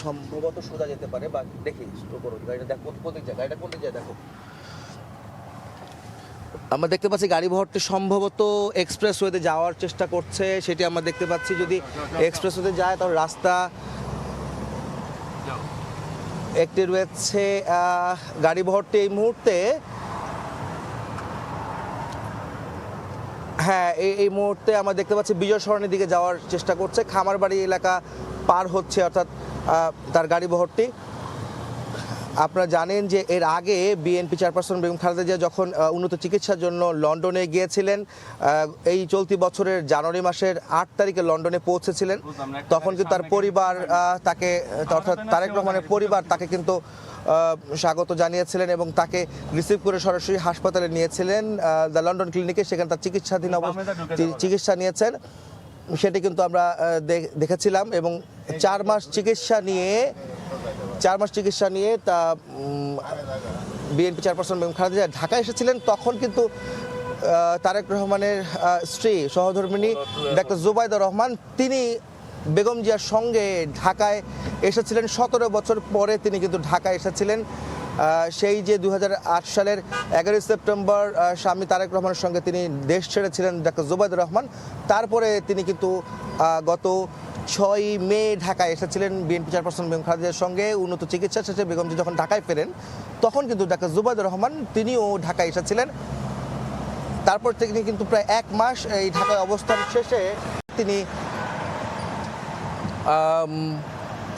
সম্ভবত সোজা যেতে পারে, বা দেখি গাড়িটা দেখো গাড়িটা কোন দিকে যায় দেখো। আমরা দেখতে পাচ্ছি গাড়ি বহরটি সম্ভবত এক্সপ্রেসওয়েতে যাওয়ার চেষ্টা করছে, সেটি আমরা দেখতে পাচ্ছি। যদি এক্সপ্রেসওয়েতে যায় তাহলে রাস্তা একটি রয়েছে। গাড়ি বহরটি এই মুহূর্তে এই মুহূর্তে আমরা দেখতে পাচ্ছি বিজয় সরণির দিকে যাওয়ার চেষ্টা করছে, খামারবাড়ি এলাকা পার হচ্ছে, অর্থাৎ তার গাড়ি বহরটি। আপনারা জানেন যে এর আগে বিএনপি চেয়ারপারসন বেগম খালেদা জিয়া যখন উন্নত চিকিৎসার জন্য লন্ডনে গিয়েছিলেন, এই চলতি বছরের জানুয়ারি মাসের 8 তারিখে লন্ডনে পৌঁছেছিলেন, তখন কিন্তু তার পরিবার তাকে, অর্থাৎ তারেক রহমানের পরিবার তাকে কিন্তু স্বাগত জানিয়েছিলেন এবং তাকে রিসিভ করে সরাসরি হাসপাতালে নিয়েছিলেন, দ্য লন্ডন ক্লিনিকে। সেখানে তার চিকিৎসা নিয়েছেন, সেটি কিন্তু আমরা দেখেছিলাম। এবং 4 মাস চিকিৎসা নিয়ে তা বিএনপি চেয়ারপারসন বেগম খালেদা জিয়া ঢাকায় এসেছিলেন। তখন কিন্তু তারেক রহমানের স্ত্রী সহধর্মিণী ডাক্তার জুবাইদা রহমান, তিনি বেগম জিয়ার সঙ্গে ঢাকায় এসেছিলেন। 17 বছর পরে তিনি কিন্তু ঢাকায় এসেছিলেন। সেই যে 2008 সালের 11 সেপ্টেম্বর স্বামী তারেক রহমানের সঙ্গে তিনি দেশ ছেড়েছিলেন ডাক্তার জুবাইদা রহমান, তারপরে তিনি কিন্তু গত 6 মে ঢাকায় এসেছিলেন বিএনপি চেয়ারপারসন বেগম খালেদা জিয়ার সঙ্গে। উন্নত চিকিৎসা শেষে বেগম জিয়া যখন ঢাকায় ফেরেন, তখন কিন্তু ডাক্তার জুবাইদা রহমান তিনিও ঢাকায় এসেছিলেন। তারপর তিনি কিন্তু প্রায় 1 মাস এই ঢাকায় অবস্থান শেষে তিনি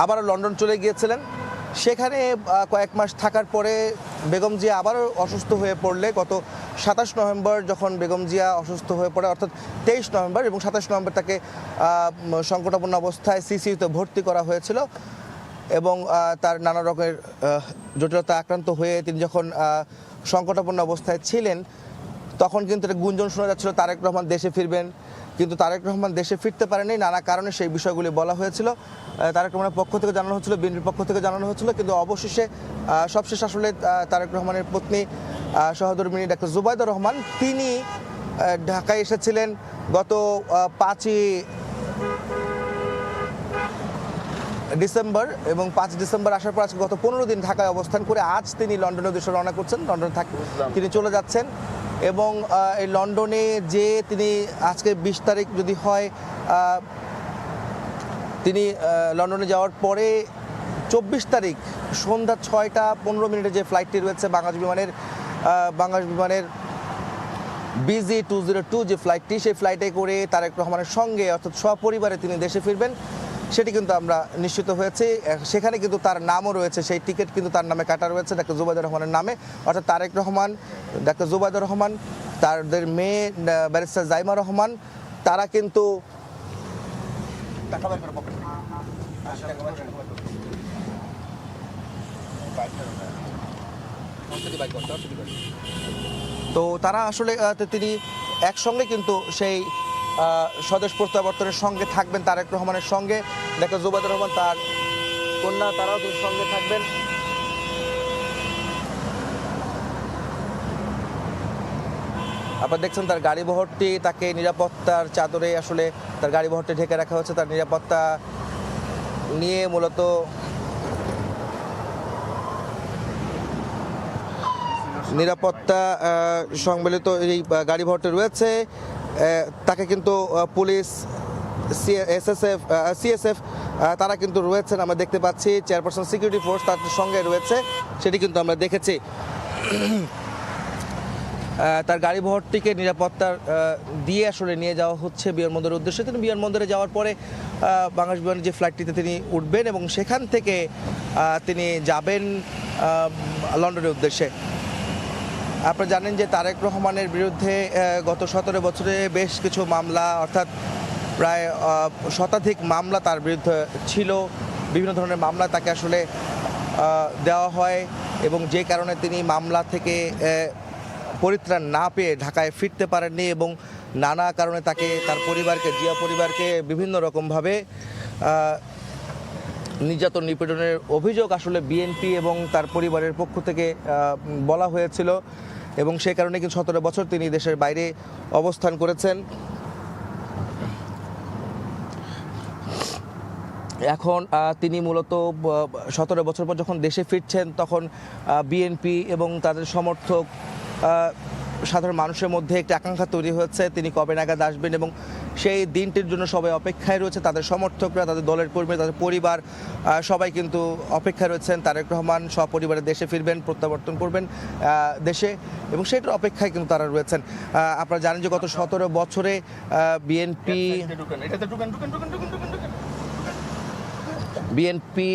আবারও লন্ডন চলে গিয়েছিলেন। সেখানে কয়েক মাস থাকার পরে বেগম জিয়া আবারও অসুস্থ হয়ে পড়লে গত 27 নভেম্বর যখন বেগম জিয়া অসুস্থ হয়ে পড়ে, অর্থাৎ 23 নভেম্বর এবং 27 নভেম্বর তাকে সংকটাপন্ন অবস্থায় সিসিইউতে ভর্তি করা হয়েছিল এবং তার নানা রকমের জটিলতা আক্রান্ত হয়ে তিনি যখন সংকটাপন্ন অবস্থায় ছিলেন, তখন কিন্তু একটা গুঞ্জন শোনা যাচ্ছিল তারেক রহমান দেশে ফিরবেন, কিন্তু তারেক রহমান দেশে ফিরতে পারেনি। নানা কারণে সেই বিষয়গুলি বলা হয়েছিল, তারেক রহমানের পক্ষ থেকে জানানো হচ্ছিল, বিএনপির পক্ষ থেকে জানানো হচ্ছিল, কিন্তু অবশেষে সবশেষ আসলে তারেক রহমানের পত্নী সহধর্মিণী ডাক্তার জুবাইদা রহমান, তিনি ঢাকায় এসেছিলেন গত 5 ডিসেম্বর এবং 5 ডিসেম্বর আসার পর আজকে গত 15 দিন ঢাকায় অবস্থান করে আজ তিনি লন্ডনের উদ্দেশ্যে রওনা করছেন। লন্ডনে তিনি চলে যাচ্ছেন এবং এই লন্ডনে যে তিনি আজকে 20 তারিখ যদি হয়, তিনি লন্ডনে যাওয়ার পরে 24 তারিখ সন্ধ্যা 6টা 15 যে ফ্লাইটটি রয়েছে বাংলাদেশ বিমানের BG202 যে ফ্লাইটটি, সেই ফ্লাইটে করে তারেক রহমানের সঙ্গে অর্থাৎ সপরিবারে তিনি দেশে ফিরবেন, সেটি কিন্তু আমরা নিশ্চিত হয়েছি। সেখানে কিন্তু তার নামও রয়েছে, সেই টিকিট কিন্তু তার নামে কাটা রয়েছে ডাক্তার জুবাইদা রহমানের নামে, অর্থাৎ তারেক রহমান, ডাক্তার জুবাইদা রহমান, তাদের মেয়ে ব্যারিস্টার জাইমা রহমান, তারা কিন্তু তো তারা আসলে তিনি একসঙ্গে কিন্তু সেই স্বদেশ প্রত্যাবর্তনের সঙ্গে থাকবেন তারেক রহমানের সঙ্গে। ডাক্তার জুবাইদা রহমান, তার কন্যা, তারাও তিনি সঙ্গে থাকবেন। আপনারা দেখছেন তার গাড়ি বহরটি, তাকে নিরাপত্তার চাদরে আসলে তার গাড়ি বহরটি ঢেকে রাখা হচ্ছে। তার নিরাপত্তা নিয়ে মূলত নিরাপত্তা সংবলিত এই গাড়ি বহরটি রয়েছে। তাকে কিন্তু পুলিশ, সিএসএফ তারা কিন্তু রয়েছেন, আমরা দেখতে পাচ্ছি। চেয়ারপারসন সিকিউরিটি ফোর্স তাদের সঙ্গে রয়েছে, সেটি কিন্তু আমরা দেখেছি। তার গাড়ি বহরটিকে নিরাপত্তার দিয়ে আসলে নিয়ে যাওয়া হচ্ছে বিমানবন্দরের উদ্দেশ্যে। তিনি বিমানবন্দরে যাওয়ার পরে বাংলাদেশ বিমানের যে ফ্লাইটটিতে তিনি উঠবেন এবং সেখান থেকে তিনি যাবেন লন্ডনের উদ্দেশ্যে। আপনারা জানেন যে তারেক রহমানের বিরুদ্ধে গত 17 বছরে বেশ কিছু মামলা, অর্থাৎ প্রায় শতাধিক মামলা তার বিরুদ্ধে ছিল। বিভিন্ন ধরনের মামলা তাকে আসলে দেওয়া হয় এবং যে কারণে তিনি মামলা থেকে পরিত্রাণ না পেয়ে ঢাকায় ফিরতে পারেননি এবং নানা কারণে তাকে, তার পরিবারকে, জিয়া পরিবারকে বিভিন্ন রকমভাবে নির্যাতন নিপীড়নের অভিযোগ আসলে বিএনপি এবং তার পরিবারের পক্ষ থেকে বলা হয়েছিল এবং সেই কারণে কিন্তু 17 বছর তিনি দেশের বাইরে অবস্থান করেছেন। এখন তিনি মূলত 17 বছর পর যখন দেশে ফিরছেন তখন বিএনপি এবং তাদের সমর্থক সাধারণ মানুষের মধ্যে একটি আকাঙ্ক্ষা তৈরি হয়েছে তিনি কবে নাগাদ আসবেন এবং সেই দিনটির জন্য সবাই অপেক্ষায় রয়েছে। তাদের সমর্থকরা, তাদের দলের কর্মী, তাদের পরিবার সবাই কিন্তু অপেক্ষায় রয়েছেন তারেক রহমান সপরিবারে দেশে ফিরবেন, প্রত্যাবর্তন করবেন দেশে এবং সেটার অপেক্ষায় কিন্তু তারা রয়েছেন। আপনারা জানেন যে গত 17 বছরে বিএনপি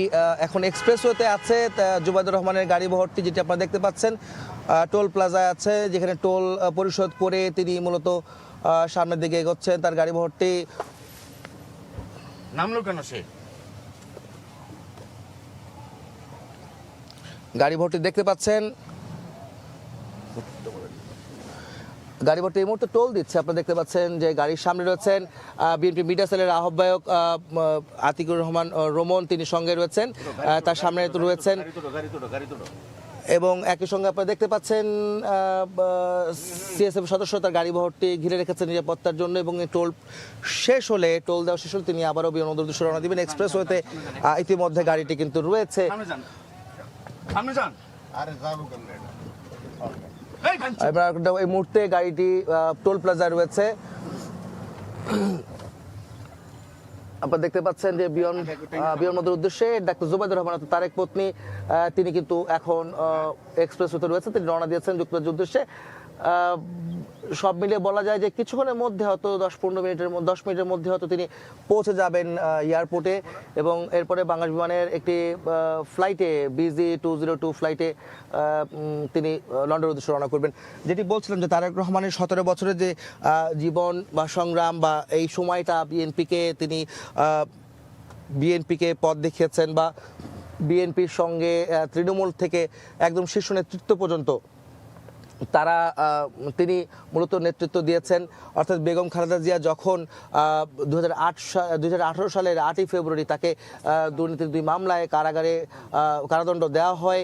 এখন এক্সপ্রেসওয়েতে আছে। জুবাইদুর রহমানের গাড়ি বহরটি যেটি আপনারা দেখতে পাচ্ছেন টোল প্লাজায় আছে, যেখানে টোল পরিশোধ করে তিনি মূলত সামনের দিকে এগোচ্ছেন। তার গাড়ি বহরটি নামলো কেন সে গাড়ি বহরটি দেখতে পাচ্ছেন, গাড়ি ভর্তি এই মুহূর্তে টোল দিচ্ছে। আপনারা দেখতে পাচ্ছেন যে গাড়ির সামনে রয়েছেন বিএনপি মিডিয়া সেলের আহ্বায়ক আতিকুর রহমান রোমন, তিনি সঙ্গে রয়েছেন, তার সামনে রয়েছেন এবং একই সঙ্গে আপনারা দেখতে পাচ্ছেন সিএসএফ সদস্য তার গাড়ি বহরটি ঘিরে রেখেছেন নিরাপত্তার জন্য এবং টোল দেওয়া শেষ হলে তিনি আবারও বিমানবন্দর উদ্দেশ্যে রওনা দিবেন। এক্সপ্রেসওয়েতে ইতিমধ্যে গাড়িটি কিন্তু রয়েছে। এই মুহূর্তে গাড়িটি টোল প্লাজায় রয়েছে। আপনারা দেখতে পাচ্ছেন যে বিমানবন্দরের উদ্দেশ্যে ডাক্তার জুবাইদুর রহমান তারেক পত্নী তিনি কিন্তু এখন এক্সপ্রেসওয়েতে রয়েছেন, তিনি রওনা দিয়েছেন যুক্তরাজ্যের উদ্দেশ্যে। সব মিলিয়ে বলা যায় যে কিছুক্ষণের মধ্যে হয়তো 10 মিনিটের মধ্যে হয়তো তিনি পৌঁছে যাবেন এয়ারপোর্টে এবং এরপরে বাংলাদেশ বিমানের একটি ফ্লাইটে BG202 ফ্লাইটে তিনি লন্ডনের উদ্দেশ্যে রওনা করবেন। যেটি বলছিলাম যে তারেক রহমানের 17 বছরের যে জীবন বা সংগ্রাম বা এই সময়টা বিএনপিকে পথ দেখিয়েছেন বা বিএনপির সঙ্গে তৃণমূল থেকে একদম শীর্ষ নেতৃত্ব পর্যন্ত তিনি মূলত নেতৃত্ব দিয়েছেন। অর্থাৎ বেগম খালেদা জিয়া যখন 2018 সালের 8ই ফেব্রুয়ারি তাকে দুর্নীতির 2 মামলায় কারাদণ্ড দেওয়া হয়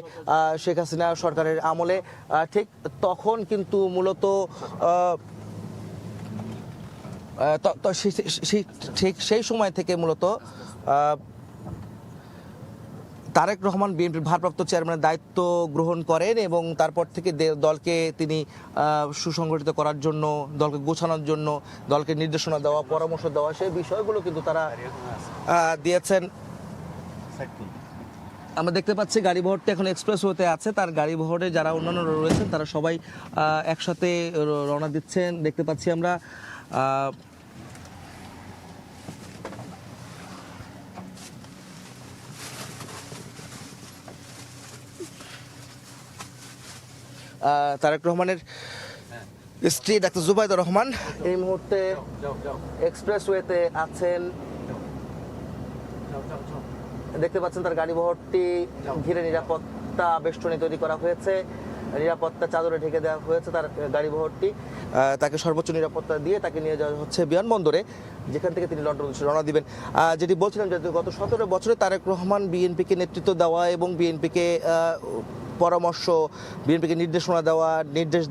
শেখ হাসিনা সরকারের আমলে, ঠিক তখন কিন্তু মূলত ঠিক সেই সময় থেকে মূলত তারেক রহমান বিএনপির ভারপ্রাপ্ত চেয়ারম্যানের দায়িত্ব গ্রহণ করেন এবং তারপর থেকে দলকে তিনি সুসংগঠিত করার জন্য, দলকে গোছানোর জন্য, দলকে নির্দেশনা দেওয়া, পরামর্শ দেওয়া, সেই বিষয়গুলো কিন্তু তারা দিয়েছেন। আমরা দেখতে পাচ্ছি গাড়ি বহরটি এখন এক্সপ্রেসওয়েতে আছে, তার গাড়ি বহরে যারা অন্যান্য রয়েছেন তারা সবাই একসাথে রওনা দিচ্ছেন দেখতে পাচ্ছি আমরা। তারেক রহমানের স্ত্রী ডাক্তার জুবাইদুর রহমান এই মুহূর্তে এক্সপ্রেসওয়েতে আছেন, দেখতে পাচ্ছেন তার গাড়ি বহরটি ঘিরে নিরাপত্তা বেষ্টনী তৈরি করা হয়েছে, নিরাপত্তা চাদরে ঢেকে দেওয়া হয়েছে তার গাড়ি বহরটি। তাকে সর্বোচ্চ নিরাপত্তা দিয়ে তাকে নিয়ে যাওয়া হচ্ছে বিমানবন্দরে, যেখান থেকে তিনি লন্ডন উদ্দেশ্যে রওনা দিবেন। যেটি বলছিলাম যে গত 17 বছরে তারেক রহমান বিএনপিকে নেতৃত্ব দেওয়া এবং বিএনপিকে পরামর্শ, বিএনপিকে নির্দেশ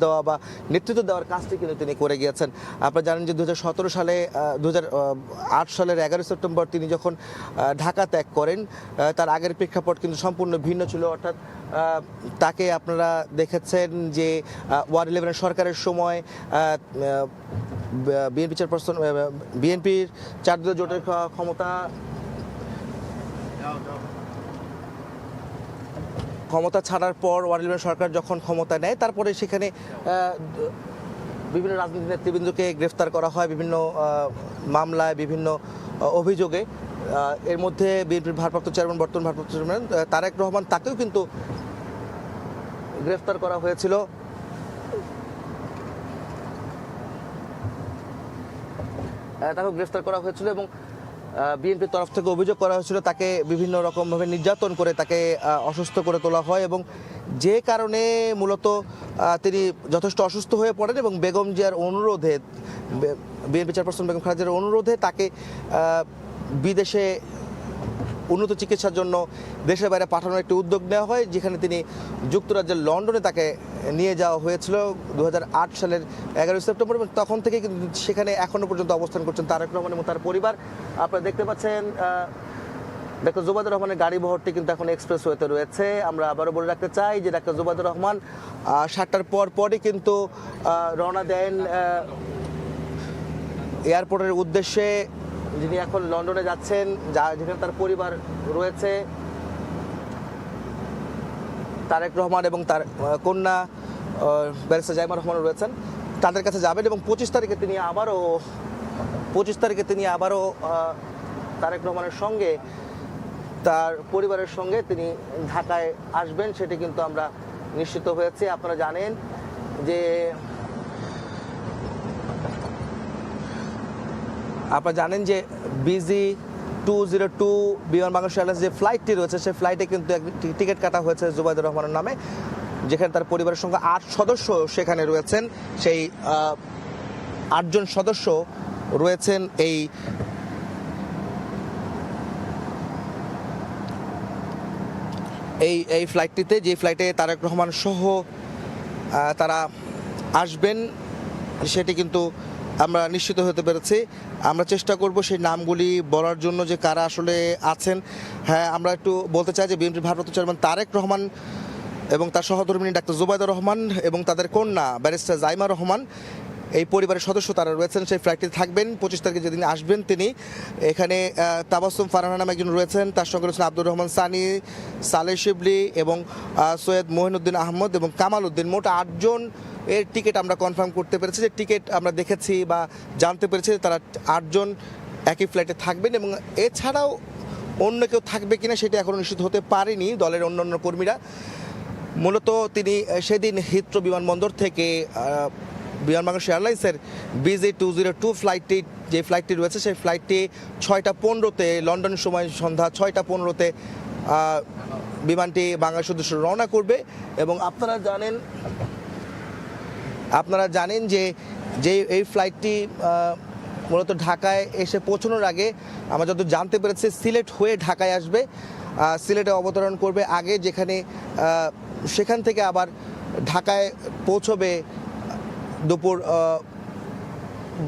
দেওয়া বা নেতৃত্ব দেওয়ার কাজটি কিন্তু তিনি করে গিয়েছেন। আপনারা জানেন যে 2008 সালের 11 সেপ্টেম্বর তিনি যখন ঢাকা ত্যাগ করেন তার আগের প্রেক্ষাপট কিন্তু সম্পূর্ণ ভিন্ন ছিল। অর্থাৎ তাকে আপনারা দেখেছেন যে ওয়ার 11 সরকারের সময় বিএনপির 4 দলীয় জোটের ক্ষমতা ছাড়ার পর ওয়ার 11 সরকার যখন ক্ষমতা নেয় তারপরে সেখানে বিভিন্ন রাজনৈতিক নেতৃবৃন্দকে গ্রেফতার করা হয় বিভিন্ন মামলায়, বিভিন্ন অভিযোগে। এর মধ্যে বিএনপির বর্তমান ভারপ্রাপ্ত চেয়ারম্যান তারেক রহমান, তাকেও কিন্তু গ্রেফতার করা হয়েছিল তাকে গ্রেফতার করা হয়েছিল এবং বিএনপির তরফ থেকে অভিযোগ করা হয়েছিল তাকে বিভিন্ন রকমভাবে নির্যাতন করে তাকে অসুস্থ করে তোলা হয় এবং যে কারণে মূলত তিনি যথেষ্ট অসুস্থ হয়ে পড়েন এবং বেগম জিয়ার অনুরোধে বিএনপি চেয়ারপারসন বেগম খালেদা জিয়ার অনুরোধে তাকে বিদেশে উন্নত চিকিৎসার জন্য দেশের বাইরে পাঠানোর একটি উদ্যোগ নেওয়া হয়, যেখানে তিনি যুক্তরাজ্যের লন্ডনে তাকে নিয়ে যাওয়া হয়েছিল 2008 সালের 11 সেপ্টেম্বর এবং তখন থেকে কিন্তু সেখানে এখনো পর্যন্ত অবস্থান করছেন তারেক রহমান এবং তার পরিবার। আপনারা দেখতে পাচ্ছেন ডাক্তার জুবাইদুর রহমানের গাড়ি বহরটি কিন্তু এখন এক্সপ্রেসওয়েতে রয়েছে। আমরা আবারও বলে রাখতে চাই যে ডাক্তার জুবাইদুর রহমান 7টার পরই কিন্তু রওনা দেন এয়ারপোর্টের উদ্দেশ্যে, যিনি এখন লন্ডনে যাচ্ছেন, যেখানে তার পরিবার রয়েছে, তারেক রহমান এবং তার কন্যা ব্যারিস্টার জাইমা রহমান রয়েছেন, তাদের কাছে যাবেন এবং 25 তারিখে তিনি আবারও তারেক রহমানের সঙ্গে তার পরিবারের সঙ্গে তিনি ঢাকায় আসবেন, সেটি কিন্তু আমরা নিশ্চিত হয়েছে। আপনারা জানেন যে BG202 বিমান বাংলাদেশ এয়ারলাইন্স যে ফ্লাইটটি রয়েছে সেই ফ্লাইটে কিন্তু টিকিট কাটা হয়েছে জুবাইদুর রহমানের নামে, যেখানে তার পরিবারের সঙ্গে 8 সদস্য সেখানে রয়েছেন। সেই 8 জন সদস্য রয়েছেন এই ফ্লাইটটিতে, যে ফ্লাইটে তারেক রহমান সহ তারা আসবেন সেটি কিন্তু আমরা নিশ্চিত হতে পেরেছি। আমরা চেষ্টা করব সেই নামগুলি বলার জন্য যে কারা আসলে আছেন। হ্যাঁ, আমরা একটু বলতে চাই যে বিএনপির ভারপ্রাপ্ত চেয়ারম্যান তারেক রহমান এবং তার সহধর্মিণী ডাক্তার জুবাইদুর রহমান এবং তাদের কন্যা ব্যারিস্টার জাইমা রহমান এই পরিবারের সদস্য তারা রয়েছেন, সেই ফ্লাইটটিতে থাকবেন। 25 তারিখে যেদিন আসবেন তিনি এখানে তাবাসসুম ফারহানা নামে একজন রয়েছেন, তার সঙ্গে রয়েছেন আব্দুর রহমান সানি, সালেহ শিবলি এবং সৈয়দ মহিনুদ্দিন আহমদ এবং কামাল উদ্দিন। মোট 8 জন এর টিকিট আমরা কনফার্ম করতে পেরেছি, যে টিকিট আমরা দেখেছি বা জানতে পেরেছি তারা 8 জন একই ফ্লাইটে থাকবেন এবং এছাড়াও অন্য কেউ থাকবে কিনা সেটা এখনও নিশ্চিত হতে পারেনি দলের অন্যান্য কর্মীরা। মূলত তিনি সেদিন হিথ্রো বিমানবন্দর থেকে বিমান বাংলাদেশ এয়ারলাইন্সের BG202 ফ্লাইটটি যে ফ্লাইটটি রয়েছে সেই ফ্লাইটটি 6টা 15-তে লন্ডনের সময় সন্ধ্যা 6টা 15-তে বিমানটি বাংলাদেশ উদ্দেশ্যে রওনা করবে এবং আপনারা জানেন যে এই ফ্লাইটটি মূলত ঢাকায় এসে পৌঁছানোর আগে আমরা যত জানতে পেরেছি সিলেট হয়ে ঢাকায় আসবে, সিলেটে অবতরণ করবে আগে, সেখান থেকে আবার ঢাকায় পৌঁছবে দুপুর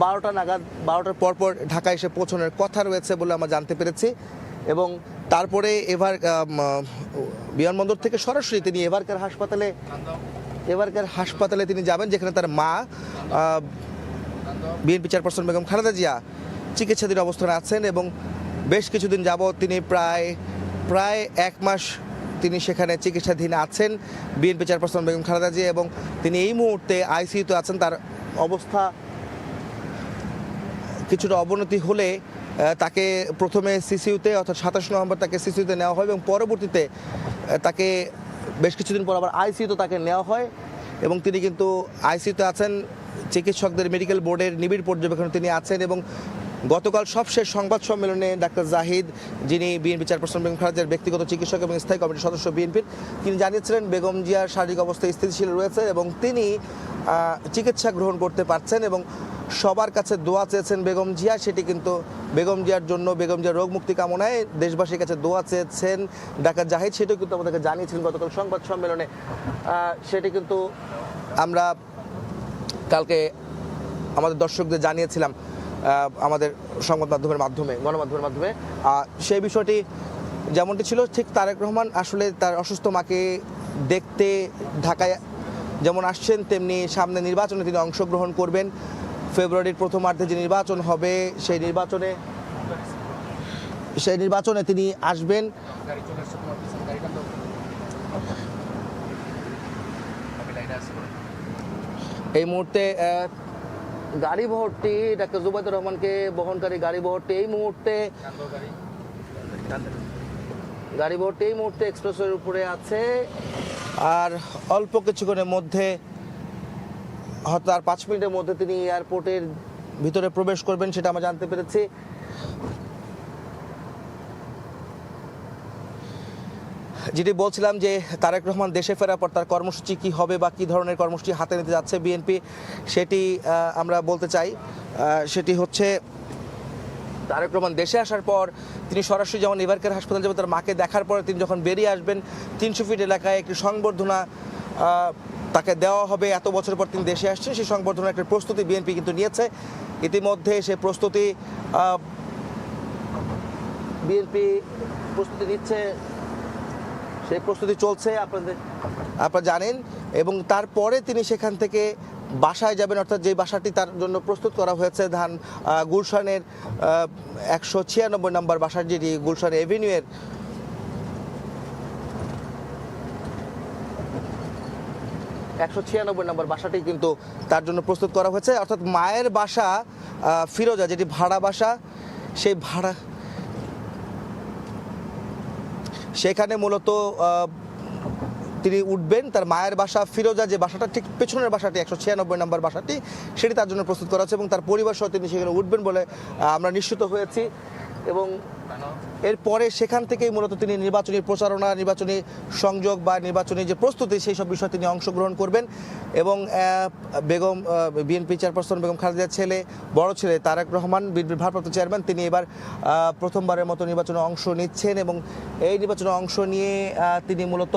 12টা নাগাদ, 12টার পরপর ঢাকায় এসে পৌঁছানোর কথা রয়েছে বলে আমরা জানতে পেরেছি। এবং তারপরে বিমানবন্দর থেকে সরাসরি তিনি এভারকেয়ার হাসপাতালে তিনি যাবেন, যেখানে তার মা বিএনপি চেয়ারপারসন বেগম খালেদা জিয়া চিকিৎসাধীন অবস্থানে আছেন এবং বেশ কিছুদিন যাবৎ তিনি প্রায় 1 মাস তিনি সেখানে চিকিৎসাধীন আছেন বিএনপি চেয়ারপারসন বেগম খালেদা জিয়া এবং তিনি এই মুহূর্তে আইসিইউতে আছেন। তার অবস্থা কিছুটা অবনতি হলে তাকে প্রথমে সিসিইউতে অর্থাৎ 27 নভেম্বর তাকে সিসিইউতে নেওয়া হয় এবং পরবর্তীতে তাকে বেশ কিছুদিন পর আবার আইসিইউতে তাকে নেওয়া হয় এবং তিনি কিন্তু আইসিইউতে আছেন। চিকিৎসকদের মেডিকেল বোর্ডের নিবিড় পর্যবেক্ষণে তিনি আছেন এবং গতকাল সবশেষ সংবাদ সম্মেলনে ডাক্তার জাহিদ, যিনি বিএনপি চেয়ারপারসন বেগম খালেদা জিয়ার ব্যক্তিগত চিকিৎসক এবং স্থায়ী কমিটির সদস্য বিএনপির, তিনি জানিয়েছিলেন বেগম জিয়ার শারীরিক অবস্থা স্থিতিশীল রয়েছে এবং তিনি চিকিৎসা গ্রহণ করতে পারছেন এবং সবার কাছে দোয়া চেয়েছেন বেগম জিয়া। সেটি কিন্তু বেগম জিয়ার জন্য, বেগম জিয়ার রোগ মুক্তি কামনায় দেশবাসীর কাছে দোয়া চেয়েছেন ডাক্তার জাহিদ, সেটাও কিন্তু আমাদেরকে জানিয়েছিলেন গতকাল সংবাদ সম্মেলনে। সেটি কিন্তু আমরা কালকে আমাদের দর্শকদের জানিয়েছিলাম আমাদের সংবাদ মাধ্যমের মাধ্যমে, গণমাধ্যমের মাধ্যমে। সেই বিষয়টি যেমনটি ছিল ঠিক তারেক রহমান আসলে তার অসুস্থ মাকে দেখতে ঢাকায় যেমন আসছেন, তেমনি সামনে নির্বাচনে তিনি অংশগ্রহণ করবেন। ফেব্রুয়ারির প্রথমার্ধে যে নির্বাচন হবে সেই নির্বাচনে তিনি আসবেন। এই মুহূর্তে গাড়ি বহরটি ডাক্তার জুবাইদুর রহমানকে বহনকারী গাড়ি বহরটি এই মুহূর্তে এক্সপ্রেসওয়ের উপরে আছে আর অল্প কিছুক্ষণের মধ্যে হয়তো আর 5 মিনিটের মধ্যে তিনি এয়ারপোর্টের ভিতরে প্রবেশ করবেন সেটা আমরা জানতে পেরেছি। যেটি বলছিলাম যে তারেক রহমান দেশে ফেরার পর তার কর্মসূচি কি হবে বা কী ধরনের কর্মসূচি হাতে নিতে যাচ্ছে বিএনপি, সেটি আমরা বলতে চাই। সেটি হচ্ছে তারেক রহমান দেশে আসার পর তিনি সরাসরি যেমন এবারকার হাসপাতাল যাবেন, তার মাকে দেখার পরে তিনি যখন বেরিয়ে আসবেন 300 ফিট এলাকায় একটি সংবর্ধনা তাকে দেওয়া হবে। এত বছর পর তিনি দেশে আসছেন, সেই সংবর্ধনার একটা প্রস্তুতি বিএনপি কিন্তু নিয়েছে। ইতিমধ্যে সে প্রস্তুতি বিএনপি প্রস্তুতি নিচ্ছে, সেই প্রস্তুতি চলছে আপনারা জানেন। এবং তারপরে তিনি সেখান থেকে বাসায় যাবেন, অর্থাৎ যে বাসাটি তার জন্য প্রস্তুত করা হয়েছে গুলশানের 196 নম্বর বাসার, যেটি গুলশান এভিনিউয়ের 196 নম্বর বাসাটি কিন্তু তার জন্য প্রস্তুত করা হয়েছে। অর্থাৎ মায়ের বাসা ফিরোজা, যেটি ভাড়া বাসা, সেই ভাড়া সেখানে মূলত তিনি উঠবেন। তার মায়ের বাসা ফিরোজা, যে বাসাটা ঠিক পেছনের বাসাটি 196 নম্বর বাসাটি, সেটি তার জন্য প্রস্তুত করা হচ্ছে এবং তার পরিবার সহ তিনি সেখানে উঠবেন বলে আমরা নিশ্চিত হয়েছি। এবং এরপরে সেখান থেকেই মূলত তিনি নির্বাচনী প্রচারণা, নির্বাচনী সংযোগ বা নির্বাচনী যে প্রস্তুতি, সেই সব বিষয়ে তিনি অংশগ্রহণ করবেন। এবং বেগম বিএনপি চেয়ারপারসন বেগম খালেদার ছেলে, বড় ছেলে তারেক রহমান, বিএনপির ভারপ্রাপ্ত চেয়ারম্যান, তিনি এবার প্রথমবারের মতো নির্বাচনে অংশ নিচ্ছেন এবং এই নির্বাচনে অংশ নিয়ে তিনি মূলত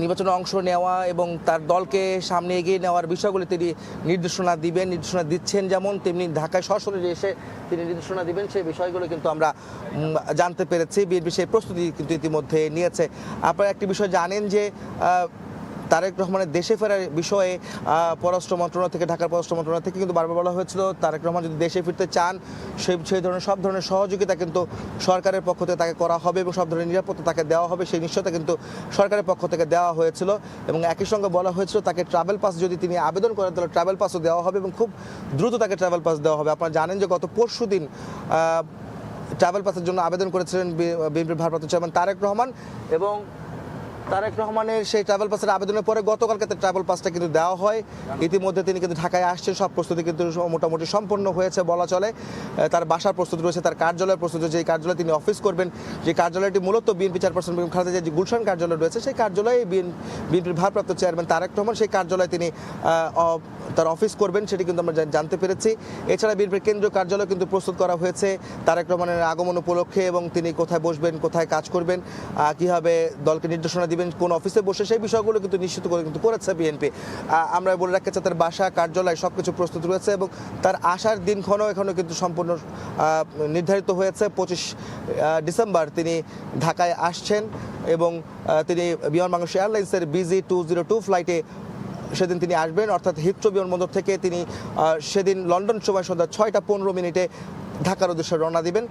নির্বাচনে অংশ নেওয়া এবং তার দলকে সামনে এগিয়ে নেওয়ার বিষয়গুলি তিনি নির্দেশনা দিচ্ছেন, যেমন তেমনি ঢাকায় সরাসরি এসে তিনি নির্দেশনা দিবেন, সেই বিষয়গুলো কিন্তু আমরা জানতে পেরেছি। বিএনপি সেই প্রস্তুতি কিন্তু ইতিমধ্যে নিয়েছে। আপনারা একটি বিষয় জানেন যে তারেক রহমানের দেশে ফেরার বিষয়ে পররাষ্ট্র মন্ত্রণালয় থেকে, ঢাকার পররাষ্ট্র মন্ত্রণালয় থেকে কিন্তু বারবার বলা হয়েছিল তারেক রহমান যদি দেশে ফিরতে চান সেই ধরনের সব ধরনের সহযোগিতা কিন্তু সরকারের পক্ষ থেকে তাকে করা হবে এবং সব ধরনের নিরাপত্তা তাকে দেওয়া হবে, সেই নিশ্চয়তা কিন্তু সরকারের পক্ষ থেকে দেওয়া হয়েছিল। এবং একই সঙ্গে বলা হয়েছিল তাকে ট্রাভেল পাস যদি তিনি আবেদন করেন তাহলে ট্রাভেল পাসও দেওয়া হবে এবং খুব দ্রুত তাকে ট্রাভেল পাস দেওয়া হবে। আপনারা জানেন যে গত পরশুদিন ট্রাভেল পাসের জন্য আবেদন করেছিলেন বিএনপির ভারপ্রাপ্ত চেয়ারম্যান তারেক রহমান এবং তারেক রহমানের সেই ট্রাভেল পাসের আবেদনের পরে গতকালকে ট্রাভেল পাসটা কিন্তু দেওয়া হয়। ইতিমধ্যে তিনি কিন্তু ঢাকায় আসছেন, সব প্রস্তুতি কিন্তু মোটামুটি সম্পন্ন হয়েছে বলা চলে। তার বাসার প্রস্তুতি রয়েছে, তার কার্যালয়ের প্রস্তুতি রয়েছে, এই কার্যালয়ে তিনি অফিস করবেন, যে কার্যালয়টি মূলত বিএনপি চেয়ারপারসন বেগম খালেদা যে গুলশান কার্যালয় রয়েছে, সেই কার্যালয়ে বিএনপির ভারপ্রাপ্ত চেয়ারম্যান তারেক রহমান সেই কার্যালয়ে তিনি তার অফিস করবেন, সেটি কিন্তু আমরা জানতে পেরেছি। এছাড়া বিএনপির কেন্দ্রীয় কার্যালয় কিন্তু প্রস্তুত করা হয়েছে তারেক রহমানের আগমন উপলক্ষে এবং তিনি কোথায় বসবেন, কোথায় কাজ করবেন, কীভাবে দলকে নির্দেশনা দিবেন, কোন অফিসে বসে, সেই বিষয়গুলো কিন্তু নিশ্চিত করে কিন্তু করেছে বিএনপি। আমরা বলে রাখতে চাই তার বাসা, কার্যালয় সব কিছু প্রস্তুত রয়েছে এবং তার আসার দিনক্ষণও এখনও কিন্তু সম্পূর্ণ নির্ধারিত হয়েছে। 25 ডিসেম্বর তিনি ঢাকায় আসছেন এবং তিনি বিমান বাংলাদেশ এয়ারলাইন্সের BG202 ফ্লাইটে সেদিন তিনি আসবেন, অর্থাৎ হিথ্রো বিমানবন্দর থেকে তিনি সেদিন লন্ডন সময় সন্ধ্যা 6:15 ঢাকার উদ্দেশ্যে রওনা দিবেন।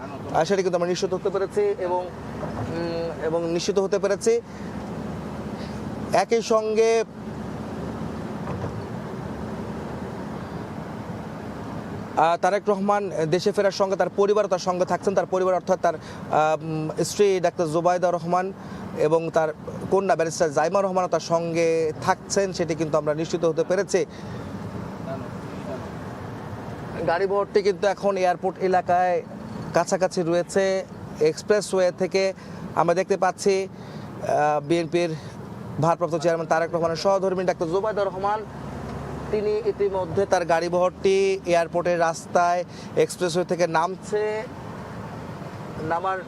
সেটা কিন্তু আমরা নিশ্চিত হতে পেরেছি এবং নিশ্চিত হতে পেরেছি। একই সঙ্গে তারেক রহমান দেশে ফেরার সঙ্গে তার পরিবারও তার সঙ্গে থাকছেন। তার পরিবার অর্থাৎ তার স্ত্রী ডাক্তার জোবায়দা রহমান এবং তার কন্যা ব্যারিস্টার জাইমা রহমানও তার সঙ্গে থাকছেন, সেটি কিন্তু আমরা নিশ্চিত হতে পেরেছি। গাড়ি বহরটি কিন্তু এখন এয়ারপোর্ট এলাকায় কাছাকাছি রয়েছে। এক্সপ্রেসওয়ে থেকে আমরা দেখতে পাচ্ছি বিএনপির ভারপ্রাপ্ত চেয়ারম্যান তারেক রহমানের সহধর্মী ডাক্তার জোবায়দা রহমান, তিনি ইতিমধ্যে তার গাড়ি বহরটি এয়ারপোর্টের রাস্তায় এক্সপ্রেসওয়ে থেকে নামছে। নামার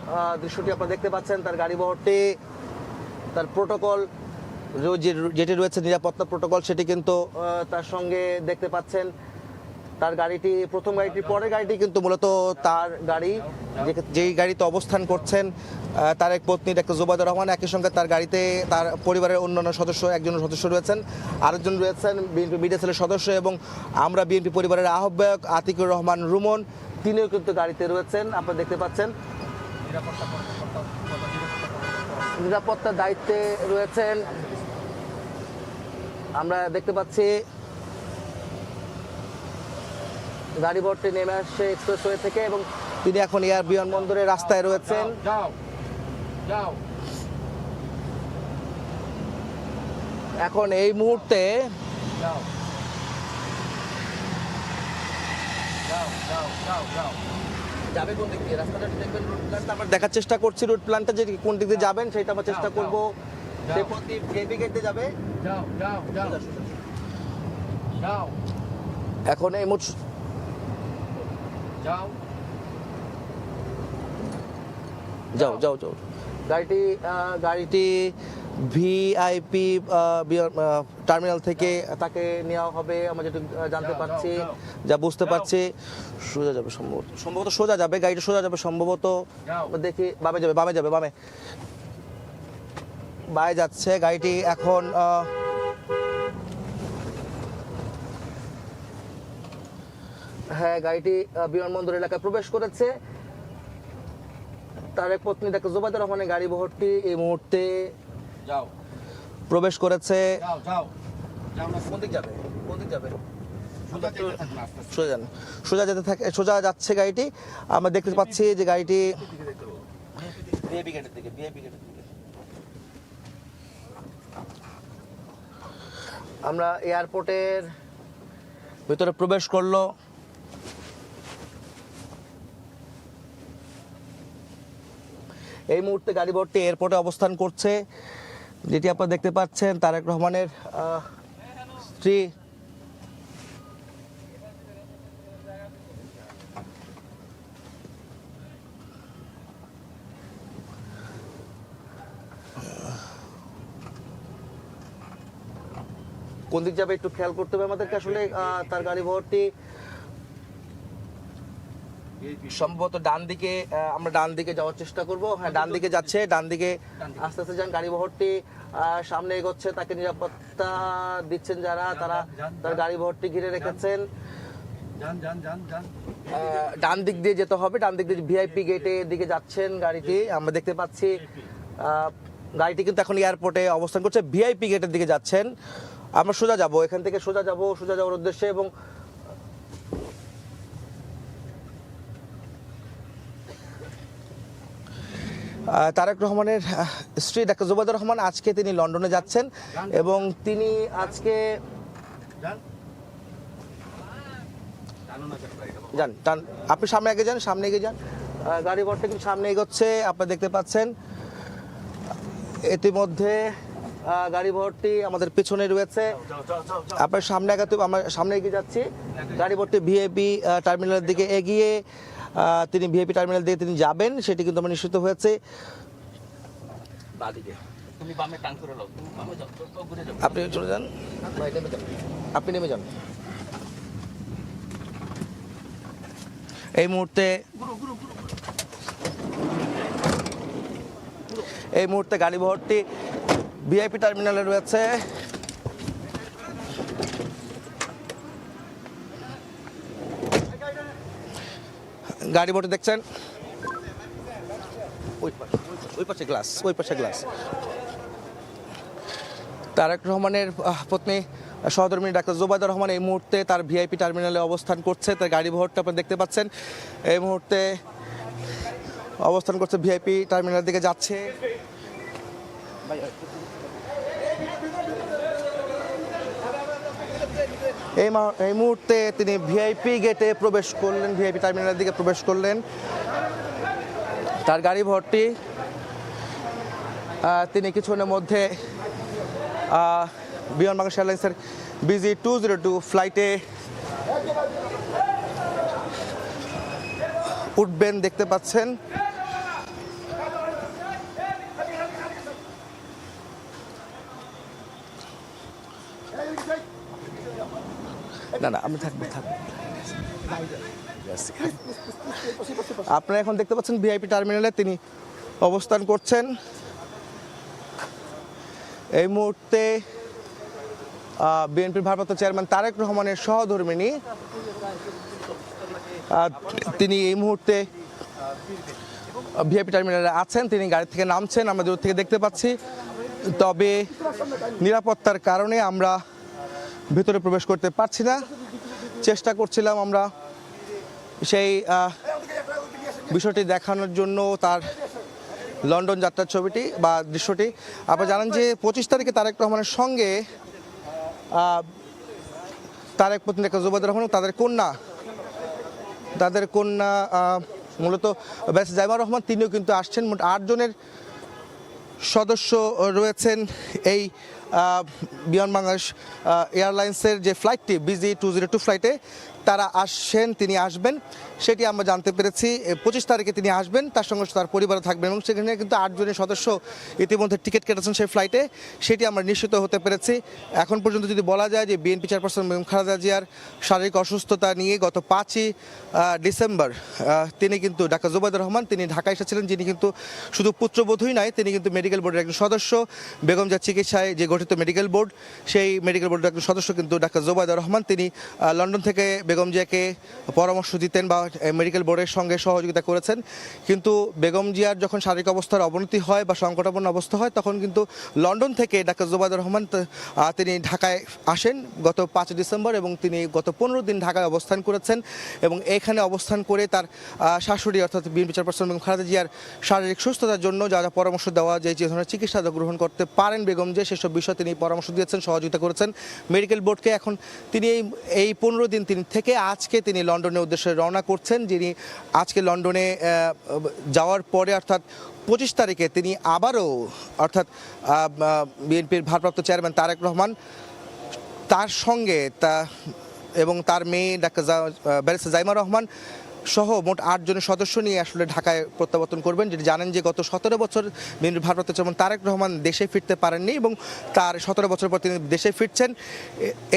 দৃশ্যটি আপনারা দেখতে পাচ্ছেন। তার গাড়ি বহরটি, তার প্রোটোকল যেটি রয়েছে নিরাপত্তা প্রোটোকল, সেটি কিন্তু তার সঙ্গে দেখতে পাচ্ছেন। তার গাড়িটি, প্রথম গাড়িটি, পরের গাড়িটি কিন্তু মূলত তার গাড়ি, যেই গাড়িতে অবস্থান করছেন তার এক পত্নী ডাক্তার জোবায়দা রহমান। একই সঙ্গে তার গাড়িতে তার পরিবারের অন্যান্য সদস্য, একজন সদস্য রয়েছেন, আরেকজন রয়েছেন বিএনপি মিডিয়া সেলের সদস্য এবং আমরা বিএনপি পরিবারের আহ্বায়ক আতিকুর রহমান রুমন, তিনিও কিন্তু গাড়িতে রয়েছেন। আপনারা দেখতে পাচ্ছেন নিরাপত্তার দায়িত্বে রয়েছেন। আমরা দেখতে পাচ্ছি গাড়ি ভর্তি নেমে আসছে এক্সপ্রেসওয়ে থেকে এবং তিনি এখন বিমানবন্দরের রাস্তায় রয়েছেন। এখন এই মুহূর্তে যাবে কোন দিক দিয়ে রাস্তাটা দেখবেন, রুট প্ল্যানটা আমরা দেখার চেষ্টা করছি। রুট প্ল্যানটা যে কোন দিক দিয়ে যাবেন সেটা আমরা চেষ্টা করব। সেই পথে ভিআইপি গেট দিয়ে যাবে। এখন এই মুহূর্তে যাও যাও যাও গাড়িটি ভিআইপি টার্মিনাল থেকে তাকে নেওয়া হবে, আমরা যেটা জানতে পারছি, যা বুঝতে পারছি। সোজা যাবে সম্ভবত সোজা যাবে, গাড়িটা সোজা যাবে সম্ভবত। দেখি বামে যাবে, বামে যাচ্ছে গাড়িটি। এখন হ্যাঁ, গাড়িটি বিমানবন্দর এলাকায় প্রবেশ করেছে। তার এক পত্নী ডাক্তার জোবায়দা রহমানের গাড়ি বহরটি এই মুহূর্তে প্রবেশ করেছে। সোজা যাচ্ছে গাড়িটি। আমরা দেখতে পাচ্ছি যে গাড়িটি আমরা এয়ারপোর্টের ভিতরে প্রবেশ করলো। এই মুহূর্তে গাড়ি ভর্তি এয়ারপোর্টে অবস্থান করছে, যেটি আপনারা দেখতে পাচ্ছেন তারেক রহমানের স্ত্রী। কোন দিক যাবে একটু খেয়াল করতে হবে আমাদেরকে। আসলে তার গাড়ি ভর্তি সম্ভবত ডান দিকে, আমরা ডান দিকে যাওয়ার চেষ্টা করব। হ্যাঁ, ডান দিকে যাচ্ছে, ডান দিকে আস্তে আস্তে যান। গাড়ি বহরটি সামনে এগোচ্ছে, তাকে নিরাপত্তা দিচ্ছেন যারা, তারা তার গাড়ি বহরটি ঘিরে রেখেছেন। ডান দিক দিয়ে যেতে হবে, ডান দিক দিয়ে ভিআইপি গেটের দিকে যাচ্ছেন গাড়িটি, আমরা দেখতে পাচ্ছি। গাড়িটি কিন্তু এখন এয়ারপোর্টে অবস্থান করছে, ভিআইপি গেটের দিকে যাচ্ছেন। আমরা সোজা যাব, এখান থেকে সোজা যাওয়ার উদ্দেশ্যে। এবং তারেক রহমানের স্ত্রী ডাক্তার জোবায়দা রহমান আজকে তিনি লন্ডনে যাচ্ছেন এবং তিনি আজকে যান। আপনি সামনে এগিয়ে যান। গাড়ি ভর্তি কিন্তু সামনে এগোচ্ছে, আপনারা দেখতে পাচ্ছেন। ইতিমধ্যে গাড়ি ভর্তি আমাদের পিছনে রয়েছে। আপনার সামনে আমরা সামনে এগিয়ে যাচ্ছি। গাড়ি ভর্তি ভিআইপি টার্মিনালের দিকে এগিয়ে তিনি ভিআইপি টার্মিনাল দিয়ে তিনি যাবেন, সেটি কিন্তু আমার নিশ্চিত হয়েছে। আপনি চলে যান, আপনি নেমে যান। এই মুহূর্তে গাড়ি ভর্তি ভিআইপি টার্মিনালে রয়েছে। গাড়ি ভর্তি দেখছেন, ওই পাশে গ্লাস। তারেক রহমানের পত্নী সহধর্মিণী ডাক্তার জোবায়দা রহমান এই মুহূর্তে তার ভিআইপি টার্মিনালে অবস্থান করছে। তার গাড়ি ভর্তি আপনারা দেখতে পাচ্ছেন, এই মুহূর্তে অবস্থান করছে, ভিআইপি টার্মিনালের দিকে যাচ্ছে। এই মুহূর্তে তিনি ভিআইপি গেটে প্রবেশ করলেন, ভিআইপি টার্মিনালের দিকে প্রবেশ করলেন। তার গাড়ি ভর্তি। তিনি কিছুক্ষণের মধ্যে বিমান বাংলাদেশ এয়ারলাইন্সের BG202 ফ্লাইটে উঠবেন, দেখতে পাচ্ছেন। না আমি থাকবো। আপনারা এখন দেখতে পাচ্ছেন ভিআইপি টার্মিনালে তিনি অবস্থান করছেন। এই মুহূর্তে বিএনপির ভারপ্রাপ্ত চেয়ারম্যান তারেক রহমানের সহধর্মিণী তিনি এই মুহূর্তে ভিআইপি টার্মিনালে আছেন। তিনি গাড়ি থেকে নামছেন, আমরা দূর থেকে দেখতে পাচ্ছি। তবে নিরাপত্তার কারণে আমরা ভেতরে প্রবেশ করতে পারছি না। চেষ্টা করছিলাম আমরা সেই বিষয়টি দেখানোর জন্য, তার লন্ডন যাত্রার ছবিটি বা দৃশ্যটি। আপনারা জানেন যে 25 তারিখে তারেক রহমানের সঙ্গে তারেক পত্নী ডাক্তার জোবায়দা রহমান তাদের কন্যা তাদের কন্যা মূলত ব্যারিস্টার জাইমা রহমান, তিনিও কিন্তু আসছেন। মোট 8 জনের সদস্য রয়েছেন এই বিমান বাংলাদেশ এয়ারলাইন্সের যে ফ্লাইটটি BG202 ফ্লাইটে তারা তিনি আসবেন সেটি আমরা জানতে পেরেছি। 25 তারিখে তিনি আসবেন, তার সঙ্গে তার পরিবারও থাকবেন এবং সেখানে কিন্তু 8 জনের সদস্য ইতিমধ্যে টিকিট কেটেছেন সেই ফ্লাইটে, সেটি আমরা নিশ্চিত হতে পেরেছি। এখন পর্যন্ত যদি বলা যায় যে বিএনপি চেয়ারপারসন বেগম খালেদা জিয়ার শারীরিক অসুস্থতা নিয়ে গত 5ই ডিসেম্বর তিনি কিন্তু ডাক্তার জুবাইদুর রহমান তিনি ঢাকা এসেছিলেন, যিনি কিন্তু শুধু পুত্রবধূই নয়, তিনি কিন্তু মেডিকেল বোর্ডের একজন সদস্য। বেগম জিয়ার চিকিৎসায় যে গঠিত মেডিকেল বোর্ড, সেই মেডিকেল বোর্ডের একজন সদস্য কিন্তু ডাক্তার জুবাইদুর রহমান। তিনি লন্ডন থেকে বেগম জিয়াকে পরামর্শ দিতেন বা মেডিকেল বোর্ডের সঙ্গে সহযোগিতা করেছেন। কিন্তু বেগম জিয়ার যখন শারীরিক অবস্থার অবনতি হয় বা সংকটাপন্ন অবস্থা হয়, তখন কিন্তু লন্ডন থেকে ডাক্তার জুবাইদুর রহমান তিনি ঢাকায় আসেন গত 5 ডিসেম্বর এবং তিনি গত 15 দিন ঢাকায় অবস্থান করেছেন এবং এখানে অবস্থান করে তার শাশুড়ি অর্থাৎ বিএনপি চেয়ারপারসন বেগম খালেদা জিয়ার শারীরিক সুস্থতার জন্য যা যা পরামর্শ দেওয়া যায়, যে ধরনের চিকিৎসা গ্রহণ করতে পারেন বেগম জিয়া, সেসব বিষয়ে তিনি পরামর্শ দিয়েছেন, সহযোগিতা করেছেন মেডিকেল বোর্ডকে। এখন তিনি এই 15 দিন তিনি থেকে আজকে তিনি লন্ডনের উদ্দেশ্যে রওনা করছেন, যিনি আজকে লন্ডনে যাওয়ার পরে অর্থাৎ 25 তারিখে তিনি আবারও অর্থাৎ বিএনপির ভারপ্রাপ্ত চেয়ারম্যান তারেক রহমান তার সঙ্গে এবং তার মেয়ে ডাক্তার ব্যারিস্টার জাইমা রহমান সহ মোট 8 জনের সদস্য নিয়ে আসলে ঢাকায় প্রত্যাবর্তন করবেন। যেটি জানেন যে গত 17 বছর বিএনপির ভারপ্রাপ্ত চেয়ারম্যান তারেক রহমান দেশে ফিরতে পারেননি এবং তার 17 বছর পর তিনি দেশে ফিরছেন।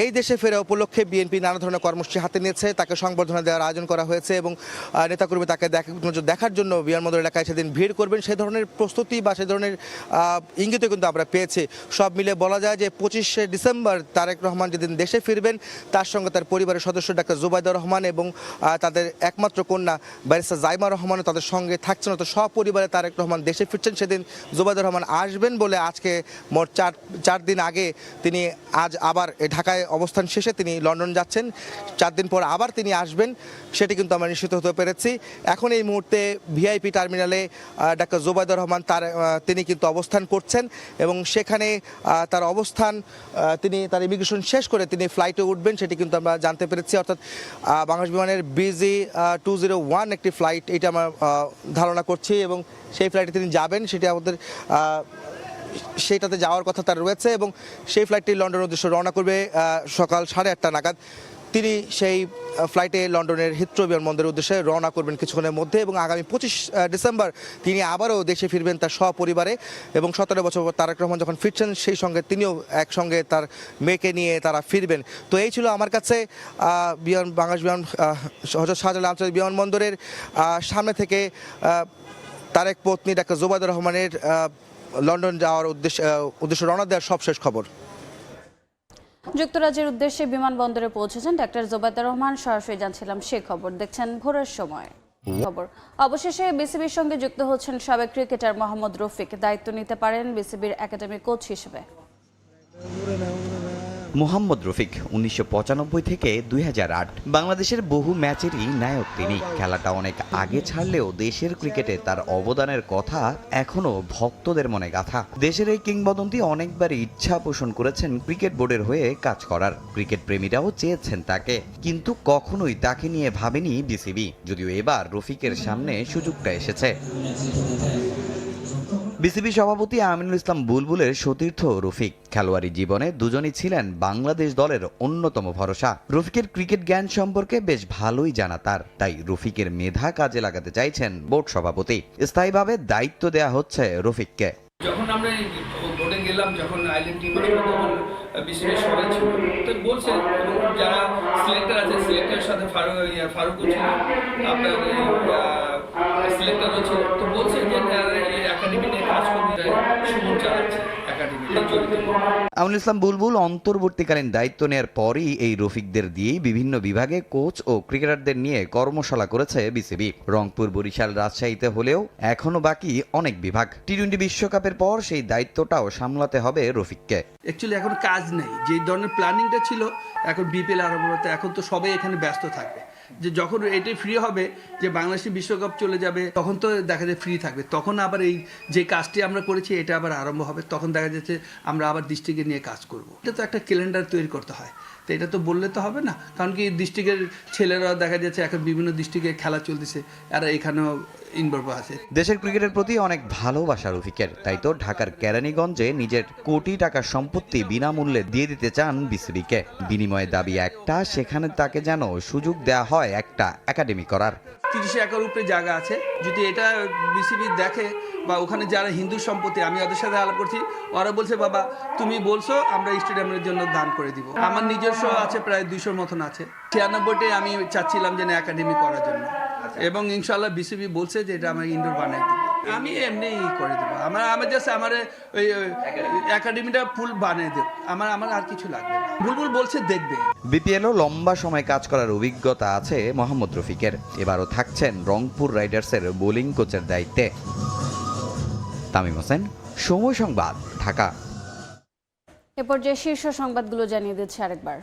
এই দেশে ফেরা উপলক্ষে বিএনপি নানা ধরনের কর্মসূচি হাতে নিয়েছে, তাকে সংবর্ধনা দেওয়ার আয়োজন করা হয়েছে এবং নেতাকর্মী তাকে দেখার জন্য বিমানবন্দর এলাকায় সেদিন ভিড় করবেন, সেই ধরনের প্রস্তুতি বা সেই ধরনের ইঙ্গিতও কিন্তু আমরা পেয়েছি। সব মিলে বলা যায় যে 25 ডিসেম্বর তারেক রহমান যেদিন দেশে ফিরবেন, তার সঙ্গে তার পরিবারের সদস্য ডাক্তার জুবাইদুর রহমান এবং তাদের একমাত্র কন্যা ব্যারিস্টার জাইমা রহমানও তাদের সঙ্গে থাকছেন। তো সপরিবারে তারেক রহমান দেশে ফিরছেন। সেদিন জুবাইদুর রহমান আসবেন বলে আজকে মোট 4 দিন আগে তিনি আজ আবার ঢাকায় অবস্থান শেষে তিনি লন্ডন যাচ্ছেন। 4 দিন পর আবার তিনি আসবেন, সেটি কিন্তু আমরা নিশ্চিত হতে পেরেছি। এখন এই মুহূর্তে ভিআইপি টার্মিনালে ডাক্তার জুবাইদুর রহমান তিনি কিন্তু অবস্থান করছেন এবং সেখানে তার অবস্থান তিনি তার ইমিগ্রেশন শেষ করে তিনি ফ্লাইটে উঠবেন, সেটি কিন্তু আমরা জানতে পেরেছি। অর্থাৎ বাংলাদেশ বিমানের BG201 একটি ফ্লাইট, এটা আমরা ধারণা করছি এবং সেই ফ্লাইটে তিনি যাবেন, সেটি আমাদের সেইটাতে যাওয়ার কথা তার রয়েছে এবং সেই ফ্লাইটটি লন্ডনের উদ্দেশ্যে রওনা করবে সকাল 8:30 নাগাদ। তিনি সেই ফ্লাইটে লন্ডনের হিথ্রো বিমানবন্দরের উদ্দেশ্যে রওনা করবেন কিছুক্ষণের মধ্যে এবং আগামী 25 ডিসেম্বর তিনি আবারও দেশে ফিরবেন তার সপরিবারে এবং 17 বছর পর তারেক রহমান যখন ফিরছেন সেই সঙ্গে তিনিও একসঙ্গে তার মেয়েকে নিয়ে তারা ফিরবেন। তো এই ছিল আমার কাছে বাংলাদেশ হযরত শাহজালাল আন্তর্জাতিক বিমানবন্দরের সামনে থেকে তারেক পত্নী ডাক্তার জুবাইদুর রহমানের লন্ডন যাওয়ার উদ্দেশ্যে রওনা দেওয়ার সবশেষ খবর। যুক্তরাজ্যের উদ্দেশ্যে বিমানবন্দরে পৌঁছেছেন ডাক্তার জুবাইদুর রহমান। সরাসরি জানছিলাম সে খবর, দেখছেন ভোরের সময় খবর। অবশেষে বিসিবির সঙ্গে যুক্ত হচ্ছেন সাবেক ক্রিকেটার মোহাম্মদ রফিক, দায়িত্ব নিতে পারেন বিসিবির একাডেমি কোচ হিসেবে। মোহাম্মদ রফিক 1995 থেকে 2008 বাংলাদেশের বহু ম্যাচেরই নায়ক তিনি। খেলাটা অনেক আগে ছাড়লেও দেশের ক্রিকেটে তার অবদানের কথা এখনো ভক্তদের মনে গাঁথা। দেশের এই কিংবদন্তি অনেকবারই ইচ্ছা পোষণ করেছেন ক্রিকেট বোর্ডের হয়ে কাজ করার। ক্রিকেট প্রেমীরাও চেয়েছেন তাকে, কিন্তু কখনোই তাকে নিয়ে ভাবেনি বিসিবি, যদিও এবার রফিকের সামনে সুযোগটা এসেছে। বিসিবি সভাপতি আমিনুল ইসলাম বুলবুলের সতীর্থ রফিক। খেলোয়াড়ি জীবনে দুজনই ছিলেন বাংলাদেশ দলের অন্যতম ভরসা। রফিকের ক্রিকেট জ্ঞান সম্পর্কে বেশ ভালোই জানা তার, তাই রফিকের মেধা কাজে লাগাতে চাইছেন বোর্ড সভাপতি। স্থায়ীভাবে দায়িত্ব দেয়া হচ্ছে রফিককে। যখন আমরা বোর্ডে গেলাম, যখন আইল্যান্ড টিম আসলো, তখন বিসিবির সবাই ছিল, তো বলছে যারা সিলেক্টর আছে সিলেক্টরের সাথে ফারুকও ছিল, আপনার সিলেক্টরও ছিল, তো বলছে যে একাডেমি নিয়ে কাজ করতে সুমন চালাচ্ছে একাডেমিতে জড়িত। আমিনুল ইসলাম বুলবুল অন্তর্বর্তীকালীন দায়িত্ব নেওয়ার পরই এই রফিকদের দিয়েই বিভিন্ন বিভাগে কোচ ও ক্রিকেটারদের নিয়ে কর্মশালা করেছে বিসিবি। রংপুর, বরিশাল, রাজশাহীতে হলেও এখনো বাকি অনেক বিভাগ। টি-20 বিশ্বকাপের পর সেই দায়িত্বটাও সামলাতে হবে রফিককে। অ্যাকচুয়ালি এখন কাজ নেই, যে ধরনের প্ল্যানিংটা ছিল এখন বিপিএল আরম্ভ হতে, এখন তো সবাই এখানে ব্যস্ত থাকবে। যে যখন এটাই ফ্রি হবে, যে বাংলাদেশে বিশ্বকাপ চলে যাবে, তখন তো দেখা যায় ফ্রি থাকবে, তখন আবার এই যে কাজটি আমরা করেছি এটা আবার আরম্ভ হবে, তখন দেখা যাচ্ছে আমরা আবার ডিস্ট্রিক্টে নিয়ে কাজ করব। এটা তো একটা ক্যালেন্ডার তৈরি করতে হয়, তো এটা তো বললে তো হবে না, কারণ কি ডিস্ট্রিক্টের ছেলেরা দেখা যাচ্ছে এখন বিভিন্ন ডিস্ট্রিক্টে খেলা চলতেছে, আর এখানেও ইনভলভ আছে। দেশের ক্রিকেটের প্রতি অনেক ভালোবাসা রফিকের, তাই তো ঢাকার কেরানীগঞ্জে নিজের কোটি টাকার সম্পত্তি বিনামূল্যে দিয়ে দিতে চান বিসিবিকে। বিনিময়ে দাবি একটা, সেখানে তাকে যেন সুযোগ দেয়া হয় একটা একাডেমি করার। 30 একর উপরে জায়গা আছে, যদি এটা বিসিবি দেখে বা ওখানে যারা হিন্দু সম্পত্তি, আমি ওদের সাথে আলাপ করছি, ওরা বলছে বাবা তুমি বলছো আমরা স্টেডিয়ামের জন্য দান করে দিব। আমার নিজস্ব আছে প্রায় 200 মতন আছে। 96তে আমি চাচ্ছিলাম যে একাডেমি করার জন্য, এবং ইনশাল্লাহ বিসিবি বলছে যে এটা আমার ইনডোর বানাই দিব। আমি এমনি করে দেবো, আমার জাস্ট আমার ওই একাডেমিটা ফুল বানিয়ে দেব, আমার আর কিছু লাগবে না। বুলবুল বলছে দেখবে। বিপিএলও লম্বা সময় কাজ করার অভিজ্ঞতা আছে মোহাম্মদ রফিকের। এবারও থাকছেন রংপুর রাইডার্সের বোলিং কোচের দায়িত্বে। তামিম হোসেন, সময় সংবাদ, ঢাকা। এরপর যে শীর্ষ সংবাদগুলো জানিয়ে দিচ্ছে আরেকবার।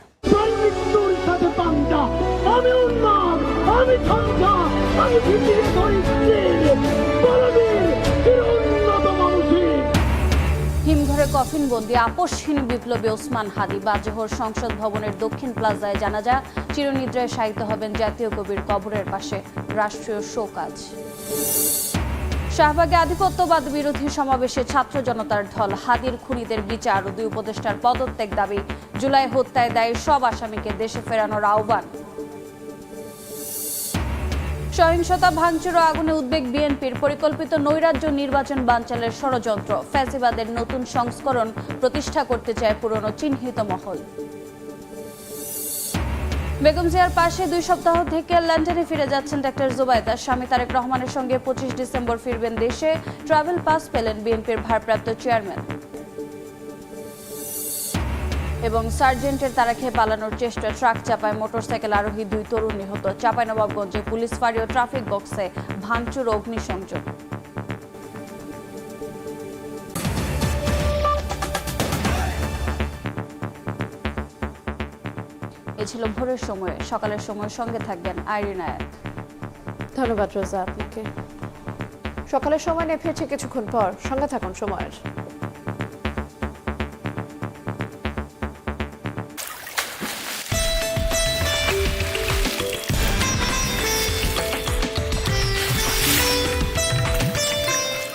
হিমঘরে কফিন বন্দি আপসহীন বিপ্লবী ওসমান হাদি। বাজহর সংসদ ভবনের দক্ষিণ প্লাজায় জানাজা, চিরনিদ্রায় শায়িত হবেন জাতীয় কবির কবরের পাশে রাষ্ট্রীয় শোকাজ। শাহবাগে আধিপত্যবাদ বিরোধী সমাবেশে ছাত্র জনতার ঢল। হাদির খুনিদের বিচার ও 2 উপদেষ্টার পদত্যাগ দাবি। জুলাই হত্যায় দায়ী সব আসামিকে দেশে ফেরানোর আহ্বান। সহিংসতা, ভাঙচুর ও আগুনে উদ্বেগ বিএনপির। পরিকল্পিত নৈরাজ্য নির্বাচন বানচালের ষড়যন্ত্র। ফ্যাসিবাদের নতুন সংস্করণ প্রতিষ্ঠা করতে চায় পুরনো চিহ্নিত মহল। বেগম জিয়ার পাশে 2 সপ্তাহ থেকে লন্ডনে ফিরে যাচ্ছেন ডাক্তার জুবাইদা। স্বামী তারেক রহমানের সঙ্গে 25 ডিসেম্বর ফিরবেন দেশে। ট্রাভেল পাস পেলেন বিএনপির ভারপ্রাপ্ত চেয়ারম্যান। এবং সার্জেন্টের তারা খেয়ে পালানোর চেষ্টা, ট্রাক চাপায় মোটরসাইকেল আরোহী 2 তরুণ নিহত। চাঁপাইনবাবগঞ্জে পুলিশ ফাঁড়ি ও ট্রাফিক বক্সে ভাঙচুর ও অগ্নিসংযোগ। এ ছিল ভোরের সময়ে। সকালের সময়ের সঙ্গে থাকবেন আইরিন আয়াত। ধন্যবাদ রোজা আপনাকে। সকালের সময় নিয়ে ফিরছে কিছুক্ষণ পর, সঙ্গে থাকুন সময়ের।